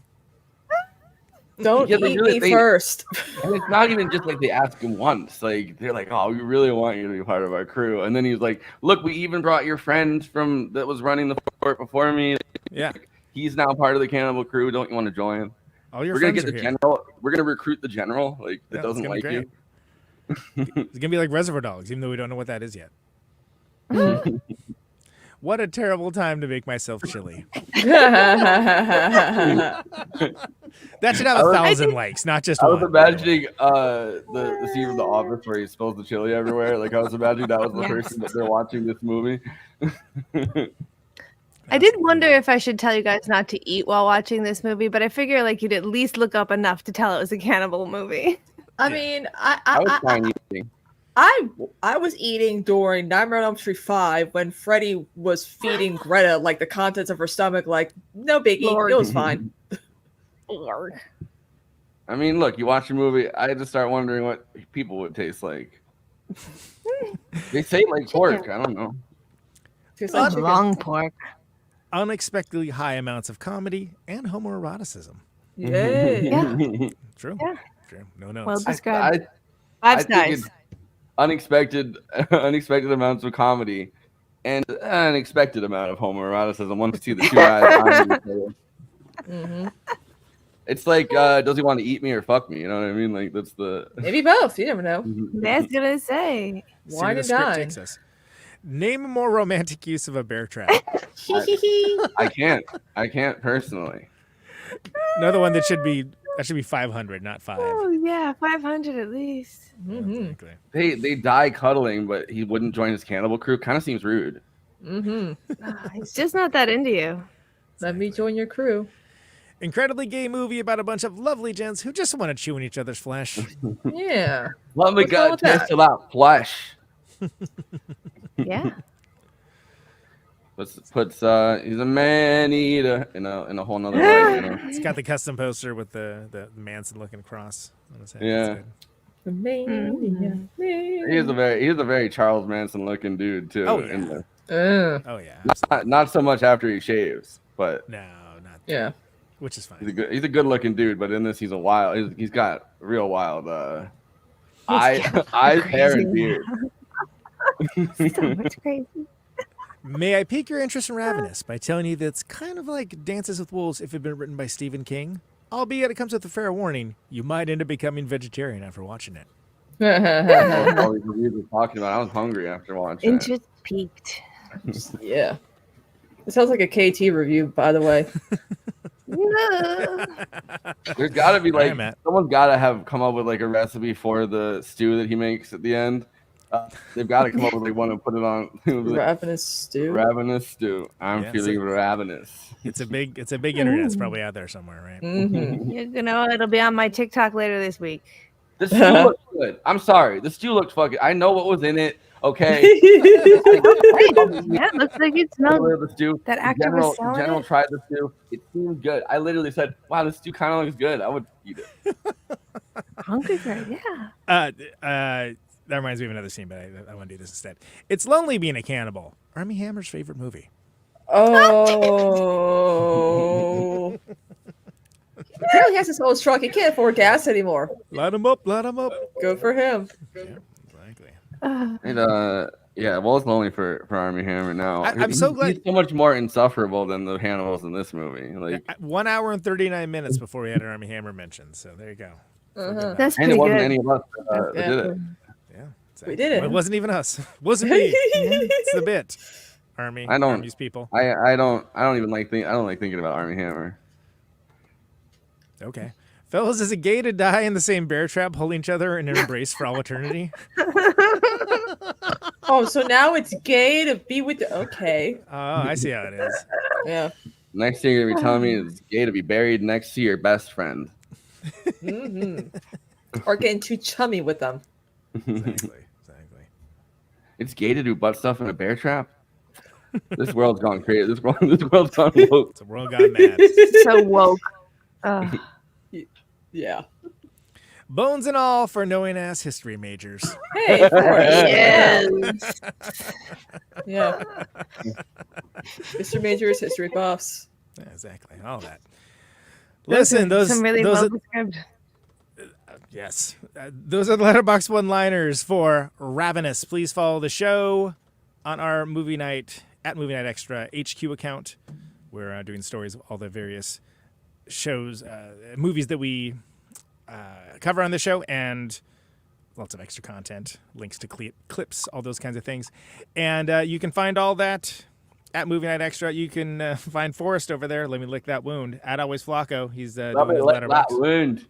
Speaker 12: Don't
Speaker 4: Yeah, they
Speaker 12: eat
Speaker 4: really-
Speaker 12: me first.
Speaker 4: And it's not even just like they ask him once. Like they're like, "Oh, we really want you to be part of our crew." And then he's like, "Look, we even brought your friend from that was running the fort before me.
Speaker 8: Yeah.
Speaker 4: He's now part of the cannibal crew. Don't you want to join?"
Speaker 8: All your
Speaker 4: We're gonna
Speaker 8: friends
Speaker 4: get
Speaker 8: are
Speaker 4: the
Speaker 8: here.
Speaker 4: general. We're gonna recruit the general. Like
Speaker 8: Yeah,
Speaker 4: that
Speaker 8: it's
Speaker 4: doesn't
Speaker 8: gonna be
Speaker 4: like you.
Speaker 8: It's gonna be like Reservoir Dogs, even though we don't know what that is yet. What a terrible time to make myself chilly. That should have 1,000 likes, not just
Speaker 4: I
Speaker 8: one.
Speaker 4: was imagining the scene from The Office where he spills the chili everywhere. Like I was imagining that was the
Speaker 11: Yes.
Speaker 4: person that they're watching this movie.
Speaker 11: I did wonder if I should tell you guys not to eat while watching this movie, but I figure like you'd at least look up enough to tell it was a cannibal movie.
Speaker 12: I mean,
Speaker 4: I was fine eating.
Speaker 12: I was eating during Nightmare on Elm Street 5 when Freddy was feeding Greta like the contents of her stomach. Like, no biggie,
Speaker 11: Lord.
Speaker 12: it was fine.
Speaker 11: Lord.
Speaker 4: I mean, look, you watch a movie. I had to start wondering what people would taste like. They say like pork. I don't know.
Speaker 12: Tastes like chicken.
Speaker 11: Long pork.
Speaker 8: Unexpectedly high amounts of comedy and homoeroticism.
Speaker 12: Yay.
Speaker 11: Yeah.
Speaker 8: True.
Speaker 11: Yeah.
Speaker 8: True. No notes.
Speaker 11: Well
Speaker 4: I,
Speaker 11: described.
Speaker 4: I
Speaker 11: Five
Speaker 4: think
Speaker 11: stars.
Speaker 4: it's unexpected amounts of comedy and an unexpected amount of homoeroticism. Once you see the two guys behind each other.
Speaker 12: Mhm.
Speaker 4: It's like, does he want to eat me or fuck me? You know what I mean? Like that's the.
Speaker 12: Maybe both. You never know.
Speaker 11: That's gonna say.
Speaker 8: See
Speaker 12: Wine
Speaker 8: where the
Speaker 12: and
Speaker 8: script
Speaker 12: dine.
Speaker 8: takes us. Name a more romantic use of a bear trap.
Speaker 4: I can't personally.
Speaker 8: Another one that should be 500, not 5.
Speaker 11: Oh yeah, 500 at least.
Speaker 12: Mm-hmm.
Speaker 8: Exactly.
Speaker 4: They die cuddling, but he wouldn't join his cannibal crew. Kind of seems rude.
Speaker 12: Mm-hmm.
Speaker 11: He's just not that into you.
Speaker 12: Let me join your crew.
Speaker 8: Incredibly gay movie about a bunch of lovely gents who just want to chew in each other's flesh.
Speaker 12: Yeah.
Speaker 4: Let me
Speaker 12: What's wrong
Speaker 4: go
Speaker 12: with that?
Speaker 4: taste a lot flesh.
Speaker 11: Yeah.
Speaker 4: Puts he's a man eater in a whole nother way. You know?
Speaker 8: It's got the custom poster with the Manson looking cross on his head.
Speaker 4: Yeah. He's a very Charles Manson looking dude too.
Speaker 8: Oh, yeah. Oh yeah.
Speaker 4: Not so much after he shaves, but
Speaker 8: No, not
Speaker 12: Yeah.
Speaker 8: which is fine.
Speaker 4: he's a good looking dude. But in this, he's a wild. He's got real wild eyes, hair, and beard.
Speaker 11: So much crazy.
Speaker 8: May I pique your interest in Ravenous by telling you that it's kind of like Dances with Wolves if it had been written by Stephen King, albeit it comes with a fair warning. You might end up becoming vegetarian after watching it.
Speaker 4: All these reviews are talking about. I was hungry after watching it.
Speaker 11: Interest peaked.
Speaker 12: Yeah. It sounds like a KT review, by the way.
Speaker 4: There's got to be
Speaker 8: All right,
Speaker 4: like
Speaker 8: Matt.
Speaker 4: someone's got to have come up with like a recipe for the stew that he makes at the end. They've got to come up with like one and put it on.
Speaker 12: Ravenous stew.
Speaker 4: Ravenous stew. I'm
Speaker 8: Yeah,
Speaker 4: feeling
Speaker 8: so-
Speaker 4: ravenous.
Speaker 8: It's a big internet. It's probably out there somewhere, right?
Speaker 12: Mm-hmm.
Speaker 11: You know, it'll be on my TikTok later this week.
Speaker 4: The stew looked good. I'm sorry. The stew looked fucking. I know what was in it. Okay.
Speaker 11: Yeah, it looks like it smelled.
Speaker 4: The stew.
Speaker 11: That actor was selling
Speaker 4: General
Speaker 11: it?
Speaker 4: tried the stew. It seemed good. I literally said, "Wow, the stew kind of looks good. I would eat it."
Speaker 11: Hungry for it, yeah.
Speaker 8: That reminds me of another scene, but I want to do this instead. It's lonely being a cannibal. Army Hammer's favorite movie.
Speaker 12: Oh. Apparently he has his own truck. He can't afford gas anymore.
Speaker 8: Let him up. Let him up.
Speaker 12: Good for him.
Speaker 8: Exactly.
Speaker 4: And yeah, well, it's lonely for Army Hammer now.
Speaker 8: I'm so glad-
Speaker 4: he's so much more insufferable than the Hannibals in this movie. Like,
Speaker 8: 1 hour and 39 minutes before we had an Army Hammer mention. So there you go.
Speaker 11: That's
Speaker 4: and
Speaker 11: pretty
Speaker 4: it wasn't
Speaker 11: good.
Speaker 4: any of us that
Speaker 12: Yeah.
Speaker 4: did it.
Speaker 8: Yeah. Exactly.
Speaker 12: We did it.
Speaker 8: Well, it wasn't even us. It wasn't me. It's the bit. Army.
Speaker 4: I don't.
Speaker 8: Army's people.
Speaker 4: I don't even like I don't like thinking about Army Hammer.
Speaker 8: Okay. Fellas, is it gay to die in the same bear trap holding each other in an embrace for all eternity?
Speaker 12: Oh, so now it's gay to be with the... Okay.
Speaker 8: Oh, I see how it is.
Speaker 12: Yeah.
Speaker 4: Next thing you're gonna be telling me it's gay to be buried next to your best friend.
Speaker 12: Mm-hmm. or getting too chummy with them.
Speaker 8: Exactly.
Speaker 4: It's gay to do butt stuff in a bear trap. This world's gone crazy. This world's gone woke.
Speaker 8: It's a world gone mad.
Speaker 11: So woke.
Speaker 12: Yeah.
Speaker 8: Bones and all for knowing ass history majors.
Speaker 12: Hey, Forrest.
Speaker 11: Yes.
Speaker 12: Yeah. History majors, history buffs.
Speaker 8: Yeah, exactly. All that. Listen, those
Speaker 11: some really
Speaker 8: those
Speaker 11: well
Speaker 8: are,
Speaker 11: described.
Speaker 8: yes, those are the Letterboxd one-liners for Ravenous. Please follow the show on our movie night at Movie Night Extra HQ account. We're doing stories of all the various shows, movies that we cover on the show, and lots of extra content, links to clips, all those kinds of things. And you can find all that at Movie Night Extra. You can find Forrest over there. Let me lick that wound. At Always Flacco. He's doing his Letterboxd.
Speaker 4: That wound.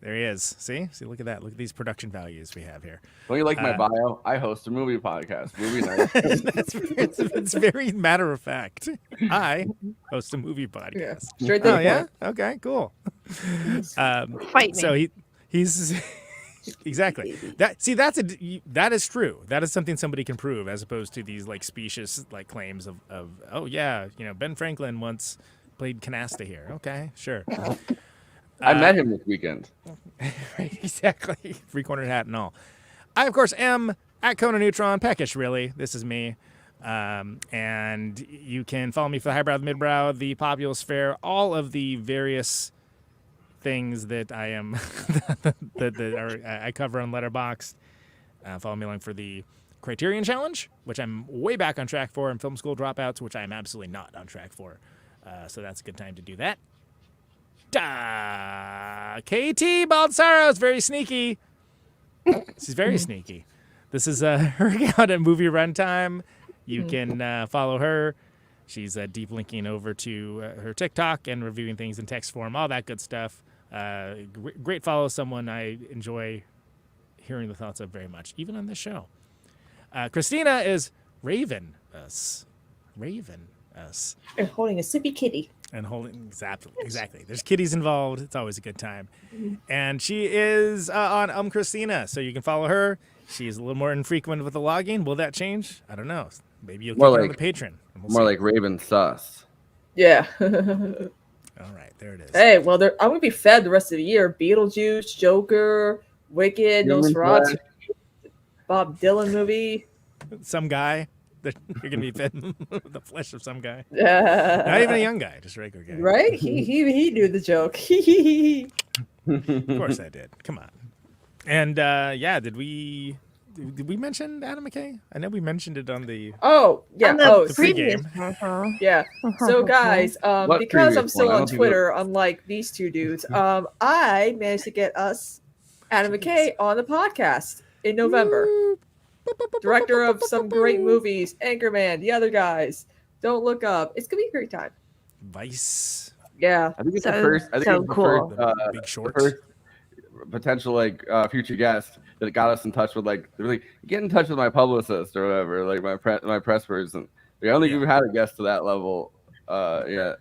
Speaker 8: There he is. See, look at that. Look at these production values we have here.
Speaker 4: Don't you like my bio? I host a movie podcast. Movie night.
Speaker 8: it's very matter of fact. I host a movie podcast.
Speaker 12: Yeah, straight to the
Speaker 8: yeah.
Speaker 12: point.
Speaker 8: Okay. Cool.
Speaker 11: Fight me.
Speaker 8: So he's exactly that. See, that is true. That is something somebody can prove, as opposed to these like specious like claims of oh yeah, Ben Franklin once played canasta here. Okay, sure.
Speaker 4: I met him this weekend.
Speaker 8: Right, exactly. 3-cornered hat and all. I, of course, am at Conan Neutron. Peckish, really. This is me. And you can follow me for the highbrow, the midbrow, the populous fare, all of the various things that I am I cover on Letterboxd. Follow me along for the Criterion Challenge, which I'm way back on track for, and Film School Dropouts, which I'm absolutely not on track for. So that's a good time to do that. KT Baldassaro is very sneaky. She's very sneaky. This is her account at Movie Runtime. You can follow her. She's deep linking over to her TikTok and reviewing things in text form, all that good stuff. Great follow, someone I enjoy hearing the thoughts of very much, even on this show. Kristina is Ravenous.
Speaker 12: And holding a sippy kitty.
Speaker 8: And exactly. There's kitties involved. It's always a good time. And she is on Kristina, so you can follow her. She's a little more infrequent with the logging. Will that change? I don't know. Maybe you'll keep her on the Patreon.
Speaker 4: More like Raven Sus.
Speaker 12: Yeah.
Speaker 8: All right, there it is.
Speaker 12: Hey, well, I'm gonna be fed the rest of the year. Beetlejuice, Joker, Wicked, Nosferatu, Bob Dylan movie.
Speaker 8: Some guy. You're gonna be fed the flesh of some guy.
Speaker 12: Yeah.
Speaker 8: Not even a young guy, just a regular guy.
Speaker 12: Right? He knew the joke.
Speaker 8: Of course I did. Come on. And did we mention Adam McKay? I know we mentioned it on the
Speaker 11: the
Speaker 8: previous
Speaker 11: pregame.
Speaker 12: Yeah. So guys, because I'm still
Speaker 4: one?
Speaker 12: on Twitter, unlike these two dudes, I managed to get us Adam McKay on the podcast in November. Director of some great movies, Anchorman, The Other Guys, Don't Look Up. It's gonna be a great time.
Speaker 8: Vice.
Speaker 12: Yeah.
Speaker 4: I think it's the first. I think it's
Speaker 11: cool.
Speaker 4: the
Speaker 8: Big Short.
Speaker 4: first potential future guest that got us in touch with they were like, get in touch with my publicist or whatever, like my press person. We only even had a guest to that level yet.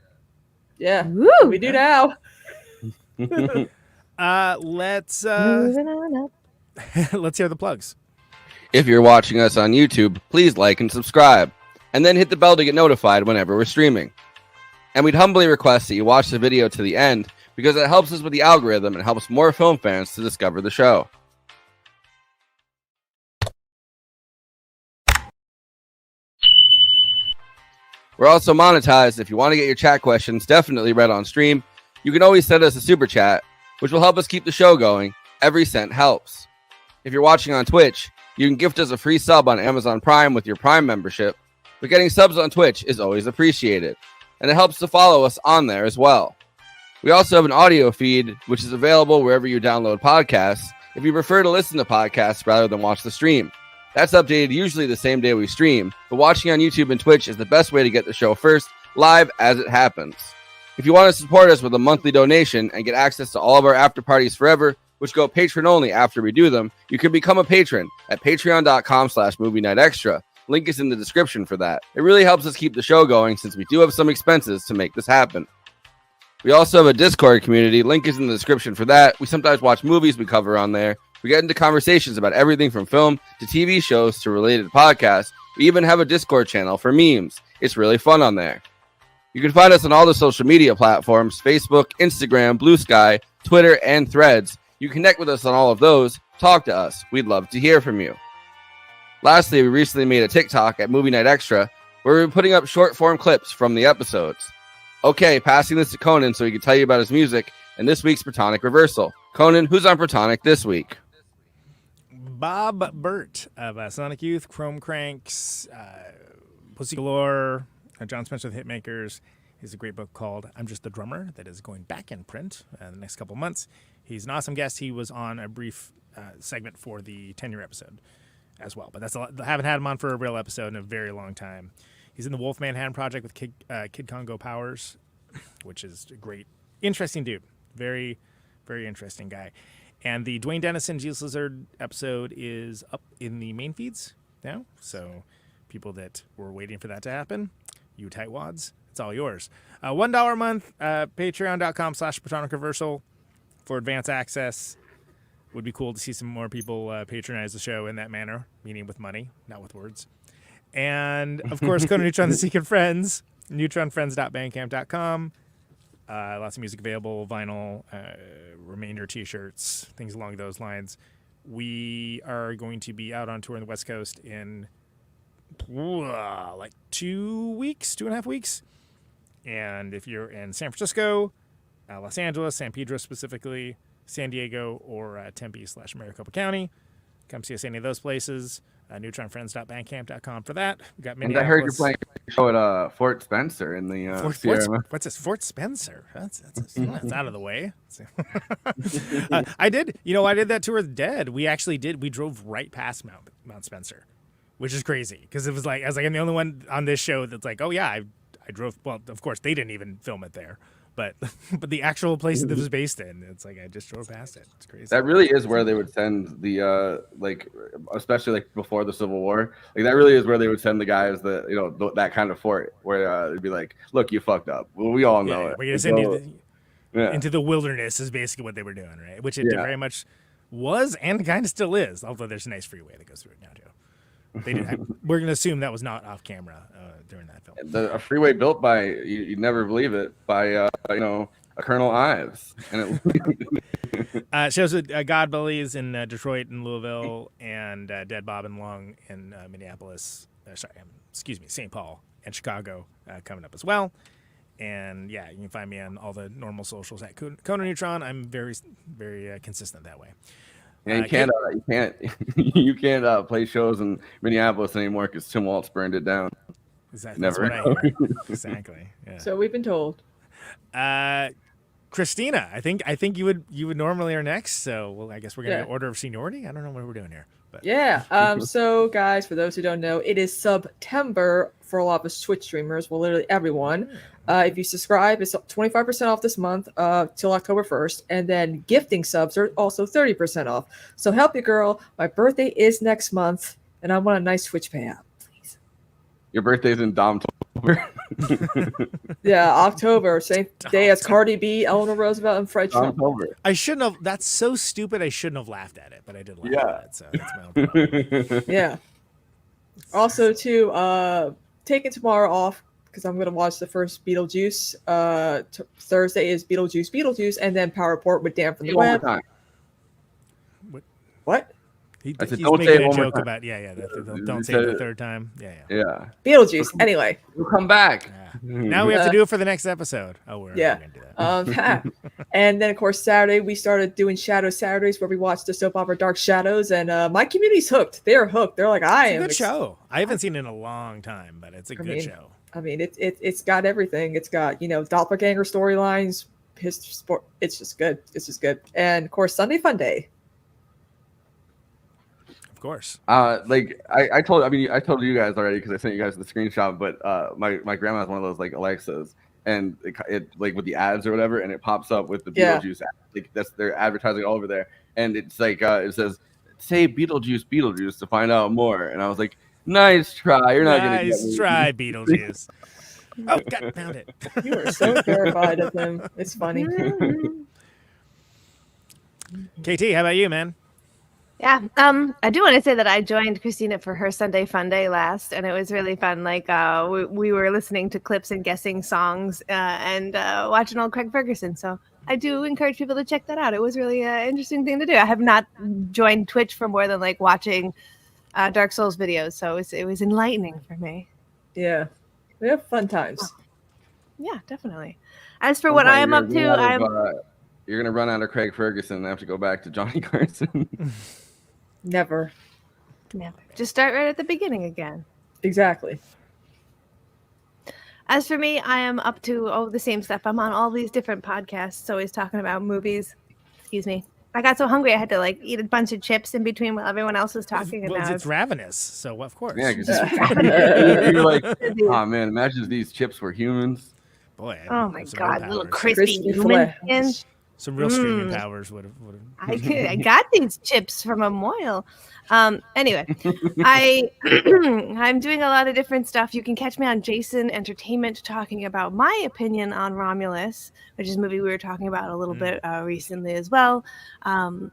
Speaker 12: Yeah.
Speaker 11: Woo!
Speaker 12: We do now.
Speaker 8: Let's
Speaker 11: Moving on up.
Speaker 8: let's hear the plugs.
Speaker 4: If you're watching us on YouTube, please like and subscribe, and then hit the bell to get notified whenever we're streaming. And we'd humbly request that you watch the video to the end, because it helps us with the algorithm and helps more film fans to discover the show. We're also monetized. If you want to get your chat questions definitely read on stream, you can always send us a super chat, which will help us keep the show going. Every cent helps. If you're watching on Twitch, you can gift us a free sub on Amazon Prime with your Prime membership, but getting subs on Twitch is always appreciated, and it helps to follow us on there as well. We also have an audio feed, which is available wherever you download podcasts, if you prefer to listen to podcasts rather than watch the stream. That's updated usually the same day we stream, but watching on YouTube and Twitch is the best way to get the show first, live as it happens. If you want to support us with a monthly donation and get access to all of our after parties forever, which go patron only after we do them, you can become a patron at patreon.com/movie night extra. Link is in the description for that. It really helps us keep the show going, since we do have some expenses to make this happen. We also have a Discord community. Link is in the description for that. We sometimes watch movies we cover on there. We get into conversations about everything from film to TV shows to related podcasts. We even have a Discord channel for memes. It's really fun on there. You can find us on all the social media platforms: Facebook, Instagram, Blue Sky, Twitter, and Threads. You connect with us on all of those. Talk to us. We'd love to hear from you. Lastly, we recently made a TikTok at Movie Night Extra where we're putting up short form clips from the episodes. Okay, passing this to Conan so he can tell you about his music and this week's Protonic Reversal. Conan, who's on Protonic this week?
Speaker 8: Bob Burt of Sonic Youth, Chrome Cranks, Pussy Galore, John Spencer of the Hitmakers. He has a great book called I'm Just a Drummer that is going back in print in the next couple months. He's an awesome guest. He was on a brief segment for the 10-year episode as well. But I haven't had him on for a real episode in a very long time. He's in the Wolf Manhattan Project with Kid Congo Powers, which is a great, interesting dude. Very, very interesting guy. And the Dwayne Dennison Jesus Lizard episode is up in the main feeds now. So people that were waiting for that to happen, you tightwads, it's all yours. $1 a month, patreon.com/Protonic Reversal for advance access. Would be cool to see some more people patronize the show in that manner, meaning with money, not with words. And, of course, go to Neutron The Secret Friends, neutronfriends.bandcamp.com. Lots of music available, vinyl, remainder T-shirts, things along those lines. We are going to be out on tour on the West Coast in like 2.5 weeks. And if you're in San Francisco, Los Angeles, San Pedro specifically, San Diego, or Tempe/Maricopa County, come see us any of those places. Neutronfriends.bandcamp.com for that. We got
Speaker 4: And I heard you're playing a show at Fort Spencer in the
Speaker 8: what's this? Fort Spencer. That's out of the way. I did that tour with Dead. We drove right past Mount Spencer, which is crazy because it was like I was like I'm the only one on this show that's like, oh yeah, I drove. Well, of course they didn't even film it there. But the actual place that it was based in, it's like I just drove past it. It's crazy.
Speaker 4: That really is where they would send the especially like before the Civil War. Like that really is where they would send the guys that that kind of fort where they'd be like, "Look, you fucked up." Well, we all know it.
Speaker 8: We're gonna send you into the wilderness is basically what they were doing, right? Which it very much was and kind of still is. Although there's a nice freeway that goes through it now too. We're going to assume that was not off camera during that film.
Speaker 4: A freeway built by, you'd never believe it, by, a Colonel Ives. And
Speaker 8: it shows with God Bullies in Detroit and Louisville and Dead Bob and Long in Minneapolis. St. Paul and Chicago coming up as well. And yeah, you can find me on all the normal socials at Conan Neutron. I'm very, very consistent that way.
Speaker 4: Yeah, you can't play shows in Minneapolis anymore because Tim Waltz burned it down.
Speaker 8: Exactly. Never. That's what I hear. Exactly. Yeah.
Speaker 12: So we've been told.
Speaker 8: Kristina, I think you would normally are next. So I guess we're gonna get order of seniority. I don't know what we're doing here. But.
Speaker 12: Yeah. So guys, for those who don't know, it is September for a lot of us Twitch streamers. Well, literally everyone. If you subscribe, it's 25% off this month till October 1st. And then gifting subs are also 30% off. So help your girl. My birthday is next month, and I want a nice Twitch payout, please.
Speaker 4: Your birthday's in Domtober.
Speaker 12: Yeah, October. Same day as Cardi B, Eleanor Roosevelt, and Fred Trump.
Speaker 8: I shouldn't have. That's so stupid. I shouldn't have laughed at it, but I did laugh at it. So that's my own problem.
Speaker 12: Yeah. Also, too, taking tomorrow off because I'm going to watch the first Beetlejuice. Thursday is Beetlejuice, and then Power Report with Dan from the Web. What?
Speaker 8: He's making a joke about don't say it the third time.
Speaker 4: Yeah.
Speaker 12: Beetlejuice. Anyway,
Speaker 4: we'll come back.
Speaker 8: Now we have to do it for the next episode. Oh, we're gonna do
Speaker 12: that. And then of course Saturday we started doing Shadow Saturdays where we watched the soap opera Dark Shadows, and my community's hooked. They're hooked. They're like,
Speaker 8: it's a good show. I haven't seen it in a long time, but it's a good show.
Speaker 12: I mean, it's got everything. It's got doppelganger storylines. It's just good. It's just good. And of course Sunday Fun Day.
Speaker 8: Course.
Speaker 4: I told you guys already because I sent you guys the screenshot, but my grandma has one of those like Alexas, and it like with the ads or whatever, and it pops up with the Beetlejuice ad. Like they're advertising all over there, and it's like it says say Beetlejuice to find out more, and I was like, nice try. You're not gonna
Speaker 8: try Beetlejuice. Oh, God, found it.
Speaker 12: You are so terrified of him. It's funny.
Speaker 8: KT, how about you, man?
Speaker 11: Yeah, I do want to say that I joined Kristina for her Sunday Fun Day last, and it was really fun. Like, we were listening to clips and guessing songs and watching old Craig Ferguson. So I do encourage people to check that out. It was really an interesting thing to do. I have not joined Twitch for more than like watching Dark Souls videos, so it was enlightening for me.
Speaker 12: Yeah, we have fun times.
Speaker 11: Yeah, definitely. As for what I am up to,
Speaker 4: you're gonna run out of Craig Ferguson and have to go back to Johnny Carson.
Speaker 12: Never.
Speaker 11: Just start right at the beginning again.
Speaker 12: Exactly.
Speaker 11: As for me, I am up to the same stuff. I'm on all these different podcasts, always talking about movies. Excuse me. I got so hungry I had to like eat a bunch of chips in between while everyone else was talking.
Speaker 8: Well, it's Ravenous, so of course.
Speaker 4: Yeah, because you're like, oh man, imagine if these chips were humans.
Speaker 8: Boy.
Speaker 11: Oh my God, little crispy human skin.
Speaker 8: Some real streaming powers would have.
Speaker 11: I got these chips from a moil. Anyway, I'm doing a lot of different stuff. You can catch me on Jason Entertainment talking about my opinion on Romulus, which is a movie we were talking about a little bit recently as well. And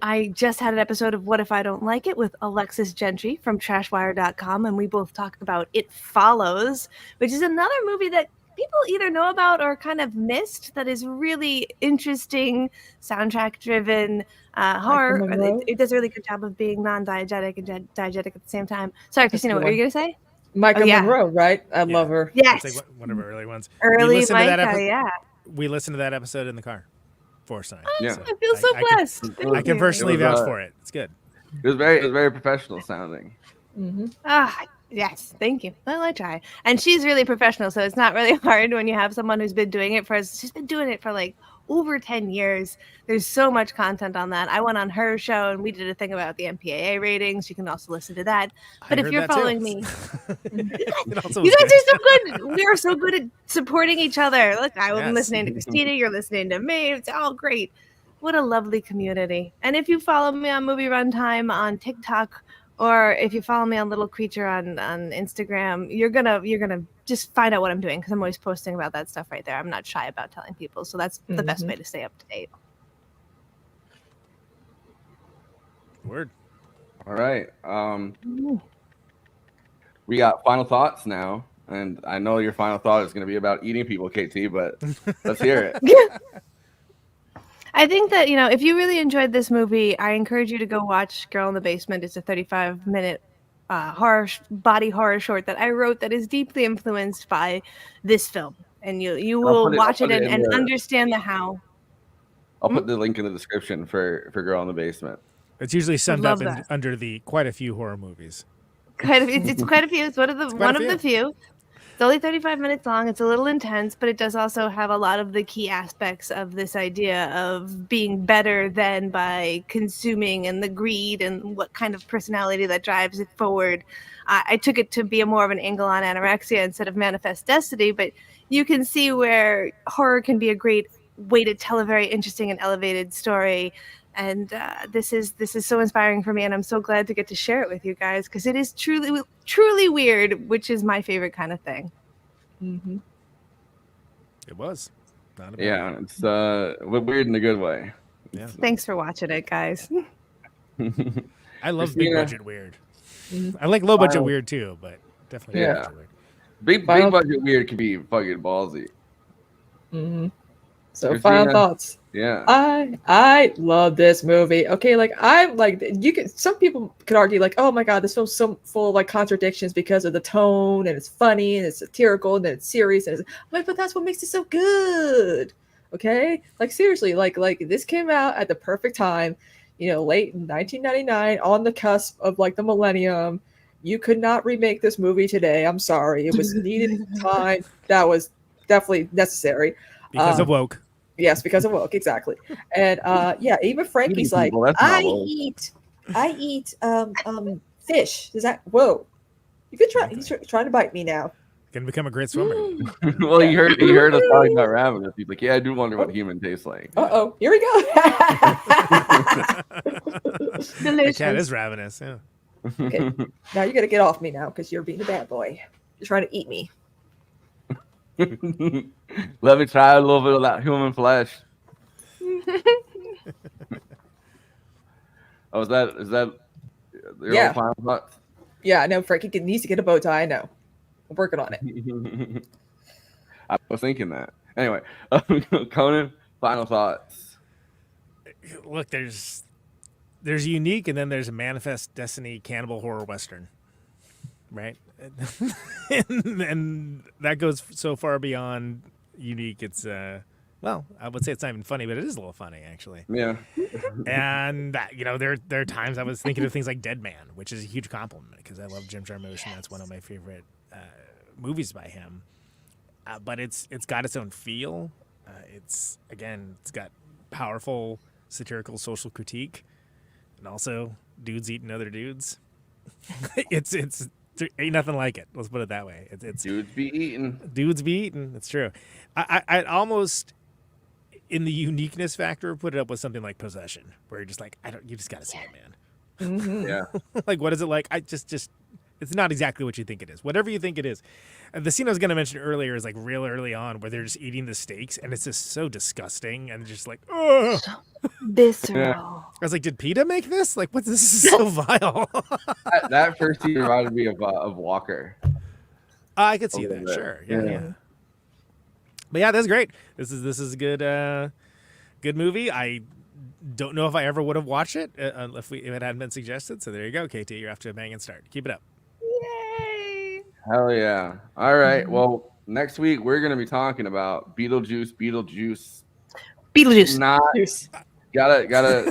Speaker 11: I just had an episode of What If I Don't Like It with Alexis Gentry from Trashwire.com, and we both talked about It Follows, which is another movie that people either know about or kind of missed that is really interesting, soundtrack-driven horror. It does a really good job of being non-diegetic and diegetic at the same time. Sorry, Kristina, what were you going to say?
Speaker 12: Micah Monroe, right? I love her.
Speaker 11: Yes.
Speaker 8: It's like one of our early ones.
Speaker 11: Early Micah, yeah.
Speaker 8: We listened to that episode in the car. Forrest and I.
Speaker 11: Yeah. I feel so blessed.
Speaker 8: I can personally vouch for it. It's good.
Speaker 4: It was very professional sounding.
Speaker 11: Yes, thank you. Well, I try. And she's really professional, so it's not really hard when you have someone who's been doing it she's been doing it for like over 10 years. There's so much content on that. I went on her show and we did a thing about the MPAA ratings. You can also listen to that. But if you're following me, you guys are so good. We are so good at supporting each other. Look, I'm listening to Kristina, you're listening to me. It's all great. What a lovely community. And if you follow me on Movie Runtime on TikTok, or if you follow me on Little Creature on Instagram, you're gonna just find out what I'm doing because I'm always posting about that stuff right there. I'm not shy about telling people, so that's the best way to stay up to date.
Speaker 8: Word.
Speaker 4: All right. We got final thoughts now, and I know your final thought is going to be about eating people, KT, but let's hear it.
Speaker 11: I think that, if you really enjoyed this movie, I encourage you to go watch Girl in the Basement. It's a 35-minute body horror short that I wrote that is deeply influenced by this film. And you will watch it and understand the how.
Speaker 4: I'll put the link in the description for Girl in the Basement.
Speaker 8: It's usually summed up under the quite a few horror movies.
Speaker 11: It's quite a few. It's one of the few. It's only 35 minutes long. It's a little intense, but it does also have a lot of the key aspects of this idea of being better than by consuming and the greed and what kind of personality that drives it forward. I took it to be more of an angle on anorexia instead of manifest destiny, but you can see where horror can be a great way to tell a very interesting and elevated story. And this is so inspiring for me, and I'm so glad to get to share it with you guys because it is truly weird, which is my favorite kind of thing.
Speaker 8: It was.
Speaker 4: It's weird in a good way.
Speaker 8: Yeah.
Speaker 11: Thanks for watching it, guys.
Speaker 8: I love big budget weird. I like low budget weird too, but definitely big budget weird.
Speaker 4: Big budget weird can be fucking ballsy.
Speaker 12: So final thoughts.
Speaker 4: Yeah.
Speaker 12: I love this movie. Okay, some people could argue like, oh my god, this film's so full of like contradictions because of the tone and it's funny and it's satirical and then it's serious and it's like, but that's what makes it so good. Okay? Like seriously, like this came out at the perfect time, late in 1999 on the cusp of like the millennium. You could not remake this movie today. I'm sorry. It was needed time. That was definitely necessary.
Speaker 8: Because of woke.
Speaker 12: Yes, because of woke, exactly. And even Frankie's like, I eat fish. Is that whoa? You could try. He's trying to bite me now.
Speaker 8: Gonna become a great swimmer.
Speaker 4: Well, he heard us talking about Ravenous. He's like, yeah, I do wonder what human tastes like.
Speaker 12: Here we go.
Speaker 8: The cat is ravenous. Yeah.
Speaker 12: Okay, now you got to get off me now because you're being a bad boy. You're trying to eat me.
Speaker 4: Let me try a little bit of that human flesh. Oh, is that your
Speaker 12: Yeah.
Speaker 4: final thoughts?
Speaker 12: Yeah, I know Frankie needs to get a bow tie. I know. I'm working on it.
Speaker 4: I was thinking that. Anyway, Conan, final thoughts.
Speaker 8: Look, there's unique, and then there's a manifest destiny cannibal horror western, right? and that goes so far beyond unique. It's well, I would say it's not even funny, but it is a little funny actually.
Speaker 4: Yeah.
Speaker 8: And there are times I was thinking of things like Dead Man, which is a huge compliment because I love Jim Jarmusch, and that's one of my favorite movies by him. But it's got its own feel. It's got powerful satirical social critique, and also dudes eating other dudes. it's ain't nothing like it. Let's put it that way. It's
Speaker 4: dudes be eating.
Speaker 8: Dudes be eating. It's true. I'd almost, in the uniqueness factor, put it up with something like Possession, where you're just like, you just got to see it, man.
Speaker 12: Mm-hmm.
Speaker 4: Yeah.
Speaker 8: Like, what is it like? It's not exactly what you think it is. Whatever you think it is. The scene I was going to mention earlier is like real early on where they're just eating the steaks, and it's just so disgusting and just like, ugh.
Speaker 11: Visceral.
Speaker 8: Yeah. I was like, did PETA make this? Like, what? This is so vile.
Speaker 4: that first scene reminded me of Walker.
Speaker 8: I could see that. Sure. Yeah. But yeah, that's great. This is a good movie. I don't know if I ever would have watched it if it hadn't been suggested. So there you go, KT. You're off to a banging start. Keep it up.
Speaker 11: Yay!
Speaker 4: Hell yeah! All right. Well, next week we're gonna be talking about Beetlejuice. Not gotta.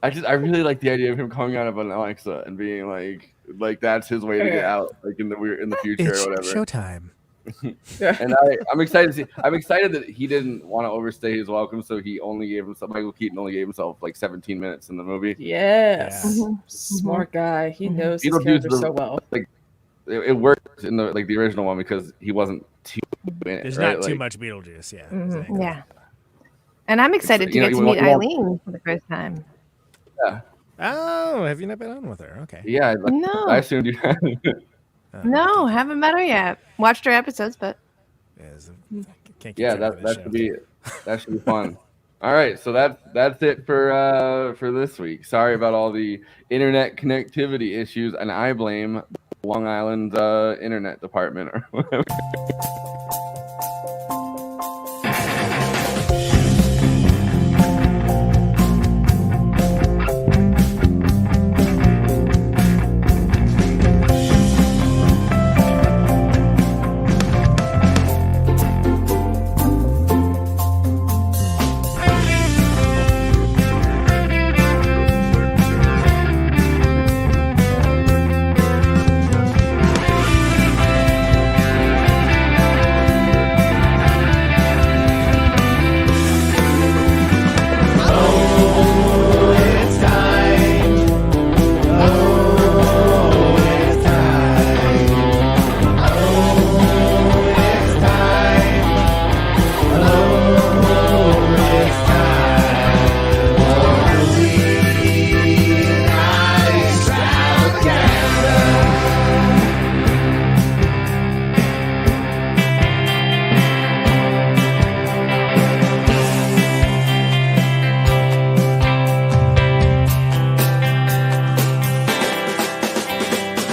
Speaker 4: I really like the idea of him coming out of an Alexa and being like that's his way to get out, like in the future
Speaker 8: it's
Speaker 4: or whatever.
Speaker 8: Showtime.
Speaker 4: And I'm excited to see. I'm excited that he didn't want to overstay his welcome, so Michael Keaton only gave himself like 17 minutes in the movie.
Speaker 12: Yes,
Speaker 8: Yeah.
Speaker 12: Smart guy. He knows his
Speaker 4: Beetlejuice
Speaker 12: character
Speaker 4: was,
Speaker 12: so well.
Speaker 4: Like it worked in the original one because he wasn't too in it.
Speaker 8: There's
Speaker 4: right?
Speaker 8: not too much Beetlejuice. Yeah.
Speaker 11: Mm-hmm.
Speaker 8: Exactly.
Speaker 11: Yeah. And I'm excited to get to meet Eileen for the first time.
Speaker 4: Yeah.
Speaker 8: Oh, have you not been on with her? Okay.
Speaker 4: Yeah.
Speaker 11: No.
Speaker 4: I assumed you had.
Speaker 11: No, haven't met her yet. Watched her episodes, but
Speaker 8: can't
Speaker 4: that should be fun. All right, so that's it for this week. Sorry about all the internet connectivity issues, and I blame Long Island internet department or whatever.